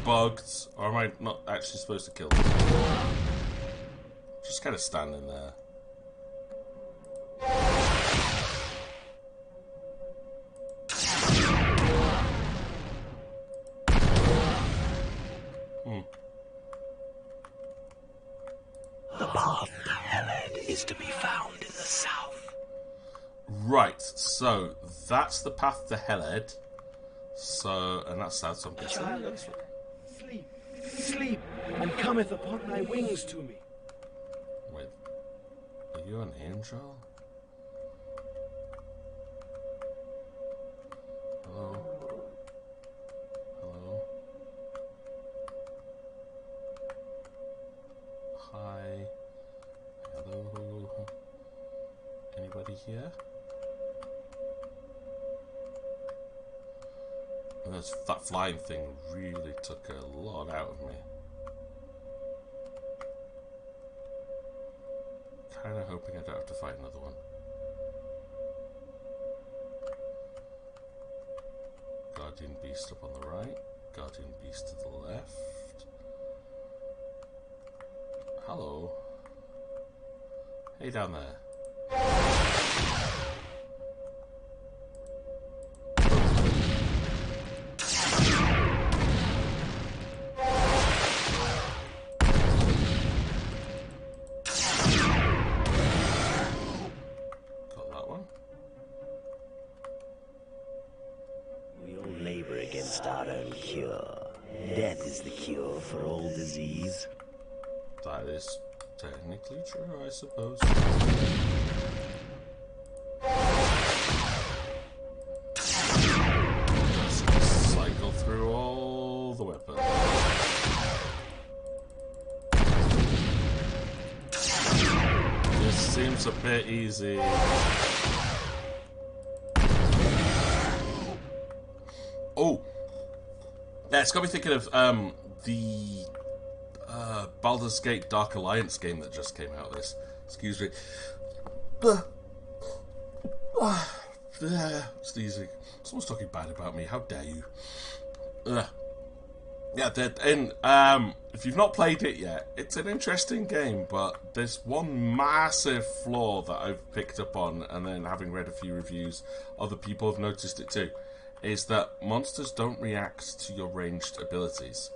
Bugged, or am I not actually supposed to kill them? Just kind of standing there. The path to Heled is to be found in the south. Right, so that's the path to Heled. So, and that's south, so I'm guessing that's right. Sleep, sleep, and cometh upon thy wings to me. Wait, are you an angel? Hello? Hello? Hi? Hello? Anybody here? And that flying thing really took a lot out of me. hoping I don't have to fight another one. Guardian Beast up on the right. Guardian Beast to the left. Hello. Hey down there. Our own cure. Death is the cure for all disease. That is technically true, I suppose. Just cycle through all the weapons. This seems a bit easy. Oh! Yeah, it's got me thinking of the Baldur's Gate Dark Alliance game that just came out. This, excuse me, sneezing. Someone's talking bad about me. How dare you? Yeah, if you've not played it yet, it's an interesting game, but there's one massive flaw that I've picked up on, and then having read a few reviews, other people have noticed it too. Is that monsters don't react to your ranged abilities.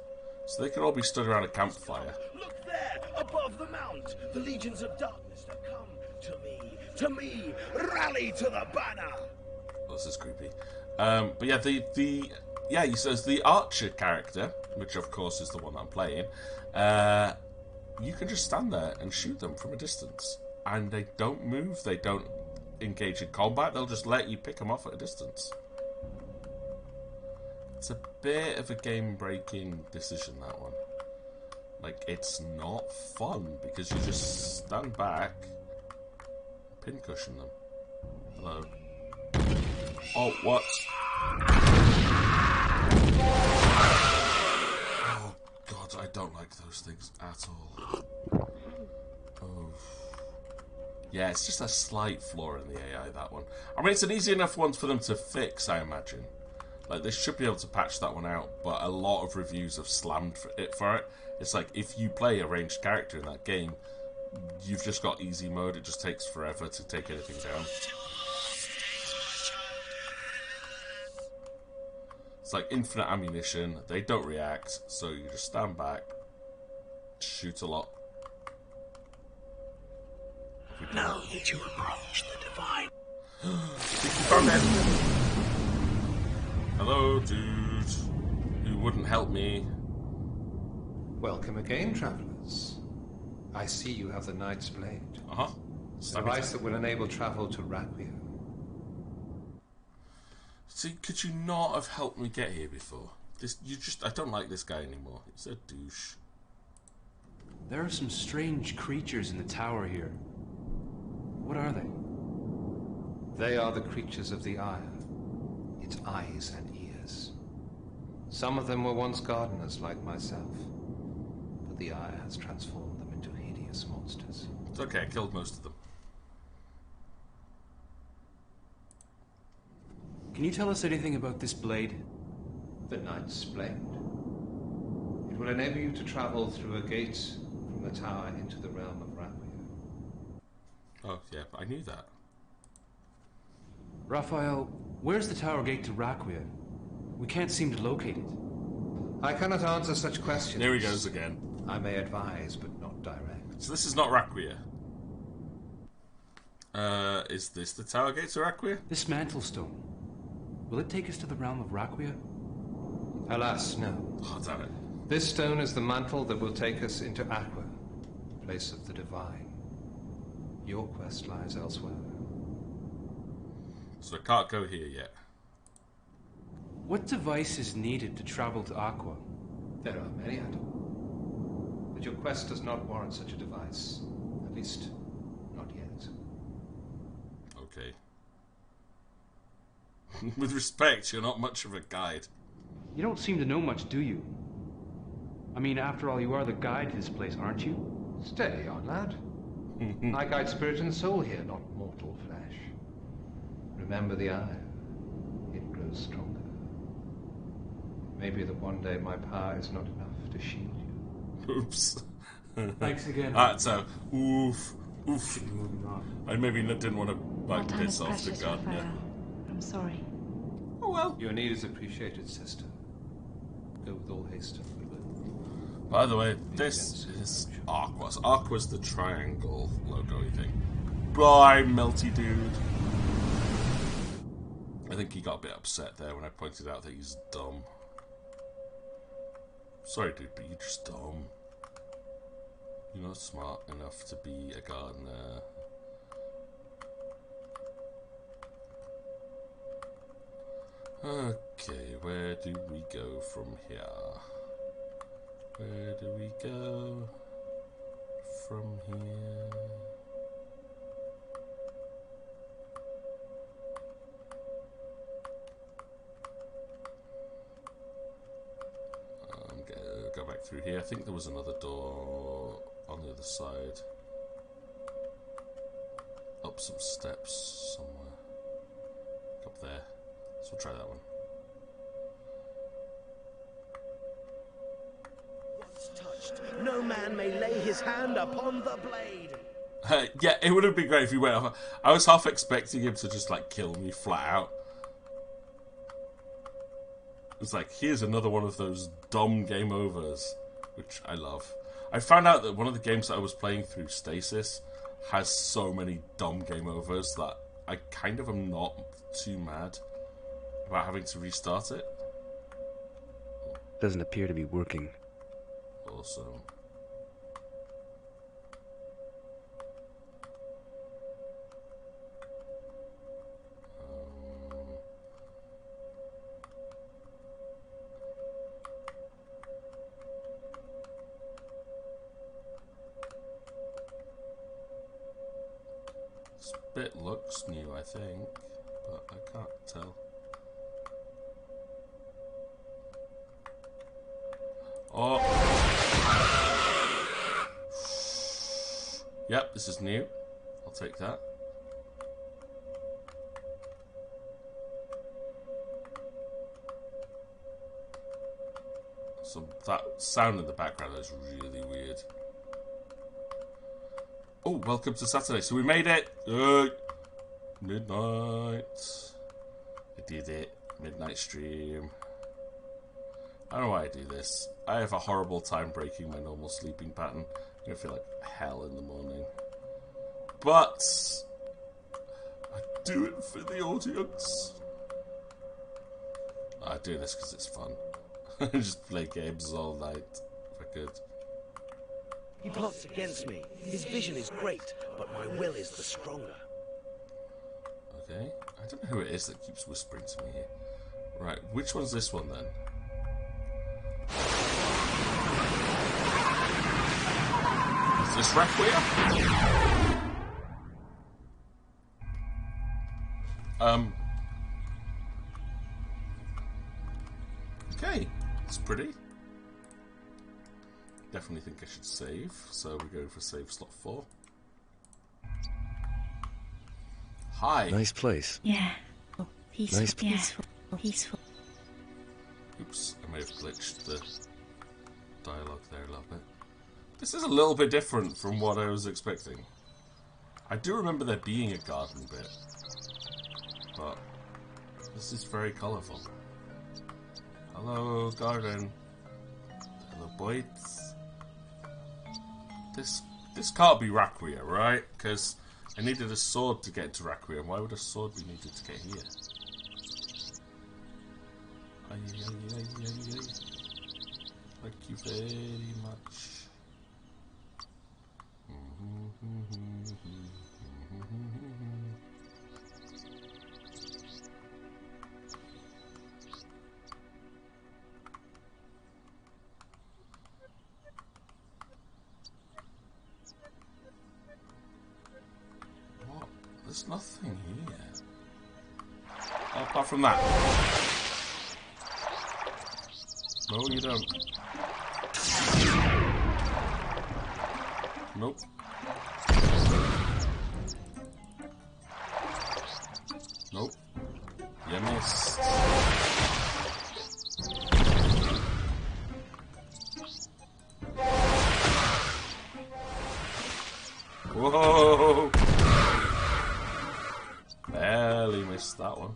So they can all be stood around a campfire. Look there, above the mount. The legions of darkness have come to me. Rally to the banner. Well, this is creepy. But yeah, he says the archer character, which of course is the one I'm playing. You can just stand there and shoot them from a distance, and they don't move. They don't engage in combat. They'll just let you pick them off at a distance. It's a bit of a game-breaking decision, that one. Like, it's not fun, because you just stand back, pincushion them. Hello. Oh, what? Oh, God, I don't like those things at all. Oh. Yeah, it's just a slight flaw in the AI, that one. I mean, it's an easy enough one for them to fix, I imagine. Like, they should be able to patch that one out, but a lot of reviews have slammed for it. It's like, if you play a ranged character in that game, you've just got easy mode. It just takes forever to take anything down. It's like infinite ammunition. They don't react, so you just stand back, shoot a lot. Now that you approach the divine. Hello, dude. Who wouldn't help me? Welcome again, travelers. I see you have the Knight's Blade. Uh-huh. The device that will enable travel to Raquia. See, could you not have helped me get here before? I don't like this guy anymore. He's a douche. There are some strange creatures in the tower here. What are they? They are the creatures of the Ire. Its eyes and ears. Some of them were once gardeners like myself, but the Ire has transformed them into hideous monsters. It's okay, I killed most of them. Can you tell us anything about this blade? The Knight's Blade. It will enable you to travel through a gate from the tower into the realm of Raquia. Oh, yeah, I knew that. Raphael, where's the tower gate to Raquia? We can't seem to locate it. I cannot answer such questions. There he goes again. I may advise, but not direct. So this is not Raquia. Is this the tower gate to Raquia? This mantle stone. Will it take us to the realm of Raquia? Alas, no. Oh, damn it. This stone is the mantle that will take us into Aqua, place of the divine. Your quest lies elsewhere. So I can't go here yet. What device is needed to travel to Aqua? There are many, Adam. But your quest does not warrant such a device. At least, not yet. Okay. With respect, you're not much of a guide. You don't seem to know much, do you? I mean, after all, you are the guide to this place, aren't you? Steady on, lad. I guide spirit and soul here, not mortal flesh. Remember the eye. It grows stronger. Maybe that one day my power is not enough to shield you. Oops. Thanks again. Alright, so, oof. I maybe didn't want to piss off the gardener. I'm sorry. Oh well. Your need is appreciated, sister. Go with all haste and goodwill. By the way, this is Aquas. Aqua's the triangle logo-y thing. Bye, melty dude. I think he got a bit upset there when I pointed out that he's dumb. Sorry, dude, but you're just dumb. You're not smart enough to be a gardener. Okay, where do we go from here? Where do we go from here? Go back through here. I think there was another door on the other side. Up some steps somewhere. Up there. So we'll try that one. Once touched, no man may lay his hand upon the blade. Yeah, it would have been great if he went off. I was half expecting him to just like kill me flat out. It's like, here's another one of those dumb game overs, which I love. I found out that one of the games that I was playing through Stasis has so many dumb game overs that I kind of am not too mad about having to restart it. Doesn't appear to be working. Awesome. This bit looks new, I think, but I can't tell. Oh! Yep, this is new. I'll take that. So that sound in the background is really weird. Oh, welcome to Saturday. So we made it. Midnight. I did it. Midnight stream. I don't know why I do this. I have a horrible time breaking my normal sleeping pattern. I'm going to feel like hell in the morning. But I do it for the audience. I do this because it's fun. Just play games all night if I could. He plots against me. His vision is great, but my will is the stronger. Okay. I don't know who it is that keeps whispering to me here. Right, which one's this one then? Is this Requiem? Okay, that's pretty. Definitely think I should save, so we're going for save slot 4. Hi. Nice place. Yeah. Peaceful. Nice. Peaceful. Peaceful. Oops, I may have glitched the dialogue there a little bit. This is a little bit different from what I was expecting. I do remember there being a garden bit, but this is very colourful. Hello, garden. Hello, boys. This can't be Raquia, right? Because I needed a sword to get to Raquia. Why would a sword be needed to get here? Thank you very much. What? There's nothing here. Oh, apart from that. No, you don't. Nope. Whoa! Barely missed that one.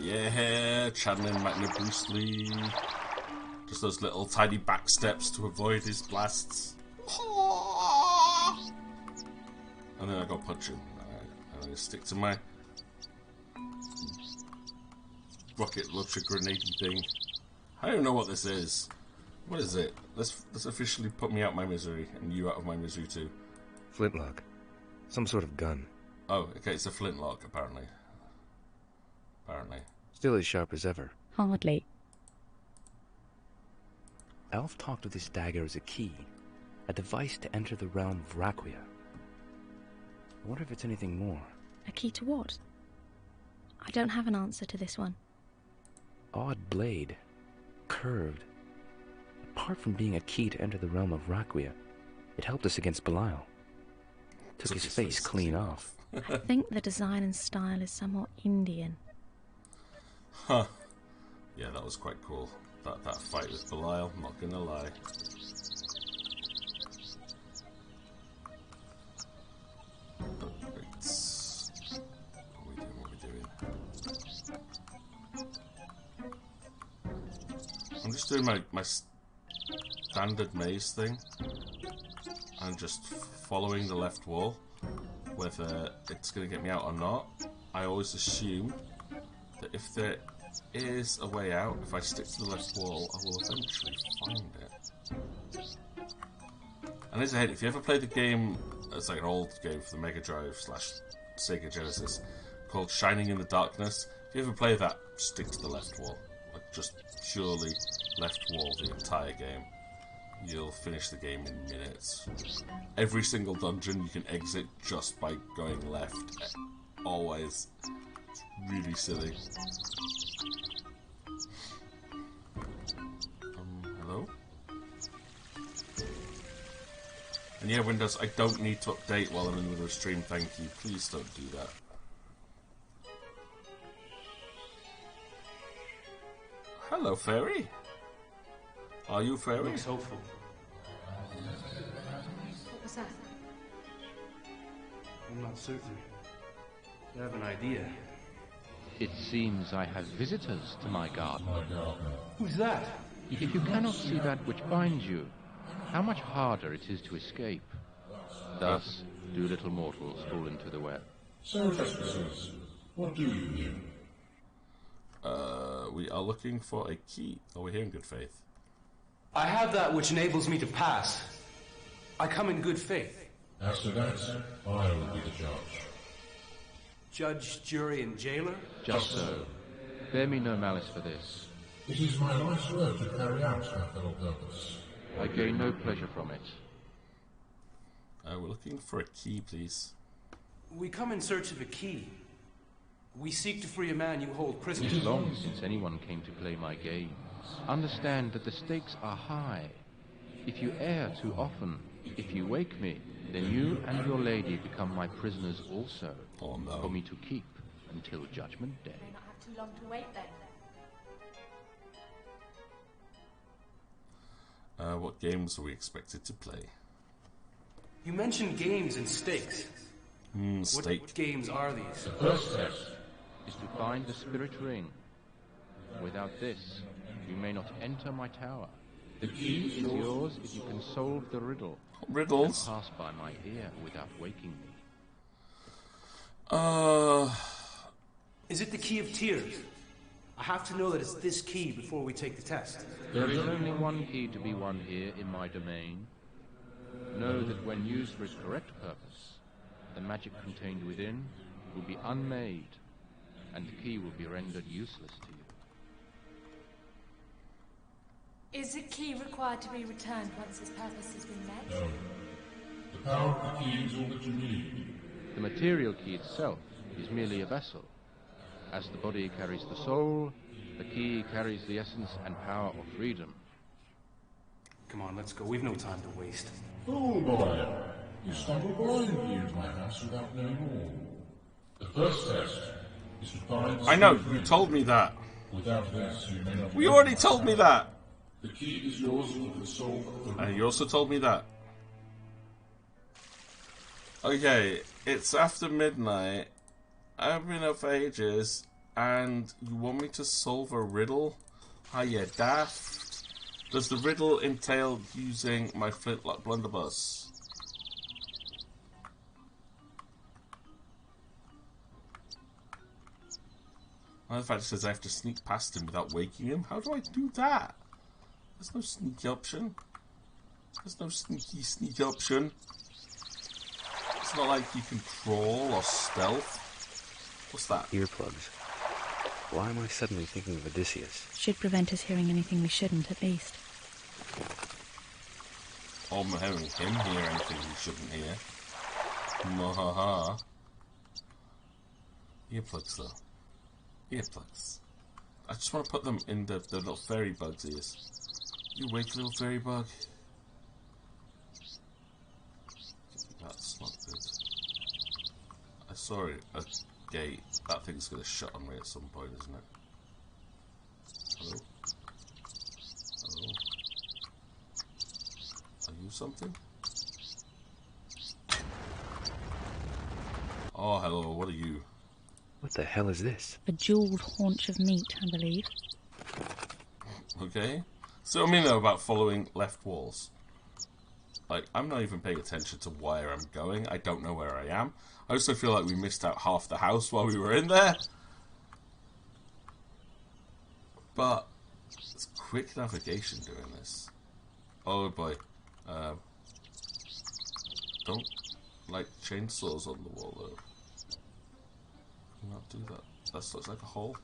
Yeah, channeling Magna Bruce Lee. Just those little tiny back steps to avoid his blasts. And then I go punch him. And I stick to my rocket launcher grenade thing. I don't know what this is. What is it? Let's officially put me out my misery and you out of my misery too. Flintlock. Some sort of gun. Oh, okay, it's a flintlock apparently. Still as sharp as ever. Hardly. Alf talked of this dagger as a key, a device to enter the realm of Raquia. I wonder if it's anything more. A key to what? I don't have an answer to this one. Odd blade. Curved. Apart from being a key to enter the realm of Raquia, it helped us against Belial. Took his face clean off. I think the design and style is somewhat Indian. Huh. Yeah, that was quite cool. That fight with Belial, I'm not gonna lie. What are we doing? I'm just doing my standard maze thing. I'm just following the left wall. Whether it's gonna get me out or not, I always assume that if there is a way out, if I stick to the left wall, I will eventually find it. And as a head, if you ever played the game, it's like an old game for the Mega Drive / Sega Genesis, called Shining in the Darkness, if you ever play that, stick to the left wall. Like just purely left wall the entire game. You'll finish the game in minutes. Every single dungeon you can exit just by going left. Always. It's really silly. Hello? And yeah, Windows, I don't need to update while I'm in the middle of a stream, thank you. Please don't do that. Hello, fairy. Are you fairy? Looks hopeful. What was that? I'm not certain. I have an idea. It seems I have visitors to my garden. Who's that? If you cannot see that which binds you, how much harder it is to escape. Thus do little mortals fall into the web. So, trespassers, what do you here? We are looking for a key. Oh, we're here in good faith. I have that which enables me to pass. I come in good faith. As to that, I will be the judge. Judge, jury, and jailer? Just so. Bear me no malice for this. It is my life's work to carry out that fellow purpose. I gain no pleasure from it. We're looking for a key, please. We come in search of a key. We seek to free a man you hold prisoner. It is long since anyone came to play my games. Understand that the stakes are high. If you err too often, if you wake me, then you and your lady become my prisoners also. Oh no. For me to keep until Judgment Day. You may not have too long to wait then. What games are we expected to play? You mentioned games and stakes. Stake. What games are these? The first test is to find the spirit ring. Without this, you may not enter my tower. The key is yours if you can solve the riddle. Riddles? And pass by my ear without waking me. Is it the key of tears? I have to know that it's this key before we take the test. There is only one key to be won here in my domain. Know that when used for its correct purpose, the magic contained within will be unmade, and the key will be rendered useless to you. Is the key required to be returned once its purpose has been met? No. The power of the key is all that you need. The material key itself is merely a vessel. As the body carries the soul, the key carries the essence and power of freedom. Come on, let's go. We've no time to waste. Fool boy! You stumbled blindly into my house without knowing all. The first test is to find... I know, you told me that. Without this, you may not... We already told me that! The key is yours with the soul of the... you also told me that. Okay, it's after midnight. I've been up for ages, and you want me to solve a riddle? Are you daft? Does the riddle entail using my flintlock blunderbuss? And the fact it says I have to sneak past him without waking him. How do I do that? There's no sneaky option. There's no sneak option. It's not like you can crawl or stealth. What's that? Earplugs. Why am I suddenly thinking of Odysseus? Should prevent us hearing anything we shouldn't, at least. Or I'm hearing him hear anything we shouldn't hear. Mahaha. Earplugs, though. Earplugs. I just want to put them in the little fairy bug's ears. You wake, little fairy bug. That's not good. I saw a gate. That thing's going to shut on me at some point, isn't it? Hello? Hello? Are you something? Oh, hello, what are you? What the hell is this? A jeweled haunch of meat, I believe. Okay. So, I mean, though, about following left walls. Like, I'm not even paying attention to where I'm going. I don't know where I am. I also feel like we missed out half the house while we were in there. But it's quick navigation doing this. Oh boy. Don't like chainsaws on the wall though. Can you not do that? That looks like a hole.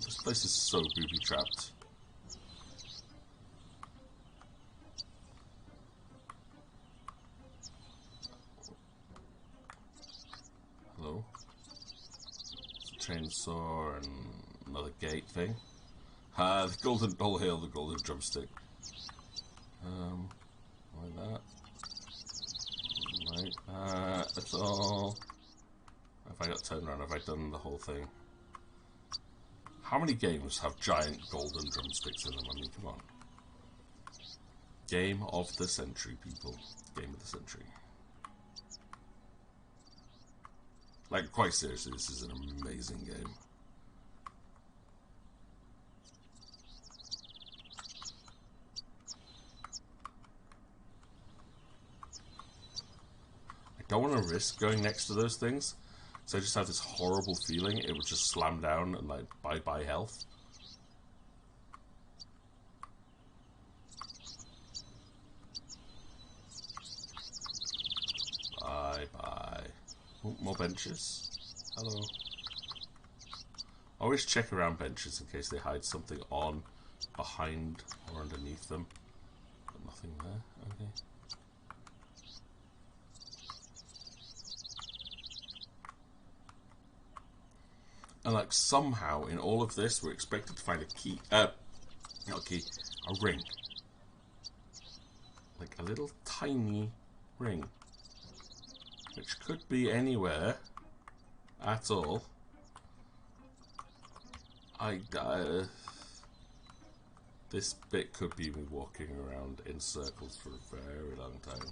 This place is so booby trapped. Hello? Chainsaw and another gate thing. The golden doll hail, the golden drumstick. Like that. Like that. That's all. Have I got turned around? Have I done the whole thing? How many games have giant golden drumsticks in them? I mean, come on. Game of the century, people. Game of the century. Like, quite seriously, this is an amazing game. I don't want to risk going next to those things, so I just have this horrible feeling it would just slam down and, like, bye-bye health. Bye-bye. Oh, more benches. Hello. I always check around benches in case they hide something on, behind, or underneath them. But nothing there. Okay. And like somehow in all of this we're expected to find a key, not a key, a ring. Like a little tiny ring. Which could be anywhere at all. This bit could be me walking around in circles for a very long time.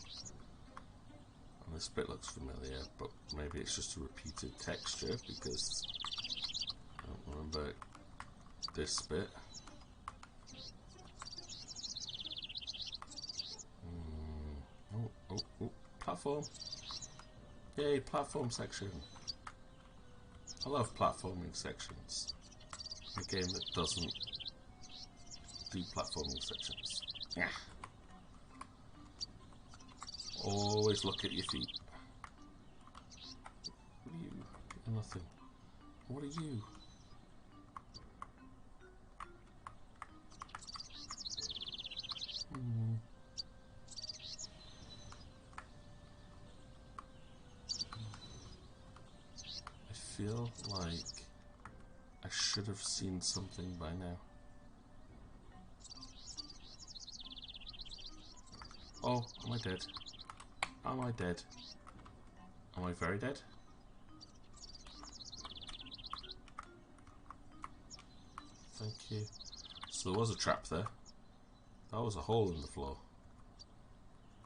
And this bit looks familiar, but maybe it's just a repeated texture because I don't remember this bit. Oh, platform. Yay, platform section. I love platforming sections. A game that doesn't do platforming sections. Yeah. Always look at your feet. What are you? You're nothing. What are you? I feel like I should have seen something by now. Oh, am I dead? Am I dead? Am I very dead? Thank you. So there was a trap there. That was a hole in the floor.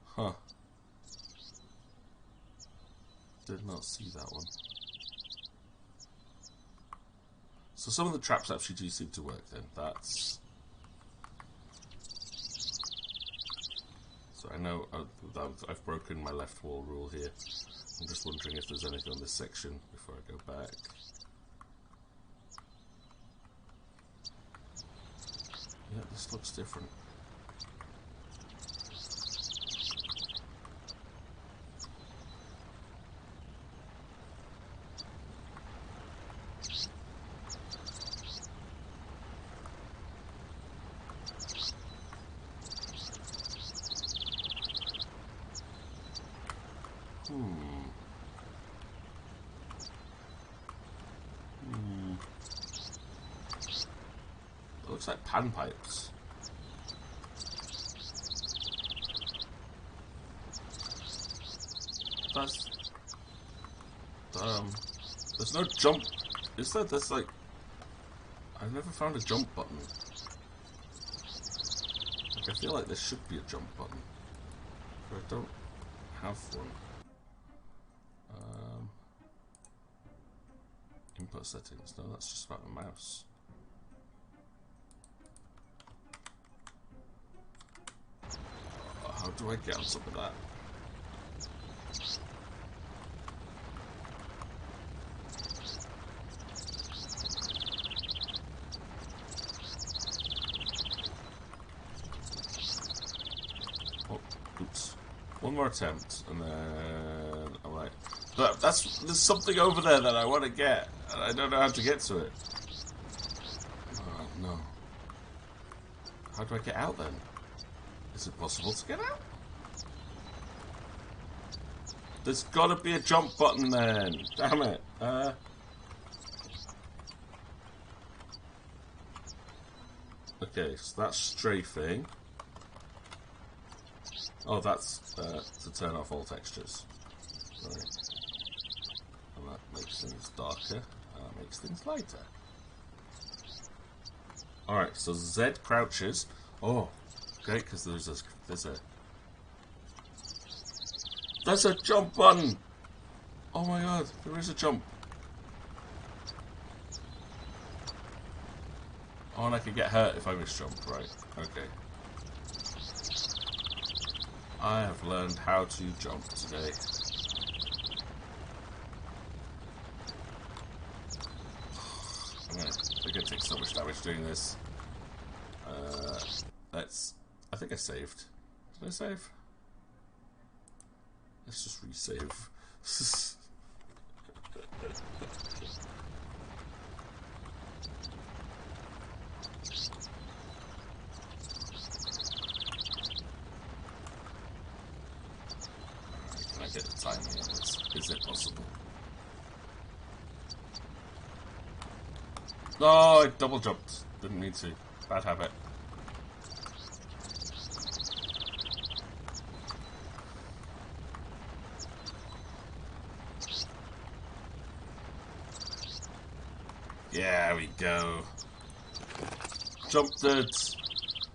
Huh. Did not see that one. So some of the traps actually do seem to work then. That's... So I know I've broken my left wall rule here. I'm just wondering if there's anything on this section before I go back. Yeah, this looks different. It looks like panpipes. That's... there's no jump. Is there? There's like... I've never found a jump button. Like, I feel like there should be a jump button. But I don't have one. Input settings. No, that's just about the mouse. How do I get on top of that? Oh, oops. One more attempt, and then I'm like, there's something over there that I want to get, and I don't know how to get to it. Oh, no. How do I get out then? Is it possible to get out? There's gotta be a jump button then. Damn it. Okay, so that's strafing. Oh, that's to turn off all textures. Right. And that makes things darker, and that makes things lighter. Alright, so Z crouches. Oh, great, because there's a jump button! Oh my god, there is a jump. Oh, and I can get hurt if I miss jump, right. Okay. I have learned how to jump today. I'm gonna take so much damage doing this. I think I saved. Did I save? Let's just resave. Can I get the timing on this? Is it possible? No, I double jumped. Didn't need to. Bad habit. There we go. Jumped it.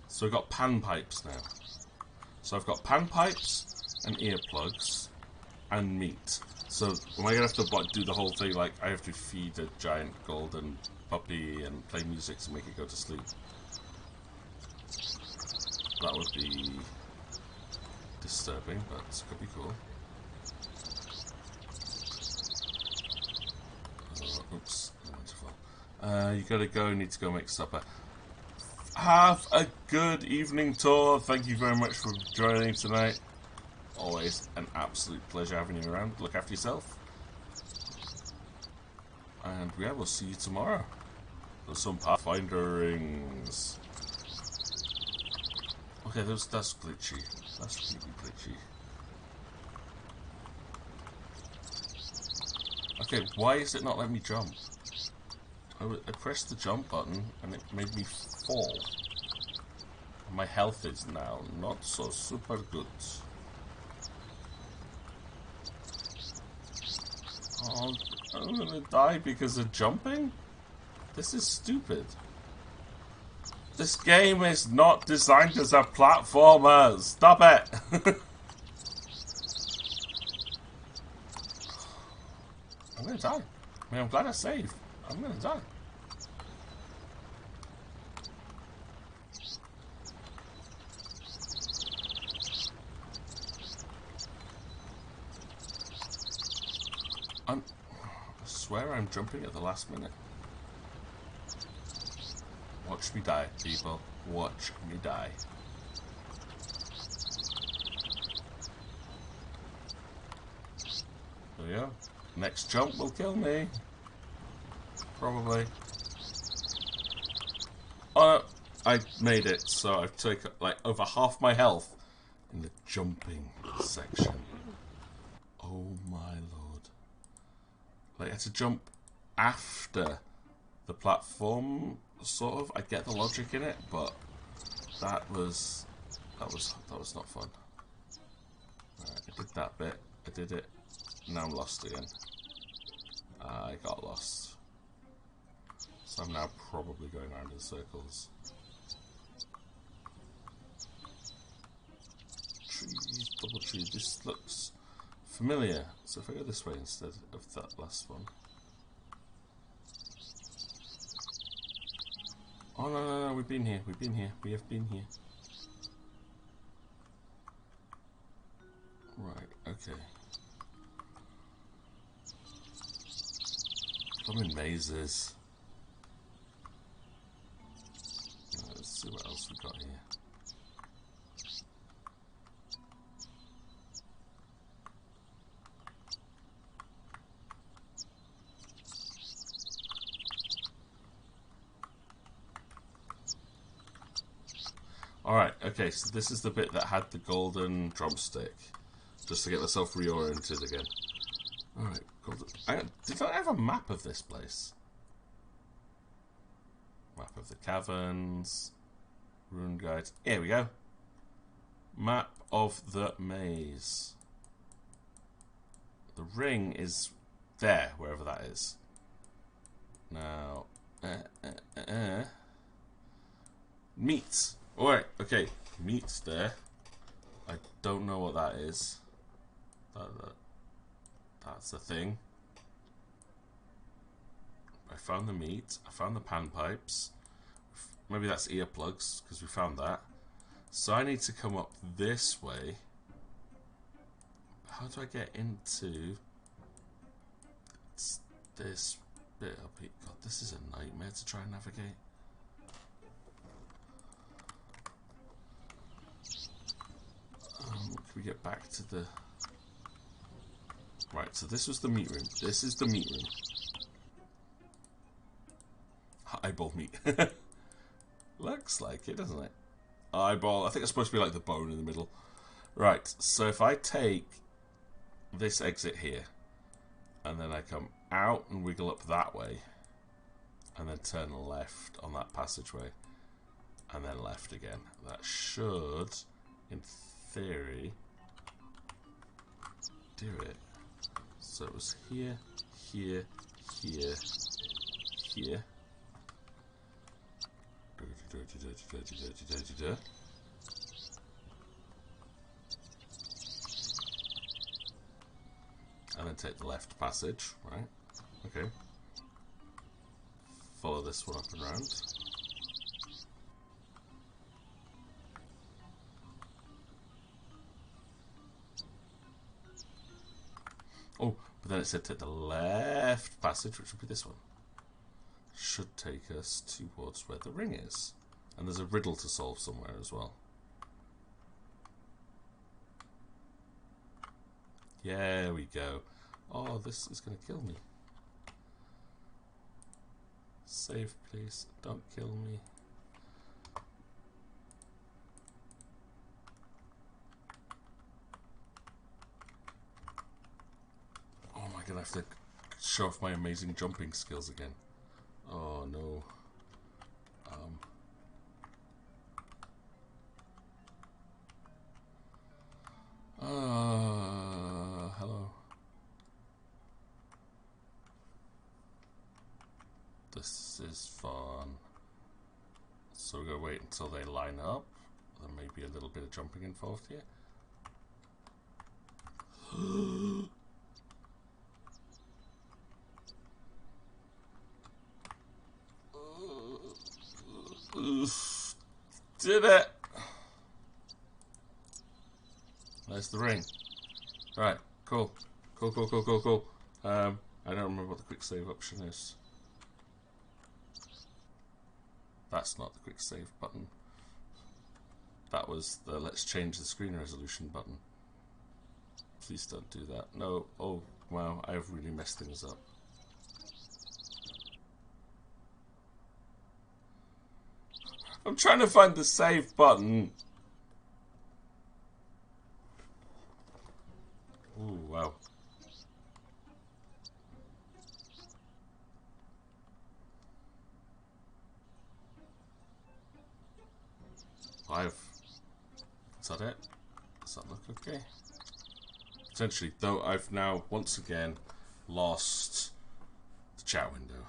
So I've got panpipes now. So I've got panpipes and earplugs and meat. So am I gonna have to do the whole thing? Like I have to feed a giant golden puppy and play music to make it go to sleep? That would be disturbing, but it could be cool. Oops. You gotta go, need to go make supper. Have a good evening, Tor. Thank you very much for joining tonight. Always an absolute pleasure having you around. Look after yourself. And yeah, we'll see you tomorrow for some Pathfinder rings. Okay, that's glitchy. That's really glitchy. Okay, why is it not letting me jump? I pressed the jump button and it made me fall. My health is now not so super good. Oh, I'm gonna die because of jumping? This is stupid. This game is not designed as a platformer. Stop it. I'm gonna die. I mean, I'm glad I saved. I'm gonna die. I swear I'm jumping at the last minute. Watch me die, people. Watch me die. There we go. Next jump will kill me. Probably. Oh, I made it, so I've taken like over half my health in the jumping section. Oh my lord. Like, I had to jump after the platform, sort of. I get the logic in it, but that was not fun. Right, I did that bit. I did it. Now I'm lost again. I got lost. So I'm now probably going around in circles. Trees, double tree. This looks familiar. So if I go this way instead of that last one. Oh no, we've been here. We've been here. We have been here. Right, okay. I'm in mazes. Let's see what else we got here. Alright, okay, so this is the bit that had the golden drumstick. Just to get myself reoriented again. Alright, did I have a map of this place? Map of the caverns. Rune guides. Here we go. Map of the maze. The ring is there, wherever that is. Now, meat. Alright, okay. Meat's there. I don't know what that is. That's the thing. I found the meat. I found the panpipes. Maybe that's earplugs, because we found that. So I need to come up this way. How do I get into this bit up here? God, this is a nightmare to try and navigate. Can we get back to the... Right, so this was the meat room. This is the meat room. Eyeball meat. Looks like it, doesn't it? Eyeball. I think it's supposed to be like the bone in the middle. Right, so if I take this exit here, and then I come out and wiggle up that way, and then turn left on that passageway, and then left again. That should, in theory, do it. So it was here, here, here, here. And then take the left passage, right? Okay. Follow this one up and round. Oh, but then it said take the left passage, which would be this one. Should take us towards where the ring is. And there's a riddle to solve somewhere as well. There we go. Oh, this is going to kill me. Save, please. Don't kill me. Oh my god, I have to show off my amazing jumping skills again. Oh no. is fun. So we're going to wait until they line up. There may be a little bit of jumping involved here. Did it! There's the ring. Right, cool. Cool. I don't remember what the quick save option is. That's not the quick save button. That was the let's change the screen resolution button. Please don't do that. No. Oh, wow, I've really messed things up. I'm trying to find the save button. Ooh, wow. Is that it? Does that look okay? Potentially, though I've now once again lost the chat window.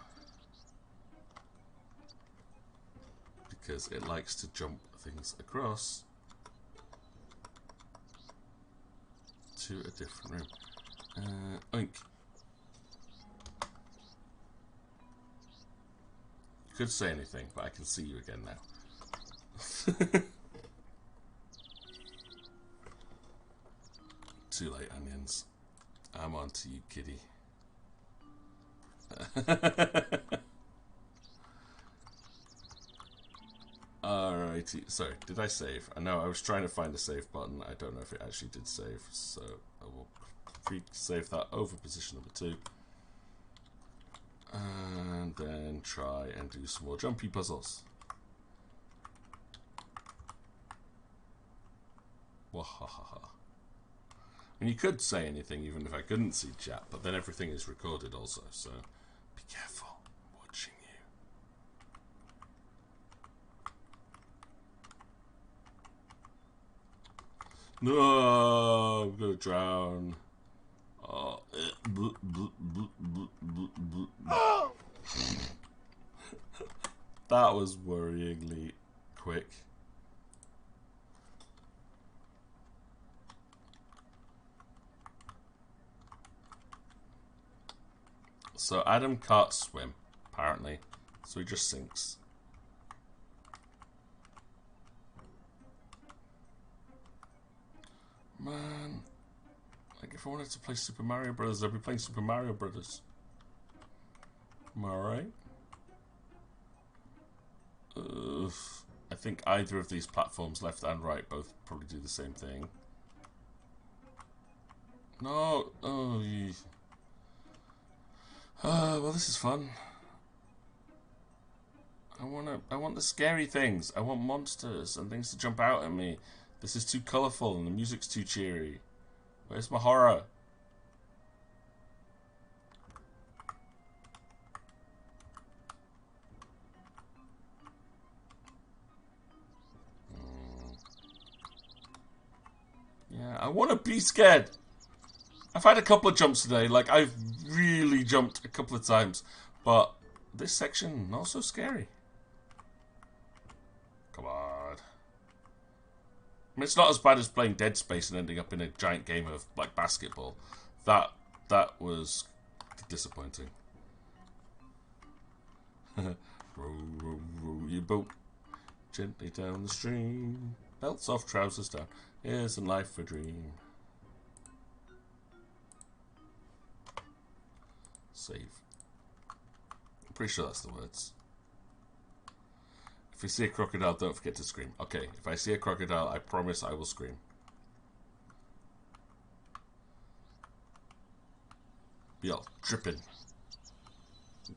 Because it likes to jump things across to a different room. Oink. You could say anything, but I can see you again now. Too late, onions. I'm on to you, kitty. Alrighty. Sorry, did I save? I know I was trying to find a save button. I don't know if it actually did save, so I will save that over position number 2. And then try and do some more jumpy puzzles. Wahahaha. And you could say anything even if I couldn't see chat, but then everything is recorded also, so be careful. I'm watching you. No, I'm gonna drown. Oh, that was worryingly quick. So Adam can't swim, apparently, so he just sinks. Man, like if I wanted to play Super Mario Brothers, I'd be playing Super Mario Brothers. Am I right? I think either of these platforms, left and right, both probably do the same thing. No, oh. Well, this is fun. I want the scary things. I want monsters and things to jump out at me. This is too colourful and the music's too cheery. Where's my horror? Yeah, I want to be scared. I've had a couple of jumps today. Like, I've really jumped a couple of times. But this section, not so scary. Come on. I mean, it's not as bad as playing Dead Space and ending up in a giant game of, like, basketball. That was disappointing. Row, row, row your boat gently down the stream. Belts off, trousers down. Isn't life a dream? Save. I'm pretty sure that's the words. If you see a crocodile, don't forget to scream. Okay, if I see a crocodile, I promise I will scream. Be all dripping.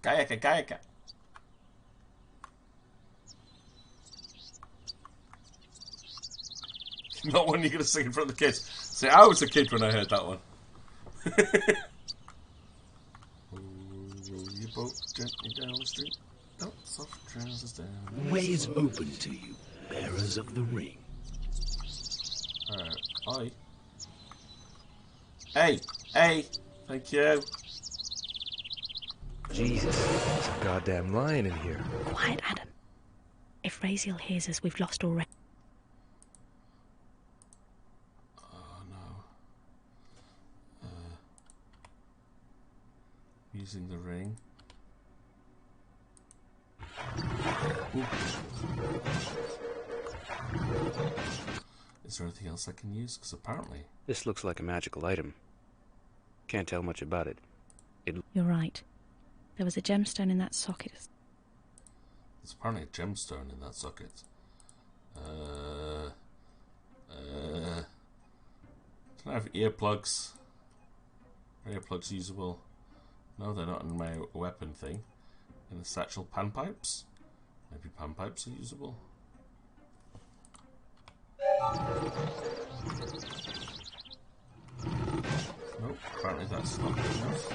Kayaka, kayaka. Not one you're going to sing in front of the kids. Say, I was a kid when I heard that one. Roll your boat gently down the street. Soft trousers down. Ways open to you, bearers of the ring. Alright, Hey, thank you. Jesus, there's a goddamn lion in here. Quiet, Adam. If Raziel hears us, we've lost already. Oh no. Using the ring. Ooh. Is there anything else I can use? Because apparently... This looks like a magical item. Can't tell much about it. You're right. There was a gemstone in that socket. There's apparently a gemstone in that socket. Can I have earplugs? Are earplugs usable? No, they're not in my weapon thing. In the satchel, panpipes? Maybe panpipes are usable? Nope, apparently that's not good enough.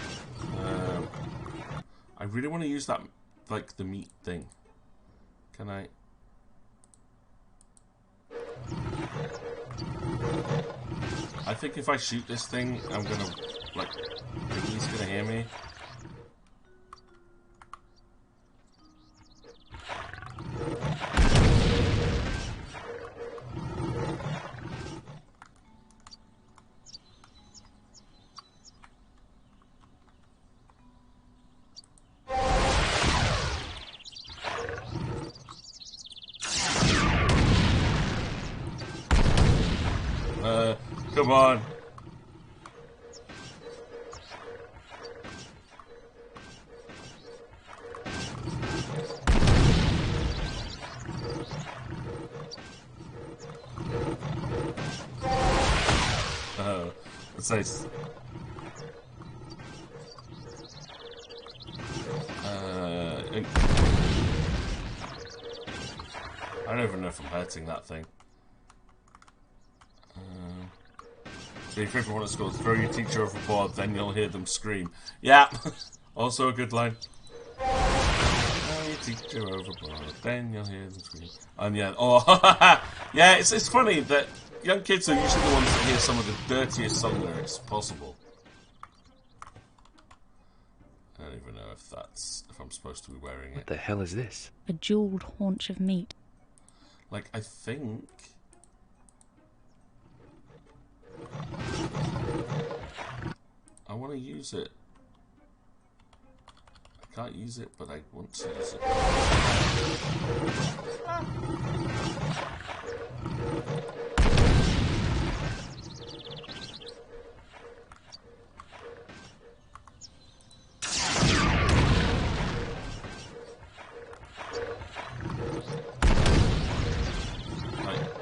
I really want to use that, like, the meat thing. Can I? I think if I shoot this thing, I'm gonna, like, he's gonna hear me. Come on. That's nice. I don't even know if I'm hurting that thing. If everyone at school, throw your teacher overboard, then you'll hear them scream. Yeah, also a good line. Throw your teacher overboard, then you'll hear them scream. And yeah, oh, yeah, it's funny that young kids are usually the ones that hear some of the dirtiest song lyrics possible. I don't even know if I'm supposed to be wearing it. What the hell is this? A jeweled haunch of meat. Like, I think... I want to use it. I can't use it, but I want to use it.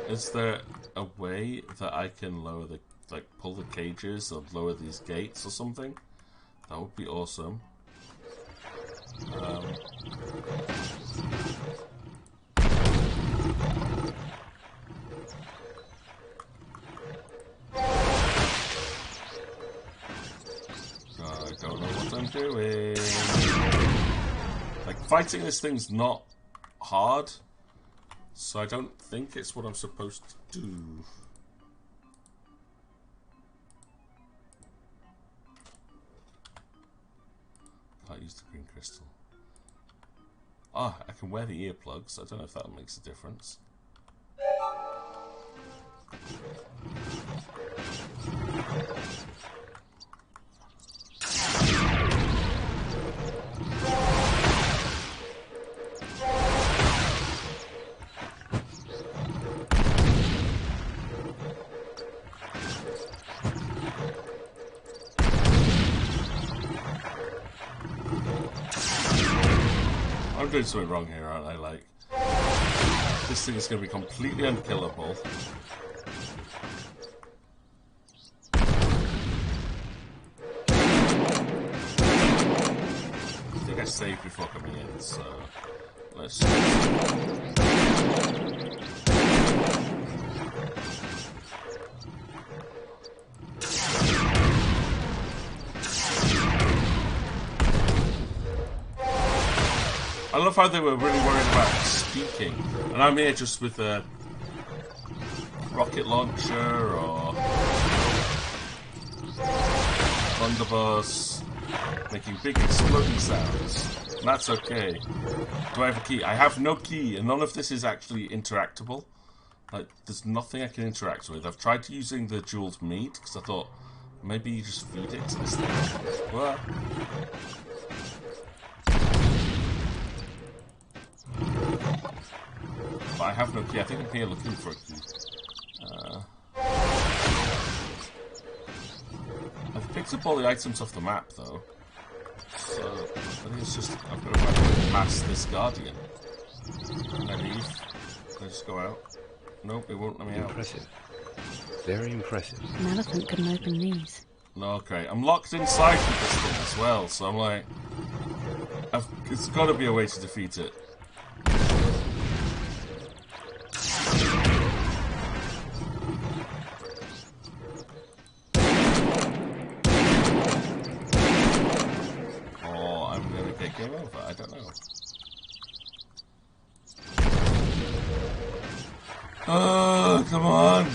Is there a way that I can lower the, like, pull the cages or lower these gates or something? That would be awesome. I don't know what I'm doing. Like, fighting this thing's not hard. So I don't think it's what I'm supposed to do. Can't use the green crystal. Ah, I can wear the earplugs. I don't know if that makes a difference. I'm doing something wrong here, aren't I? Like, this thing is going to be completely unkillable. I think I saved before coming in, so let's... I love how they were really worried about speaking, and I'm here just with a rocket launcher or blunderbuss. making big exploding sounds. And that's okay. Do I have a key? I have no key, and none of this is actually interactable. Like, there's nothing I can interact with. I've tried using the jeweled meat, because I thought, maybe you just feed it to this thing. What? But I have no key. I think I'm here looking for a key. I've picked up all the items off the map, though. So, I think it's just, I've got to find past this guardian. Can I leave? Can I just go out? Nope, it won't let me out. Impressive. Very impressive. An elephant couldn't open these. No, okay. I'm locked inside with this thing as well, so I'm like... it's got to be a way to defeat it. Oh, I'm going to get game over. I don't know. Oh, come on!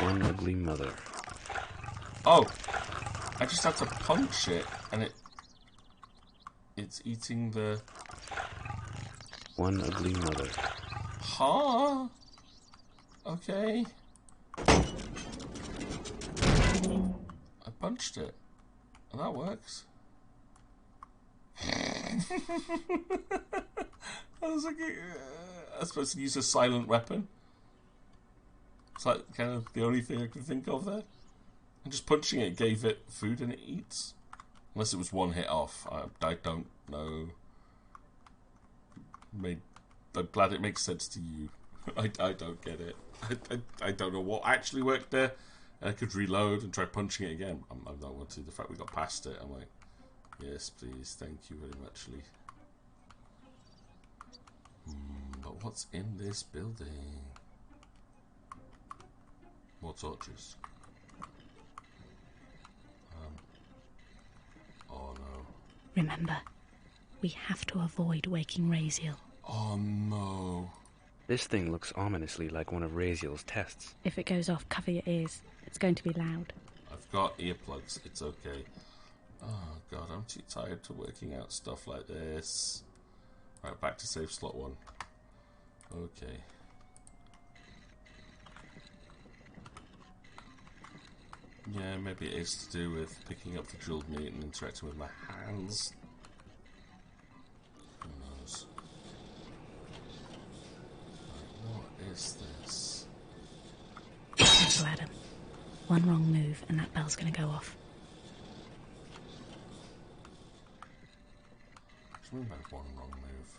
One ugly mother. Oh! I just had to punch it, and it's eating the... One ugly mother. Huh? Okay. I punched it. And that works. I was like, I'm supposed to use a silent weapon. It's like kind of the only thing I can think of there. And just punching it gave it food and it eats. Unless it was one hit off. I don't know. I'm glad it makes sense to you. I don't get it. I don't know what actually worked there. And I could reload and try punching it again. I'm not wanting. The fact we got past it, I'm like, yes, please, thank you very much, Lee. But what's in this building? More torches. Oh no. Remember, we have to avoid waking Raziel. Oh no. This thing looks ominously like one of Raziel's tests. If it goes off, cover your ears. It's going to be loud. I've got earplugs, it's okay. Oh god, I'm too tired to working out stuff like this. Right, back to save slot 1. Okay. Yeah, maybe it is to do with picking up the jeweled meat and interacting with my hands. Who knows? Right, what is this? Careful, Adam. One wrong move and that bell's going to go off. What do you mean by one wrong move?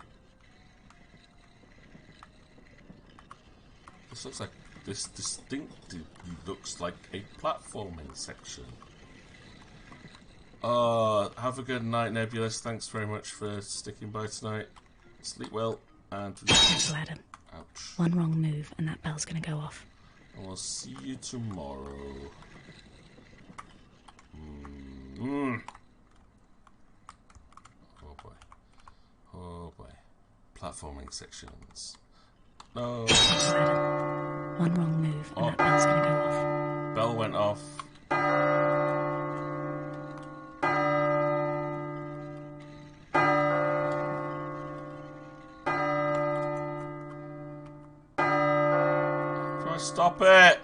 This looks like... This distinctly looks like a platforming section. Have a good night, Nebulous. Thanks very much for sticking by tonight. Sleep well, and... Careful, Adam. Ouch. One wrong move and that bell's going to go off. And we'll see you tomorrow. Oh boy. Oh boy. Platforming sections. No. One wrong move and that bell's going to go off. Bell went off. Try to stop it.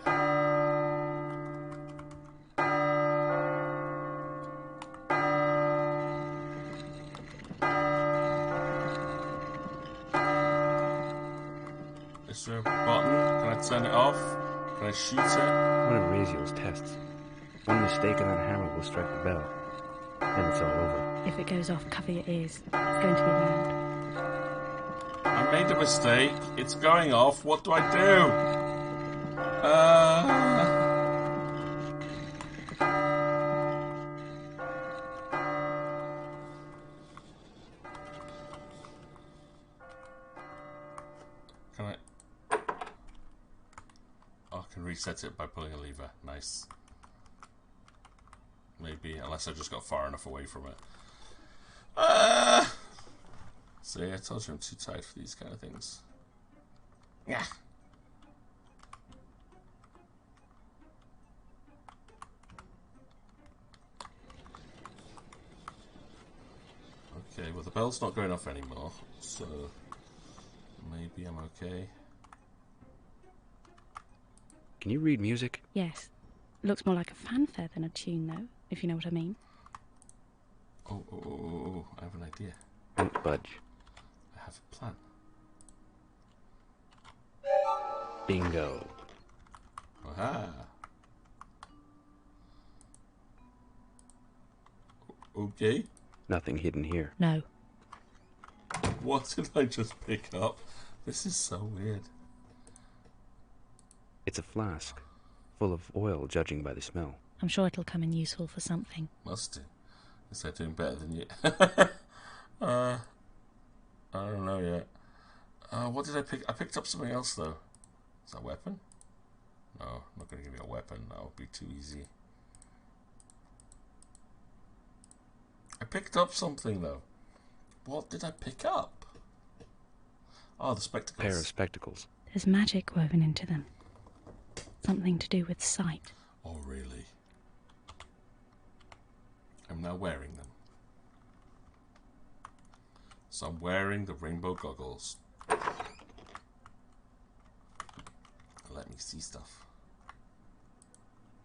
Is there a button? Can I turn it off? Can I shoot it? One of Raziel's tests. One mistake and that hammer will strike the bell. Then it's all over. If it goes off, cover your ears. It's going to be loud. I made a mistake. It's going off. What do I do? Can I... Oh, I can reset it by pulling a lever. Nice. Maybe, unless I just got far enough away from it. See, I told you I'm too tired for these kind of things. Yeah. the bell's not going off anymore, so maybe I'm okay. Can you read music? Yes. Looks more like a fanfare than a tune, though, if you know what I mean. Oh, I have an idea. Don't budge. I have a plan. Bingo. Aha. Okay. Nothing hidden here. No. What did I just pick up? This is so weird. It's a flask, full of oil, judging by the smell. I'm sure it'll come in useful for something. Must do. Is that doing better than you? I don't know yet. What did I pick? I picked up something else, though. Is that a weapon? No, I'm not going to give you a weapon. That would be too easy. I picked up something, though. What did I pick up? Oh, the spectacles. Pair of spectacles. There's magic woven into them. Something to do with sight. Oh, really? I'm now wearing them. So I'm wearing the rainbow goggles. Let me see stuff.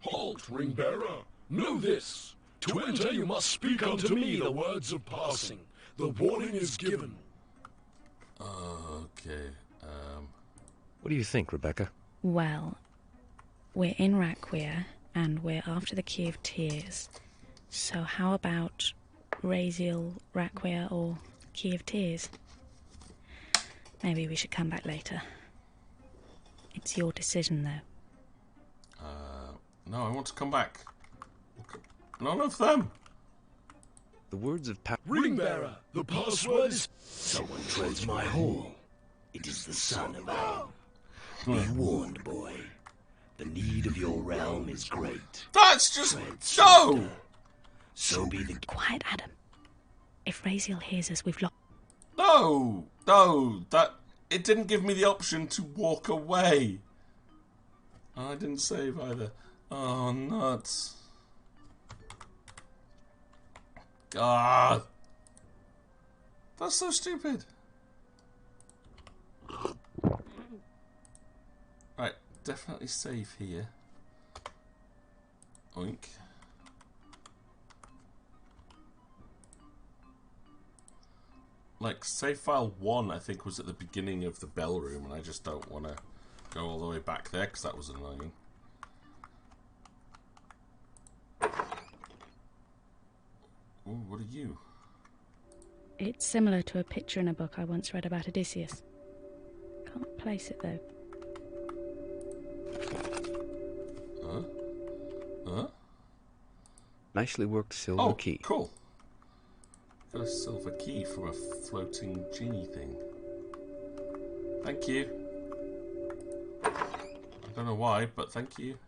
Halt, Ringbearer! Know this! To enter you must speak unto me the words of passing. The warning is given. Okay, What do you think, Rebecca? Well, we're in Raquia, and we're after the Key of Tears. So how about Raziel, Raquia, or Key of Tears? Maybe we should come back later. It's your decision, though. No, I want to come back. None of them. The words of Ringbearer, the password is... Someone treads my hall. It is the son of Adam. Be warned, boy. The need of your realm is great. That's just... No! So be the... Quiet, Adam. If Raziel hears us, we've lost... No! That... It didn't give me the option to walk away. I didn't save either. Oh, nuts. God. That's so stupid. Right, definitely save here. Oink. Like, save file 1, I think, was at the beginning of the bell room, and I just don't want to go all the way back there, because that was annoying. Ooh, what are you? It's similar to a picture in a book I once read about Odysseus. Can't place it, though. Huh? Nicely worked silver key. Oh, cool. Got a silver key from a floating genie thing. Thank you. I don't know why, but thank you.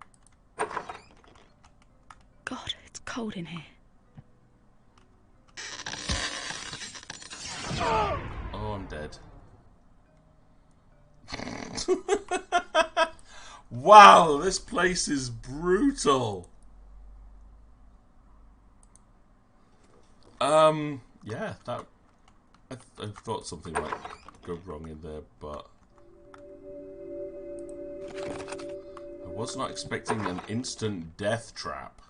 God, it's cold in here. Oh, I'm dead. Wow, this place is brutal. Yeah, that... I thought something might go wrong in there, but... I was not expecting an instant death trap.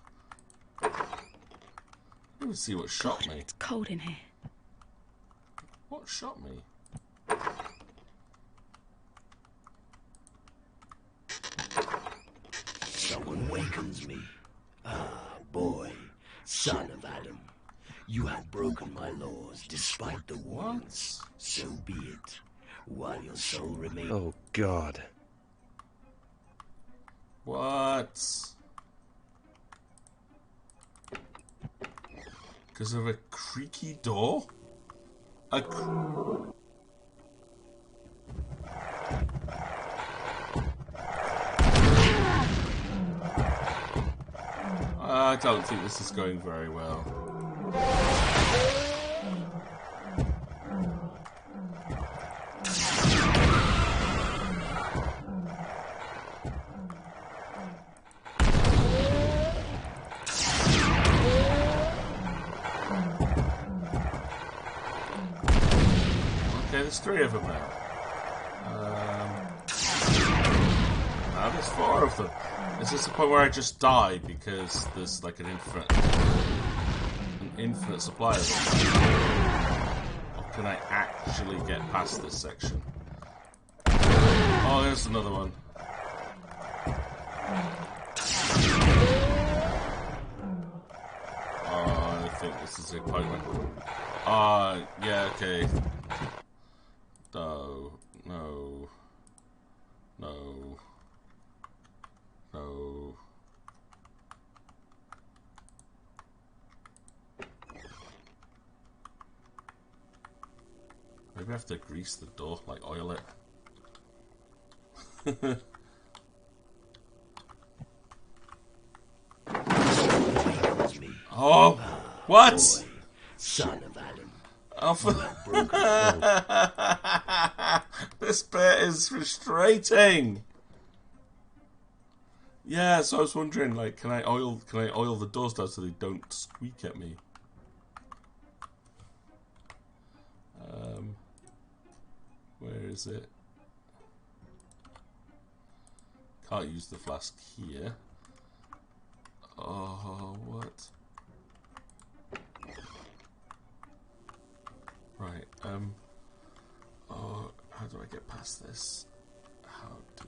Let me see what shot me. It's cold in here. What shot me? Someone wakens me. Ah, boy, son of Adam. You have broken my laws despite the warnings. So be it. While your soul remains... Oh, God. What? Because of a creaky door? I don't think this is going very well. there's 3 of them now. Now there's 4 of them. Is this the point where I just die because there's like an infinite supply of them? Or can I actually get past this section? Oh, there's another one. Oh, I think this is a point where... yeah, okay. No. Maybe I have to grease the door, like oil it. Oh, what? Boy, son of Adam. This bit is frustrating. Yeah, so I was wondering, like, can I oil the doors down so they don't squeak at me? Where is it? Can't use the flask here. Oh, what? Right, oh, how do I get past this? How do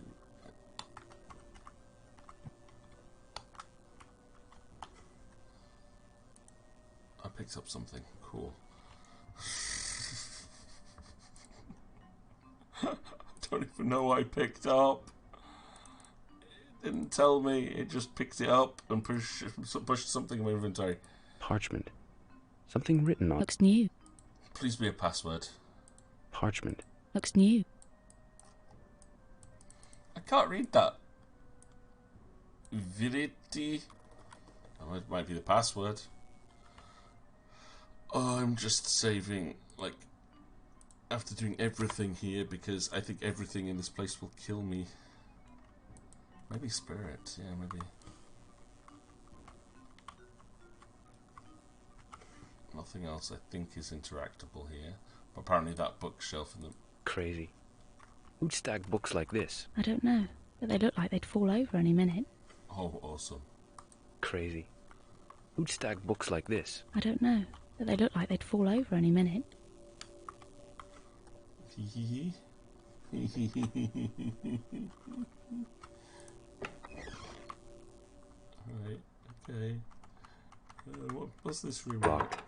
I picked up something cool. I don't even know what I picked up. It didn't tell me, it just picked it up and pushed something in my inventory. Parchment. Something written on. Looks new. Please be a password. Parchment. Looks new. I can't read that. Virity. Oh, it might be the password. Oh, I'm just saving, like, after doing everything here, because I think everything in this place will kill me. Maybe spirit, yeah, maybe. Nothing else I think is interactable here. But apparently that bookshelf in the... Crazy. Who'd stack books like this? I don't know, but they look like they'd fall over any minute. Oh, awesome. Crazy. Who'd stack books like this? I don't know, but they look like they'd fall over any minute. Alright, okay. What's this room? Locked.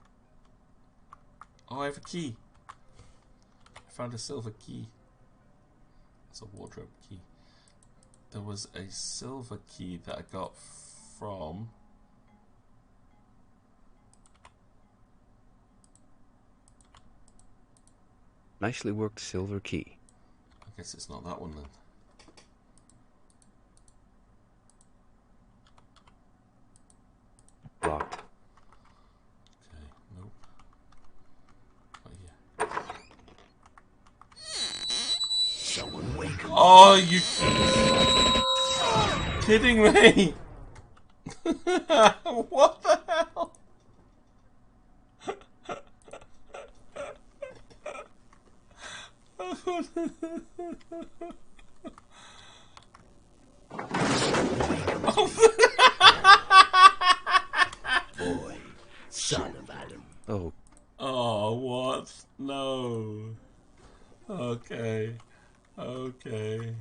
Oh, I have a key. I found a silver key. It's a wardrobe key. There was a silver key that I got from... Nicely worked silver key. I guess it's not that one then. Locked. Okay, nope. Someone wake up. Oh, you kidding me? What the hell? Boy, son of Adam. Oh. Oh, what? No. Okay. Okay.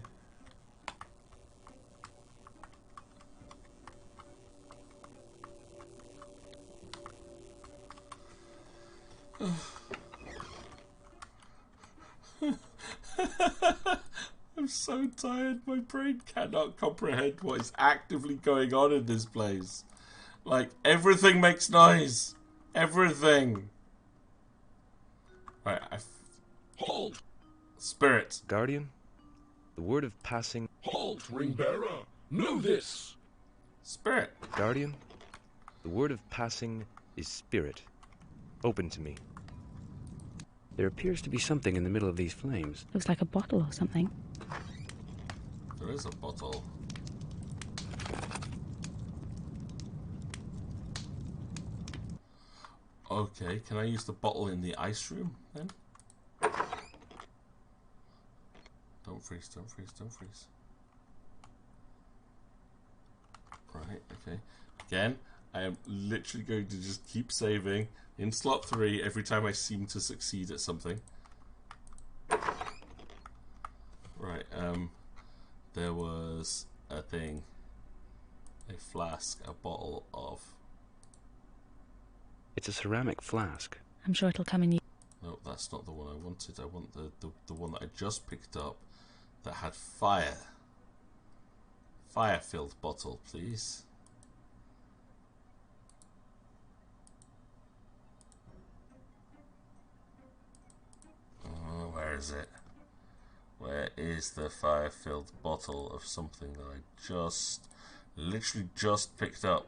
I'm so tired, my brain cannot comprehend what is actively going on in this place. Like, everything makes noise. Everything. Right, Halt! Spirit. Guardian? The word of passing... Halt, ring bearer! Know this! Spirit. Guardian? The word of passing is spirit. Open to me. There appears to be something in the middle of these flames. Looks like a bottle or something. There is a bottle. Okay, can I use the bottle in the ice room then? Don't freeze, don't freeze, don't freeze. Right, okay. Again, I am literally going to just keep saving in slot 3 every time I seem to succeed at something. Right, there was a thing. A flask, a bottle of... It's a ceramic flask. I'm sure it'll come in. No, that's not the one I wanted. I want the one that I just picked up that had fire. Fire-filled bottle, please. Oh, where is it? Where is the fire-filled bottle of something that I literally just picked up?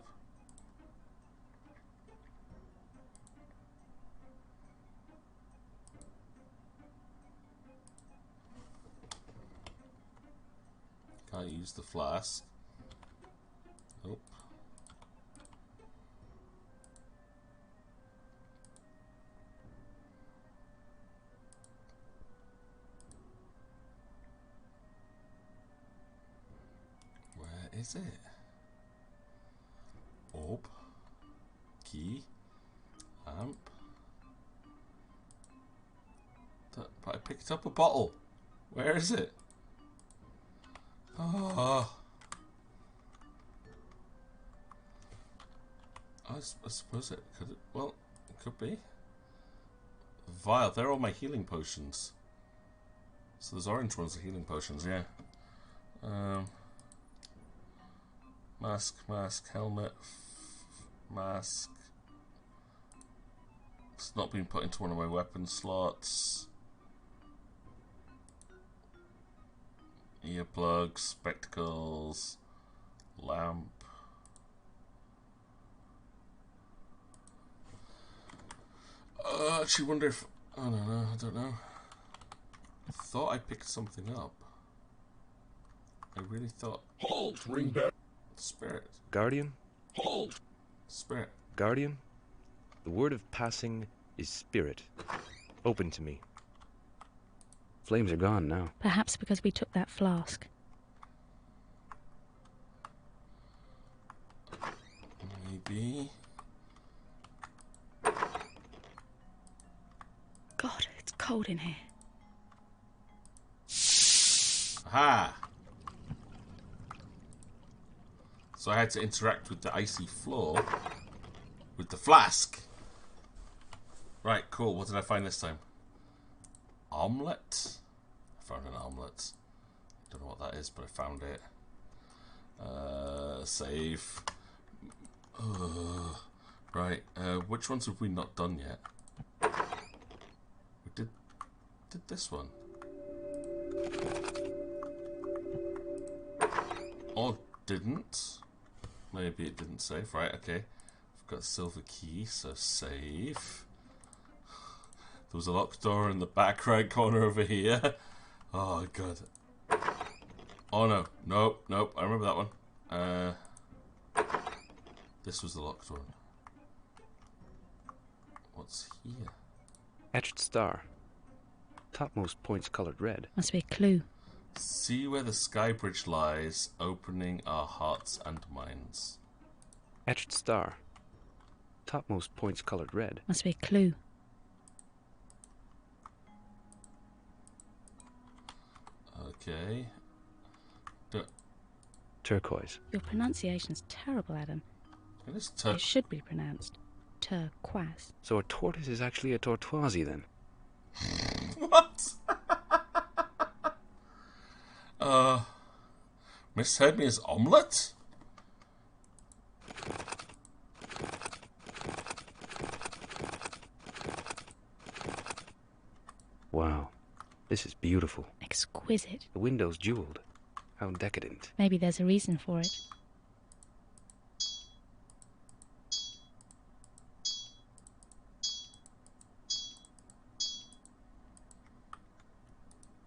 Can't use the flask. Nope. Where is it? Orb. Key. Lamp. But I picked up a bottle. Where is it? Oh. I suppose it could. Well, it could be. Vial. They're all my healing potions. So those orange ones are healing potions. Yeah. Mask, helmet, mask. It's not been put into one of my weapon slots. Earplugs, spectacles, lamp. I actually wonder if... I don't know. I thought I picked something up. I really thought... Halt, ringbearer. Spirit. Guardian? Halt. Spirit. Guardian? The word of passing is spirit. Open to me. Flames are gone now. Perhaps because we took that flask. Maybe. God, it's cold in here. Aha! So I had to interact with the icy floor with the flask. Right, cool. What did I find this time? Omelette? I found an omelette. Don't know what that is, but I found it. Save. Right, which ones have we not done yet? We did this one. Or didn't. Maybe it didn't save. Right, okay. I've got a silver key, so save. There was a locked door in the back right corner over here. Oh, God. Oh, no. Nope. I remember that one. This was the locked one. What's here? Etched star. Topmost point's colored red. Must be a clue. See where the sky bridge lies, opening our hearts and minds. Etched star. Topmost point's colored red. Must be a clue. Okay. Turquoise. Your pronunciation's terrible, Adam. It is It should be pronounced turquoise. So a tortoise is actually a tortoisie then? What? Misheard me as omelette? Wow. This is beautiful. Exquisite. The window's jeweled. How decadent. Maybe there's a reason for it.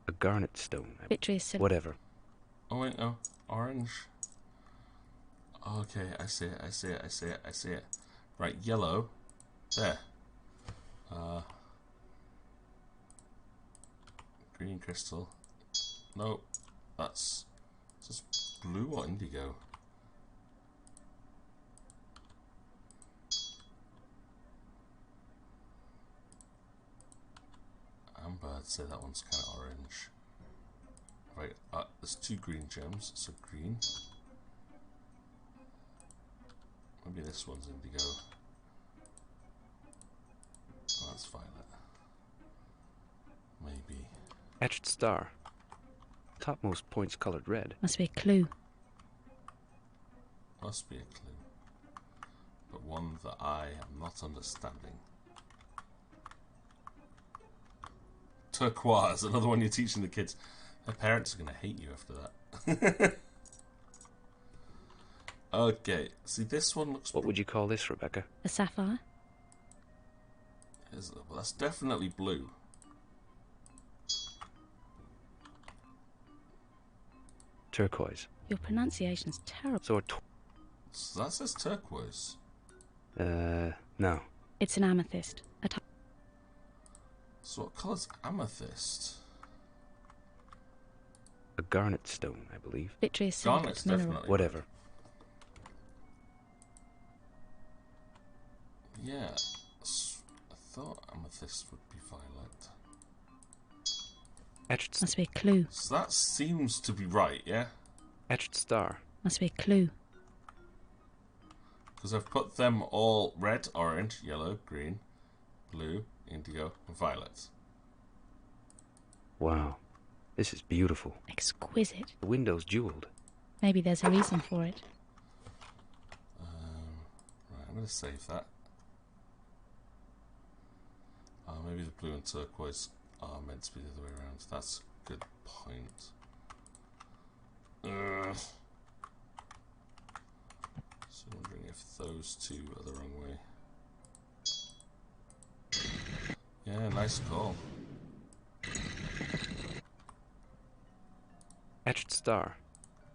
A garnet stone. Victory is whatever. Oh wait, no. Orange. Okay, I see it. Right, yellow. There. Green crystal. No, that's just blue or indigo. Amber, I'd say that one's kind of orange. Right, there's 2 green gems, so green. Maybe this one's indigo. Oh, that's violet. Maybe. Etched star. Topmost point's colored red. Must be a clue. Must be a clue. But one that I am not understanding. Turquoise, another one you're teaching the kids. Their parents are going to hate you after that. Okay, see this one looks... What would you call this, Rebecca? A sapphire? Well, that's definitely blue. Turquoise. Your pronunciation's terrible. So So that says turquoise. No. It's an amethyst. So what colour's amethyst? A garnet stone, I believe. Literally a Garnet's silicate mineral. definitely. Whatever. Yeah, I thought amethyst would be violet. Etched. Must be a clue. So that seems to be right, yeah? Etched star. Must be a clue. Because I've put them all red, orange, yellow, green, blue, indigo, and violet. Wow. This is beautiful. Exquisite. The window's jeweled. Maybe there's a reason for it. Right, I'm going to save that. Maybe the blue and turquoise are meant to be the other way around. That's a good point. So I'm wondering if those 2 are the wrong way. Yeah, nice call. Etched star.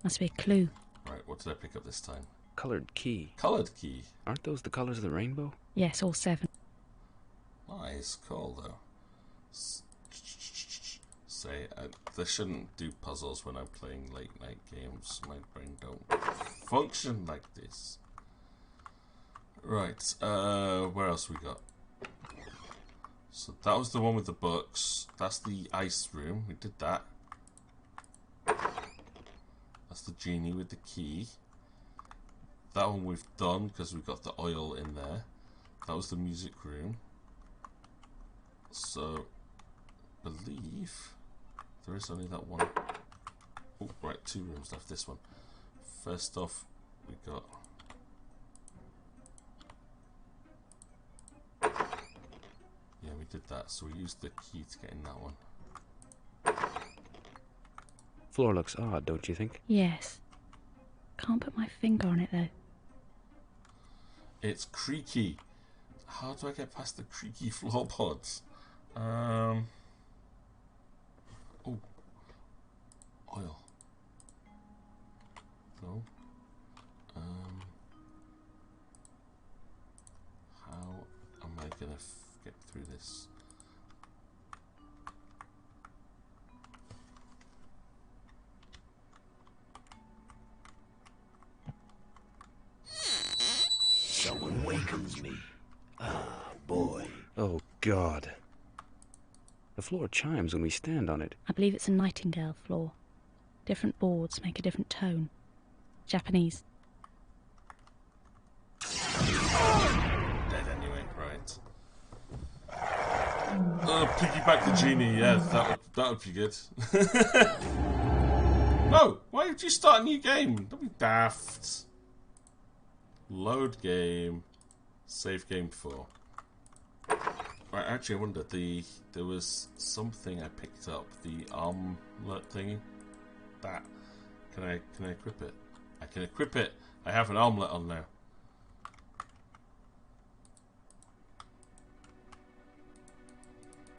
Must be a clue. Right, what did I pick up this time? Colored key. Coloured key. Aren't those the colors of the rainbow? Yes, all 7. Nice call, though. Say, they shouldn't do puzzles when I'm playing late night games. My brain don't function like this. Right, where else we got? So that was the one with the books. That's the ice room. We did that. That's the genie with the key. That one we've done because we've got the oil in there. That was the music room. So, believe there is only that one. Oh, right, 2 rooms left. This one. First off, we got. Yeah, we did that. So we used the key to get in that one. Floor looks odd, don't you think? Yes. Can't put my finger on it though. It's creaky. How do I get past the creaky floor pods? Oh. Oil. No. How am I gonna get through this? Someone wakens me. Ah, boy. Oh, God. The floor chimes when we stand on it. I believe it's a nightingale floor. Different boards make a different tone. Japanese. Dead anyway, right. Piggyback the genie, yeah, that would be good. No! Why would you start a new game? Don't be daft. Load game. Save game 4. Right, actually I wonder, there was something I picked up, the armlet thingy. That. Can I equip it? I can equip it! I have an armlet on now.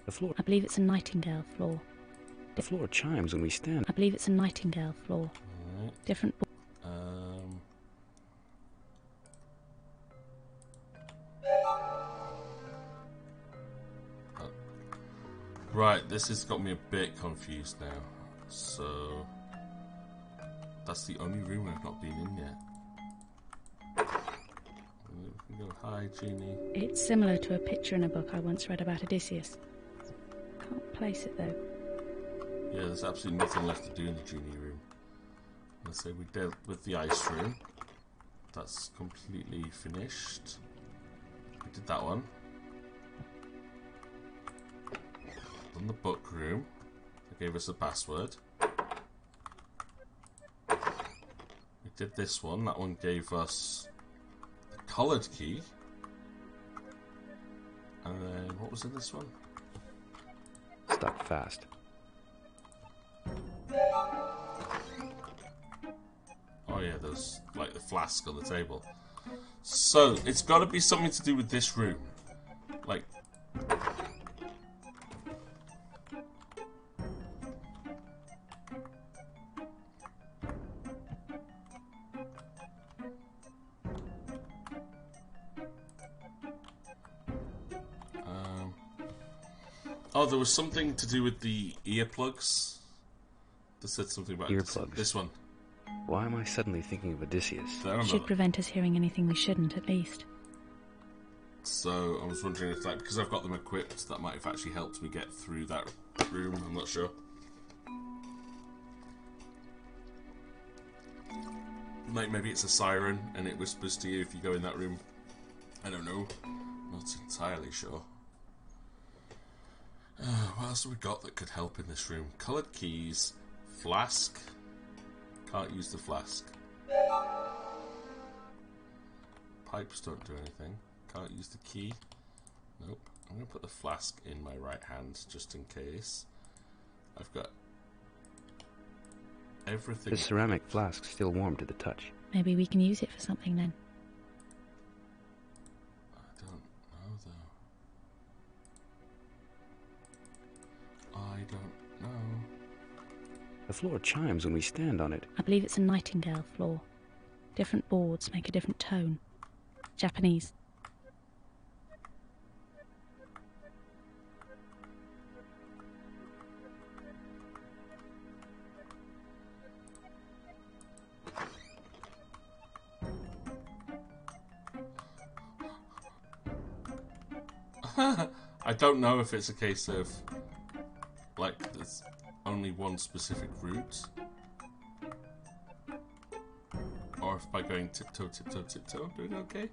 The floor. I believe it's a nightingale floor. The floor chimes when we stand. I believe it's a nightingale floor. Right. Different. Right, this has got me a bit confused now. So that's the only room I've not been in yet. We can go, hi, Genie. It's similar to a picture in a book I once read about Odysseus. Can't place it though. Yeah, there's absolutely nothing left to do in the Genie room. Let's say we dealt with the ice room. That's completely finished. We did that one. Done the book room. They gave us a password. We did this one. That one gave us the coloured key. And then what was in this one? Stuck fast. Oh yeah, there's like the flask on the table. So it's got to be something to do with this room, like. Oh, there was something to do with the earplugs. They said something about earplugs. This one. Why am I suddenly thinking of Odysseus? Should prevent us hearing anything we shouldn't, at least. So I was wondering if that, because I've got them equipped, that might have actually helped me get through that room. I'm not sure. Like maybe it's a siren and it whispers to you if you go in that room. I don't know. Not entirely sure. What else have we got that could help in this room? Coloured keys, flask. Can't use the flask. Pipes don't do anything. Can't use the key. Nope. I'm going to put the flask in my right hand just in case. I've got everything. The ceramic flask's still warm to the touch. Maybe we can use it for something then. I don't know though. I don't know. The floor chimes when we stand on it. I believe it's a nightingale floor. Different boards make a different tone. Japanese. I don't know if it's a case of like there's only one specific route, or if by going tiptoe, tiptoe, tiptoe, doing okay.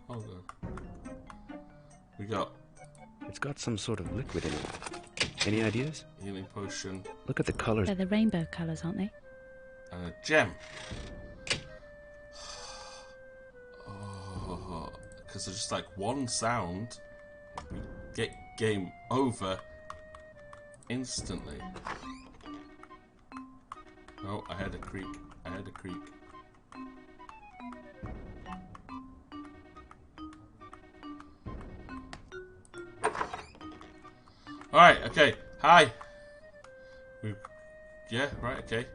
Hold on. We got. It's got some sort of liquid in it. Any ideas? Healing potion. Look at the colors. They're the rainbow colours, aren't they? And a gem. Oh, because there's just like one sound, we get game over instantly. Oh, I heard a creak. I heard a creak. Alright, okay. Hi. Yeah, right, okay.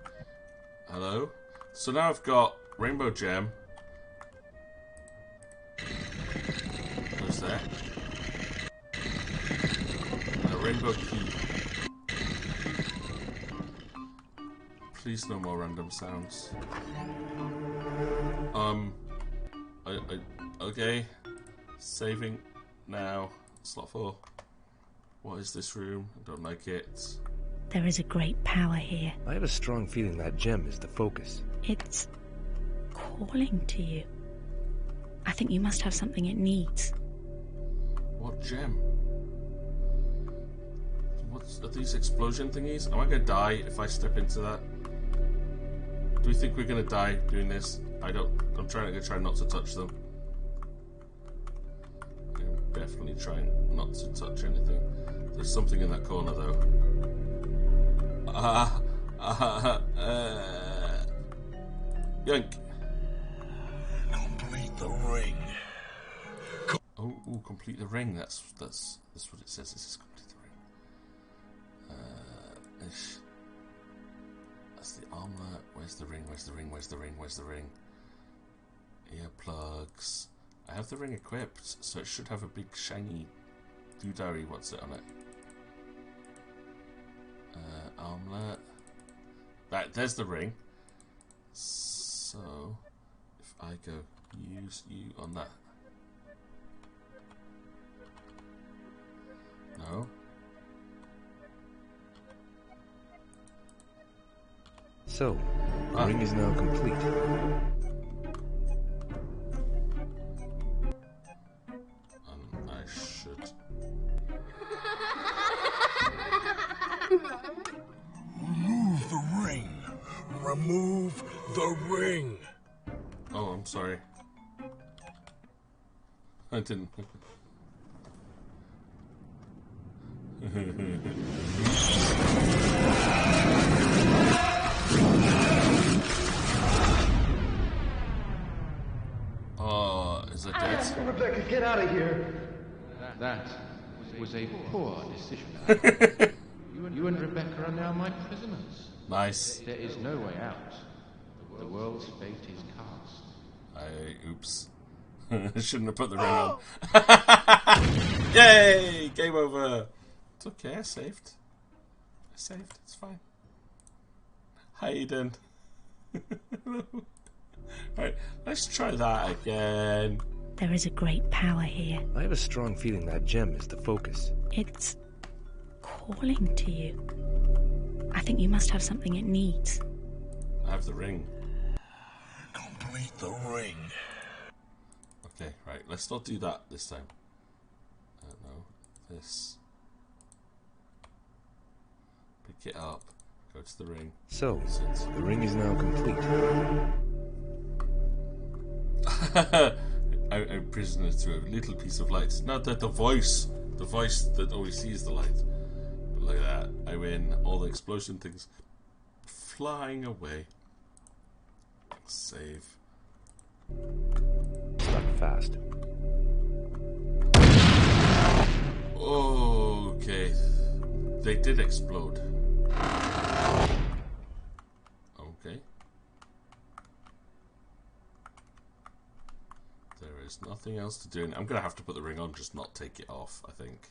Hello. So now I've got rainbow gem. Who's there? And a rainbow key. Please no more random sounds. Okay. Saving now. Slot 4. What is this room? I don't like it. There is a great power here. I have a strong feeling that gem is the focus. It's calling to you. I think you must have something it needs. What gem? Are these explosion thingies? Am I gonna die if I step into that? Do we think we're gonna die doing this? I'm trying not to touch them. I'm definitely trying not to touch anything. There's something in that corner though. Yank. Complete the ring. Oh, complete the ring. That's what it says. This is complete the ring. That's the armor. Where's the ring? Where's the ring? Where's the ring? Where's the ring? Earplugs. I have the ring equipped, so it should have a big shiny doodary. What's it on it? Armlet. Right, there's the ring. So, if I go use you on that. No. So, the ring is now complete. I should. Remove the ring. Remove the ring. Oh, I'm sorry. I didn't. Oh, is it dead? Rebecca, get out of here. That was a poor decision. You and Rebecca are now my prisoners. Nice. There is no way out. The world's fate is cast. Oops. I shouldn't have put the ring on. Yay! Game over. It's okay, I saved. It's fine. Hayden. Right, let's try that again. There is a great power here. I have a strong feeling that gem is the focus. It's calling to you. I think you must have something it needs. I have the ring. Complete the ring. Okay, right, let's not do that this time. No, this. Pick it up, go to the ring. So, the ring is now complete. I'm prisoner to a little piece of light. Not that the voice that always sees the light. But look at that. I win. All the explosion things flying away. Save. Stuck fast. Okay. They did explode. Okay. There is nothing else to do. I'm going to have to put the ring on, just not take it off, I think.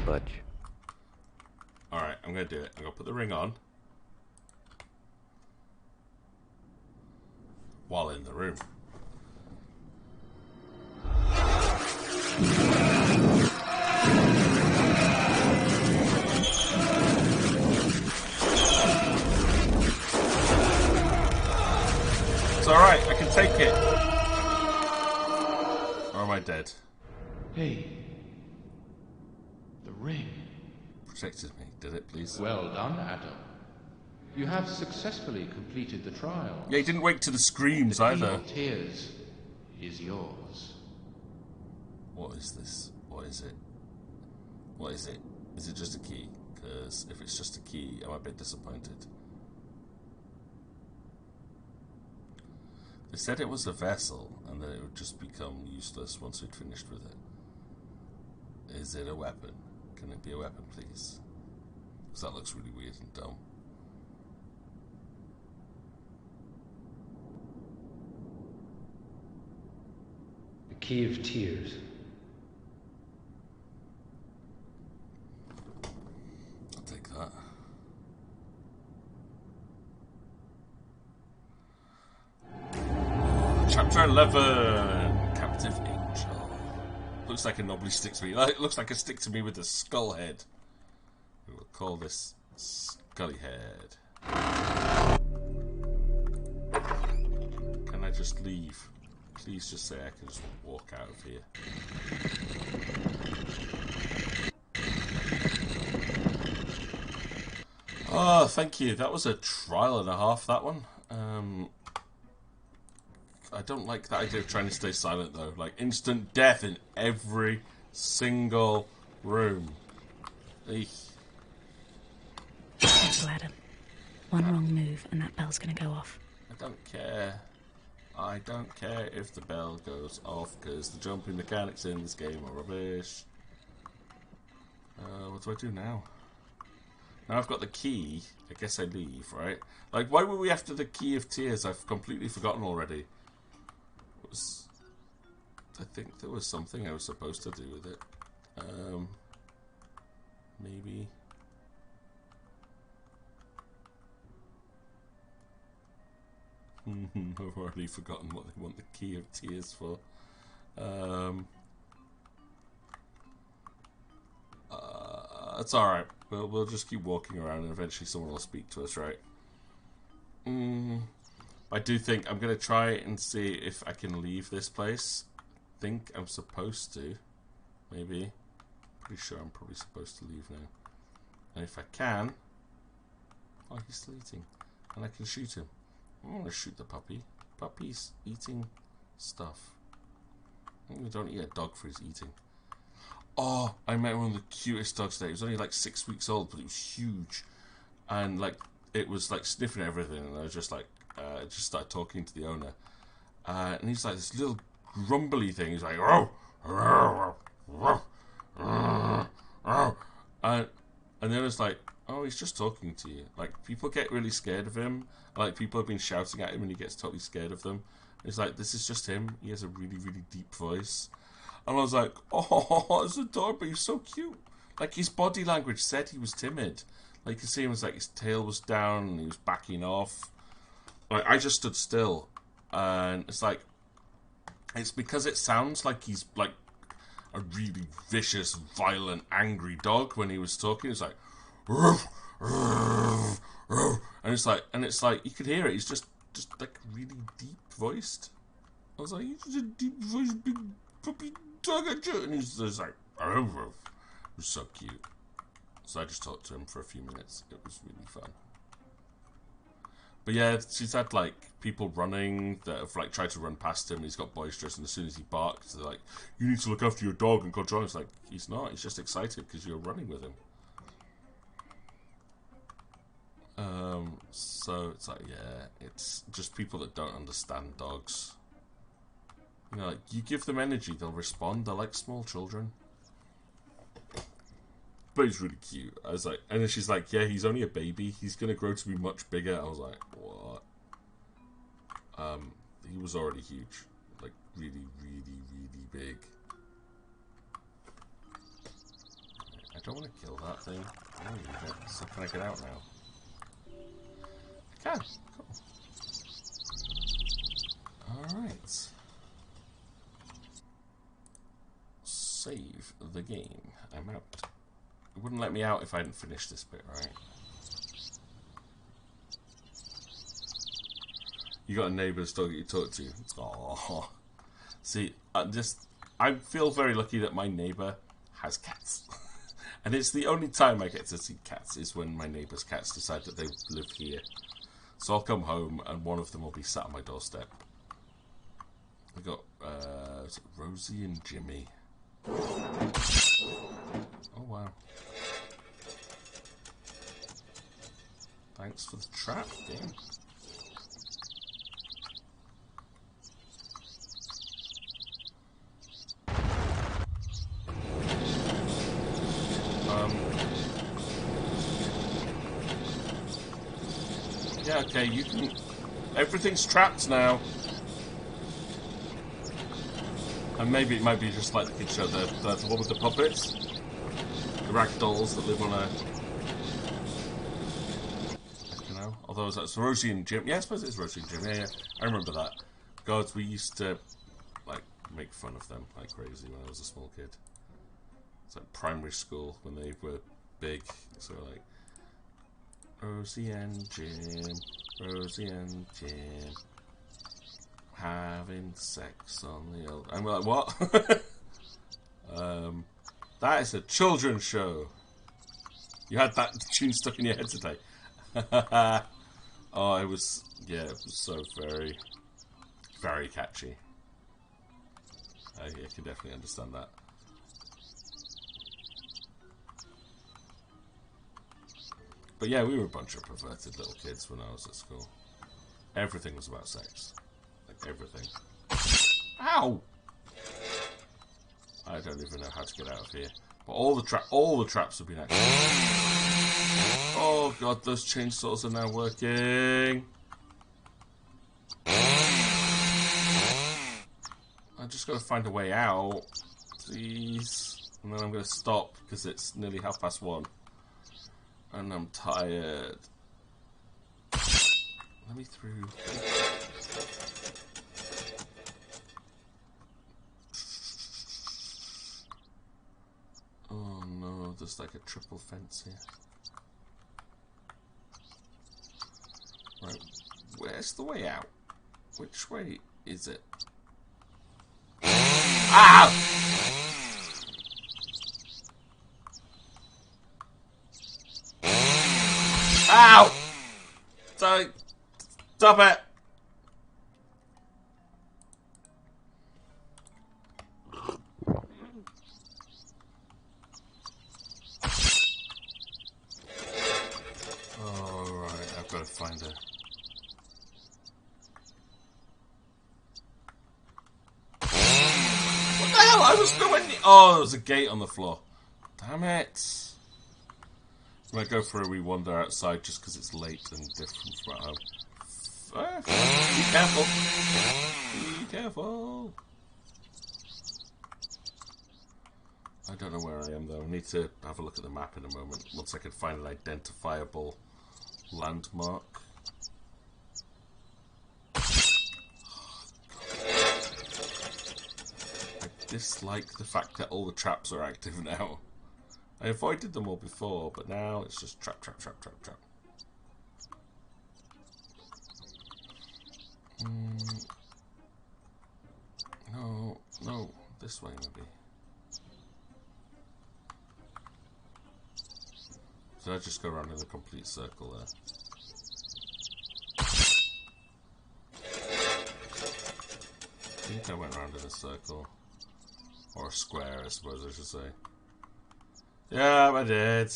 Budge. Alright, I'm going to do it. I'm going to put the ring on. While in the room. It's alright, I can take it. Or am I dead? Hey. The ring. Protected me, did it, please? Well done, Adam. You have successfully completed the trial. Yeah, he didn't wait to the screams either. The key of tears is yours. What is this? What is it? What is it? Is it just a key? Because if it's just a key, I'm a bit disappointed. They said it was a vessel, and that it would just become useless once we'd finished with it. Is it a weapon? Can it be a weapon, please? Because that looks really weird and dumb. The key of tears. I'll take that. Chapter 11, Captive Angel. Looks like a knobbly stick to me. It looks like a stick to me with a skull head. We will call this Scully Head. Can I just leave? Please just say I can just walk out of here. Oh, thank you. That was a trial and a half, that one. I don't like the idea of trying to stay silent, though. Like, instant death in every single room. Eek. Careful, Adam. One wrong move and that bell's going to go off. I don't care. I don't care if the bell goes off, because the jumping mechanics in this game are rubbish. What do I do now? Now I've got the key. I guess I leave, right? Like, why were we after the key of tears? I've completely forgotten already. I think there was something I was supposed to do with it. maybe. I've already forgotten what they want the Key of Tears for. It's alright. We'll just keep walking around and eventually someone will speak to us, right? I do think I'm going to try and see if I can leave this place. I think I'm supposed to. Maybe. Pretty sure I'm probably supposed to leave now. And if I can... Oh, he's still eating. And I can shoot him. I'm going to shoot the puppy. Puppy's eating stuff. You don't eat a dog for his eating. Oh, I met one of the cutest dogs today. It was only like 6 weeks old, but it was huge. And like, it was like sniffing everything. And I was just like, just started talking to the owner. And he's like this little grumbly thing. He's like, oh, and then it's like, oh, he's just talking to you. Like, people get really scared of him. Like, people have been shouting at him and he gets totally scared of them. It's like, this is just him. He has a really, really deep voice. And I was like, oh, it's adorable. He's so cute. Like, his body language said he was timid. Like, you could see him was like, his tail was down and he was backing off. Like, I just stood still. And it's like, it's because it sounds like he's like a really vicious, violent, angry dog when he was talking. It's like, roof, roof, roof. And it's like you could hear it. He's just like really deep voiced. I was like, he's just a deep voiced big puppy dog, and he's just like, roof, roof. It was so cute. So I just talked to him for a few minutes. It was really fun. But yeah, she's had like people running that have like tried to run past him. And he's got boisterous, and as soon as he barks, they're like, "You need to look after your dog and control." It's like, he's not. He's just excited because you're running with him. So it's like, yeah, it's just people that don't understand dogs. You know, like, you give them energy, they'll respond. They're like small children. But he's really cute. I was like, and then she's like, yeah, he's only a baby. He's gonna grow to be much bigger. I was like, what? He was already huge. Like, really, really, really big. I don't want to kill that thing. I don't need it. So can I get out now? I can. Cool. Alright. Save the game. I'm out. It wouldn't let me out if I hadn't finished this bit, right? You got a neighbour's dog that you talk to. Aww. See, I feel very lucky that my neighbour has cats. And it's the only time I get to see cats is when my neighbour's cats decide that they live here. So I'll come home and one of them will be sat on my doorstep. We got Rosie and Jimmy. Oh wow. Thanks for the trap, game. Yeah, okay, you can... Everything's trapped now. And maybe it might be just like the kid show, the one with the puppets. The rag dolls that live on a... You know? Although that's Rosie and Jim. Yeah, I suppose it's Rosie and Jim. Yeah, yeah. I remember that. God, we used to, like, make fun of them like crazy when I was a small kid. It's like primary school when they were big. So, like... Rosie and Jim, Rosie and Jim, having sex on the old... And we're like, what? That is a children's show. You had that tune stuck in your head today. Oh, it was... Yeah, it was so very, very catchy. I can definitely understand that. But yeah, we were a bunch of perverted little kids when I was at school. Everything was about sex. Like, everything. Ow! I don't even know how to get out of here. But all the traps have been activated. Oh god, those chainsaws are now working. I just gotta find a way out. Please. And then I'm going to stop because it's nearly 1:30. And I'm tired. Let me through. Oh no, there's like a triple fence here. Right, where's the way out? Which way is it? Ow! Ow! Stop it! Alright, I've got to find her. What the hell? I was nowhere near. Oh, there was a gate on the floor. Damn it. I'm going to go for a wee wander outside just because it's late and different from at home. Be careful. Be careful. I don't know where I am though. I need to have a look at the map in a moment once I can find an identifiable landmark. I dislike the fact that all the traps are active now. I avoided them all before, but now it's just trap, trap, trap, trap, trap. No, this way maybe. Did I just go around in a complete circle there? I think I went around in a circle. Or a square, I suppose I should say. Yeah, I did.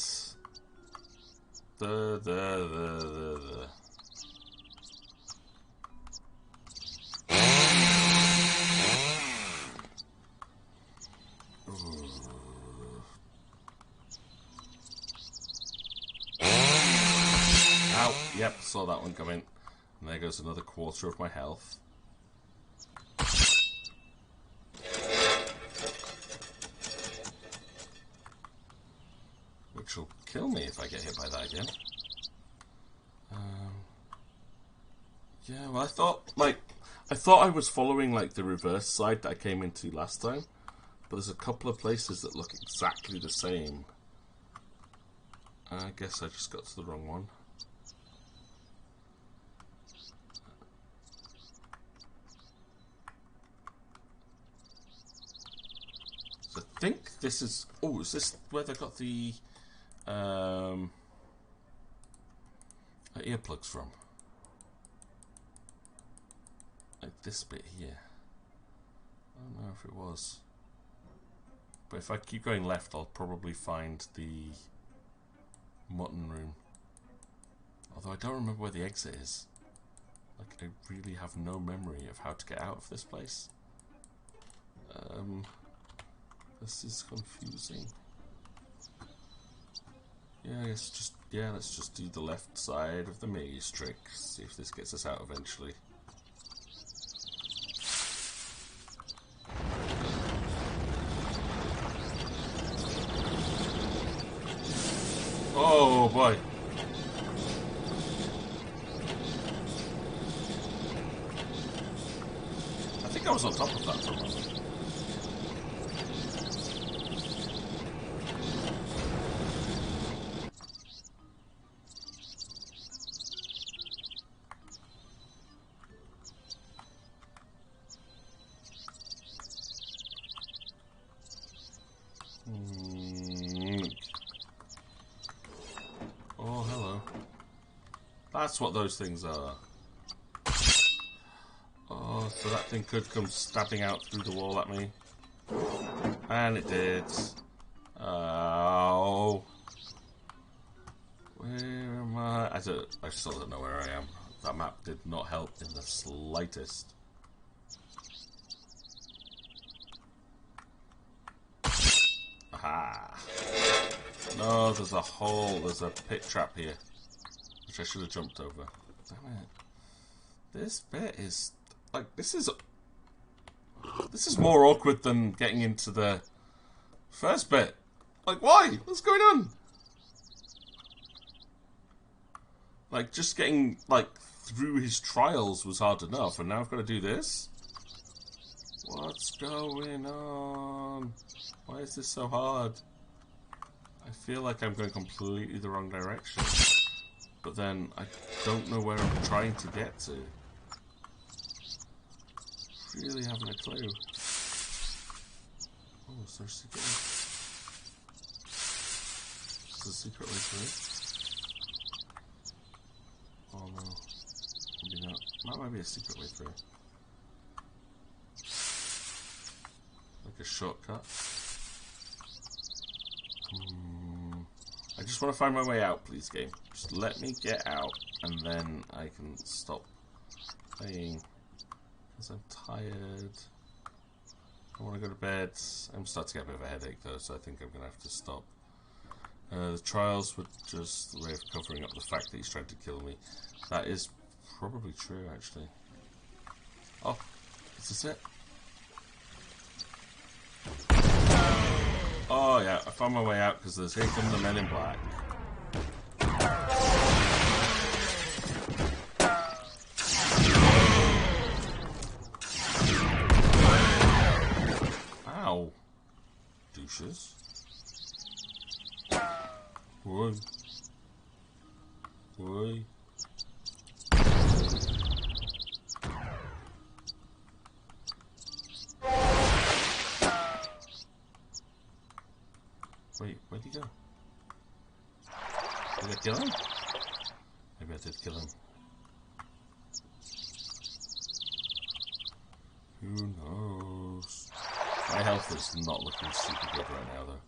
Ow, yep, saw that one come in. And there goes another quarter of my health. Which will kill me if I get hit by that again. Yeah, well, I thought I was following like the reverse side that I came into last time, but there's a couple of places that look exactly the same. I guess I just got to the wrong one. So I think this is. Oh, is this where they got the earplugs from? Like this bit here. I don't know if it was. But if I keep going left, I'll probably find the mutton room. Although I don't remember where the exit is. Like, I really have no memory of how to get out of this place. This is confusing. Yeah, I guess let's just do the left side of the maze trick. See if this gets us out eventually. Oh boy. I think I was on top of that for a moment. Oh, hello. That's what those things are. Oh, so that thing could come stabbing out through the wall at me. And it did. Oh. Where am I? I still don't know where I am. That map did not help in the slightest. Aha. No, there's a pit trap here. Which I should have jumped over. Damn it. This bit is like this is more awkward than getting into the First bit. Like, why? What's going on? Like, just getting, like, through his trials was hard enough, and now I've got to do this? What's going on? Why is this so hard? I feel like I'm going completely the wrong direction. But then, I don't know where I'm trying to get to. Really haven't a clue. Oh, is there a secret way? Is there a secret way through? Oh no. Maybe not. That might be a secret way through. Like a shortcut. I just want to find my way out, please, game. Just let me get out, and then I can stop playing. Because I'm tired. I want to go to bed. I'm starting to get a bit of a headache, though, so I think I'm going to have to stop. The trials were just a way of covering up the fact that he's trying to kill me. That is probably true, actually. Oh, is this it? Oh, yeah, I found my way out because there's here come the men in black. Ow. Douches. Why? Why? Wait, where'd he go? Did I kill him? Maybe I did kill him. Who knows? My health is not looking super good right now, though.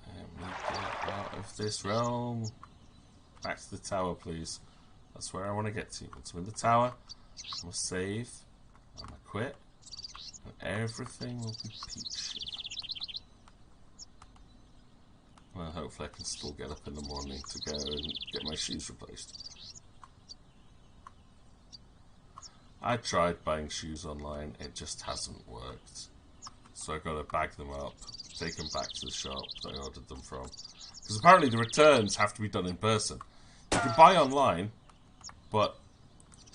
Let me get out of this realm. Back to the tower, please. That's where I want to get to. Once I'm in the tower, I'm going to save. I'm going to quit. And everything will be peachy. Well, hopefully I can still get up in the morning to go and get my shoes replaced. I tried buying shoes online, it just hasn't worked. So I've got to bag them up, take them back to the shop that I ordered them from. Because apparently the returns have to be done in person. You can buy online, but...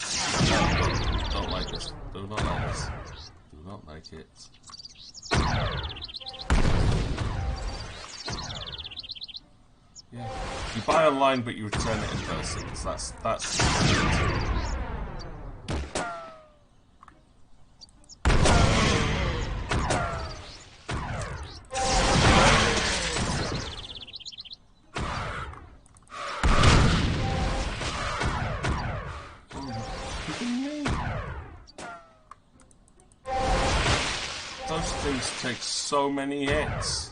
Oh, don't like this. Do not like this. Do not like it. Yeah. You buy online, but you return it in person. So that's. Those things take so many hits.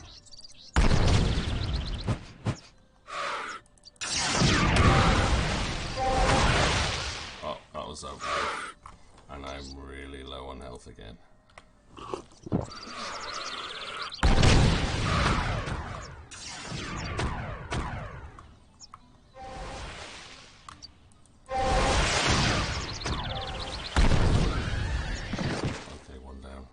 Over, and I'm really low on health again. Okay, one down.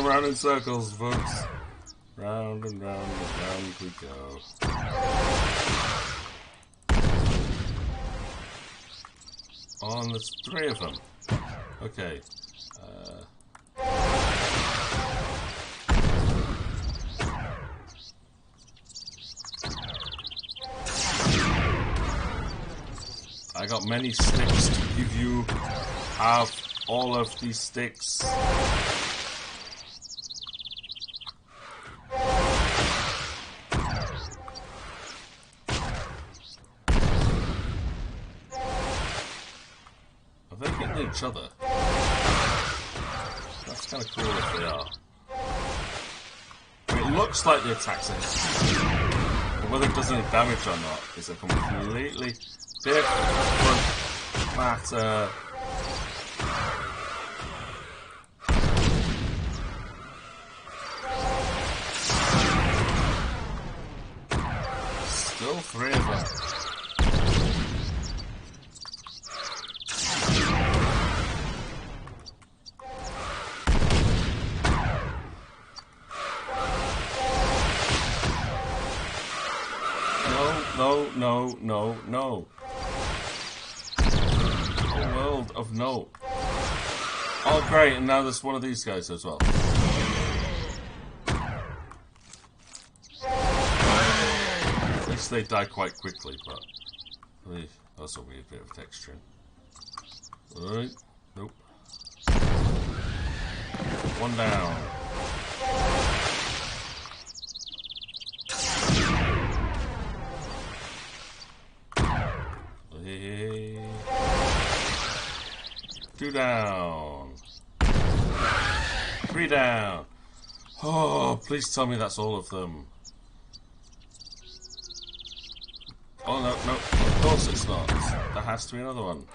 Round in circles, folks. Round and round and round we go. Oh, and there's 3 of them. Okay. I got many sticks to give you. Have all of these sticks. Each other. That's kind of cool if they are. I mean, it looks like the attacks are whether it does any damage or not is a completely different matter. Still 3 of them. No. A world of no. Oh, great, and now there's one of these guys as well. At least they die quite quickly, but that's a weird bit of texturing. Alright, nope. One down. Hey. 2 down. 3 down. Oh, please tell me that's all of them. Oh, no, of course it's not. There has to be another one.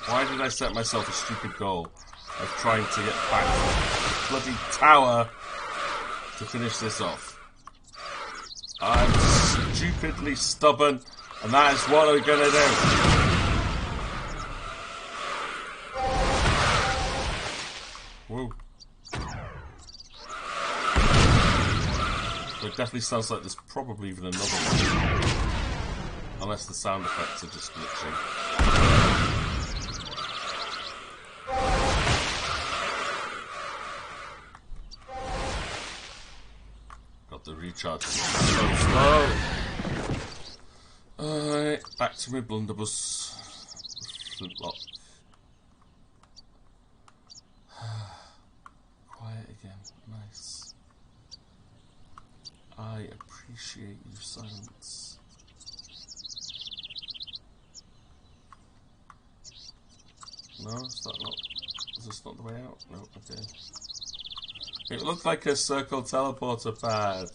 Why did I set myself a stupid goal of trying to get back to the bloody tower to finish this off? I'm stupidly stubborn, and that is what I'm gonna do. Woo. But it definitely sounds like there's probably even another one. Unless the sound effects are just glitching. The recharge is so slow. Alright, back to my blunderbuss. Flintlock. Quiet again. Nice. I appreciate your silence. No, is that not? Is this not the way out? No, okay. It looked like a circle teleporter pad.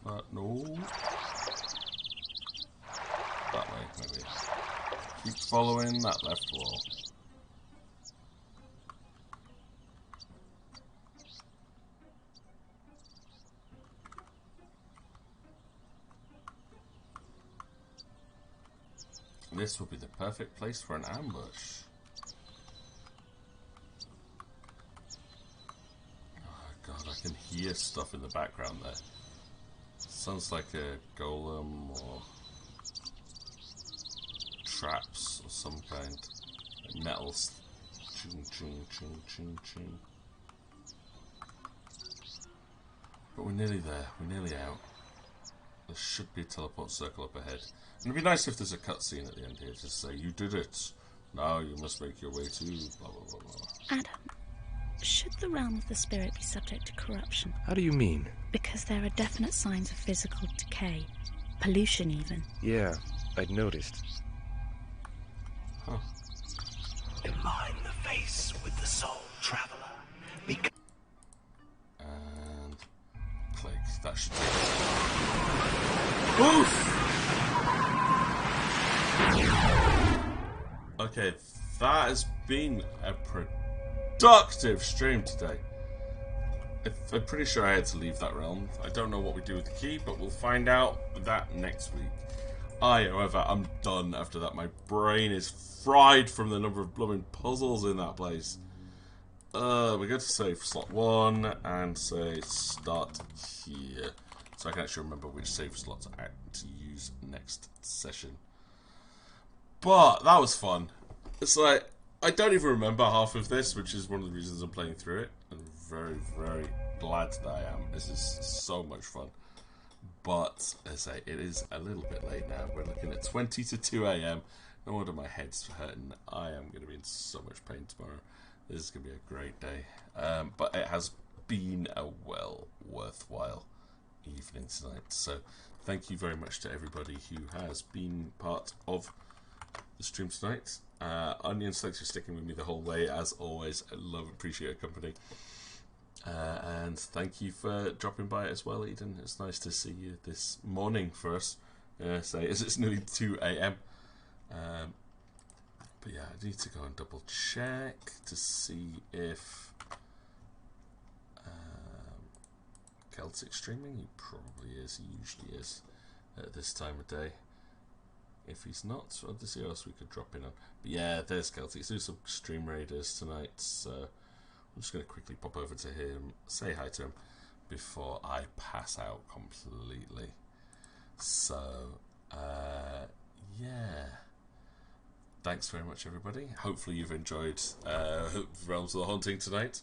But no. That way, maybe. Keep following that left wall. This would be the perfect place for an ambush. God, I can hear stuff in the background there. Sounds like a golem or traps or some kind. Like metals. Ching, ching, ching, ching, ching. But we're nearly there. We're nearly out. There should be a teleport circle up ahead. And it'd be nice if there's a cutscene at the end here to say, you did it. Now you must make your way to blah, blah, blah, blah. Adam. Should the realm of the spirit be subject to corruption? How do you mean? Because there are definite signs of physical decay. Pollution, even. Yeah, I'd noticed. Huh. Align the face with the soul traveler. And click. That should take it. Oof! Okay, that has been a productive stream today. I'm pretty sure I had to leave that realm. I don't know what we do with the key, but we'll find out that next week. However, I'm done after that. My brain is fried from the number of blooming puzzles in that place. We go to save slot 1 and say start here. So I can actually remember which save slot to use next session. But that was fun. It's like, I don't even remember half of this, which is one of the reasons I'm playing through it. I'm very, very glad that I am. This is so much fun. But, as I say, it is a little bit late now. We're looking at 20 to 2 AM. No wonder my head's hurting. I am going to be in so much pain tomorrow. This is going to be a great day. But it has been a worthwhile evening tonight. So, thank you very much to everybody who has been part of the stream tonight. Onions, thanks for sticking with me the whole way. As always, I appreciate your company. And thank you for dropping by as well, Eden. It's nice to see you this morning for us. Say, as it's nearly 2 a.m. But yeah, I need to go and double check to see if Celtic streaming. He probably is. He usually is at this time of day. If he's not, I'll just see what else we could drop in on. But yeah, there's Celtic. Let's do some stream raiders tonight. So I'm just going to quickly pop over to him, say hi to him before I pass out completely. So yeah. Thanks very much, everybody. Hopefully you've enjoyed Realms of the Haunting tonight.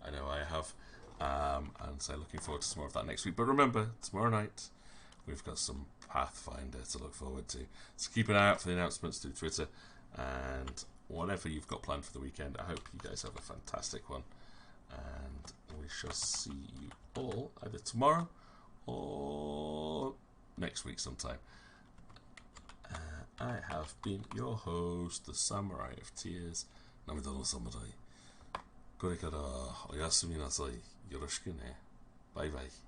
I know I have. And so looking forward to some more of that next week. But remember, tomorrow night we've got some Pathfinder to look forward to. So keep an eye out for the announcements through Twitter. And whatever you've got planned for the weekend, I hope you guys have a fantastic one. And we shall see you all either tomorrow or next week sometime. I have been your host, the Samurai of Tears, Namida no Samurai. これからおやすみなさい。よろしくね。バイバイ。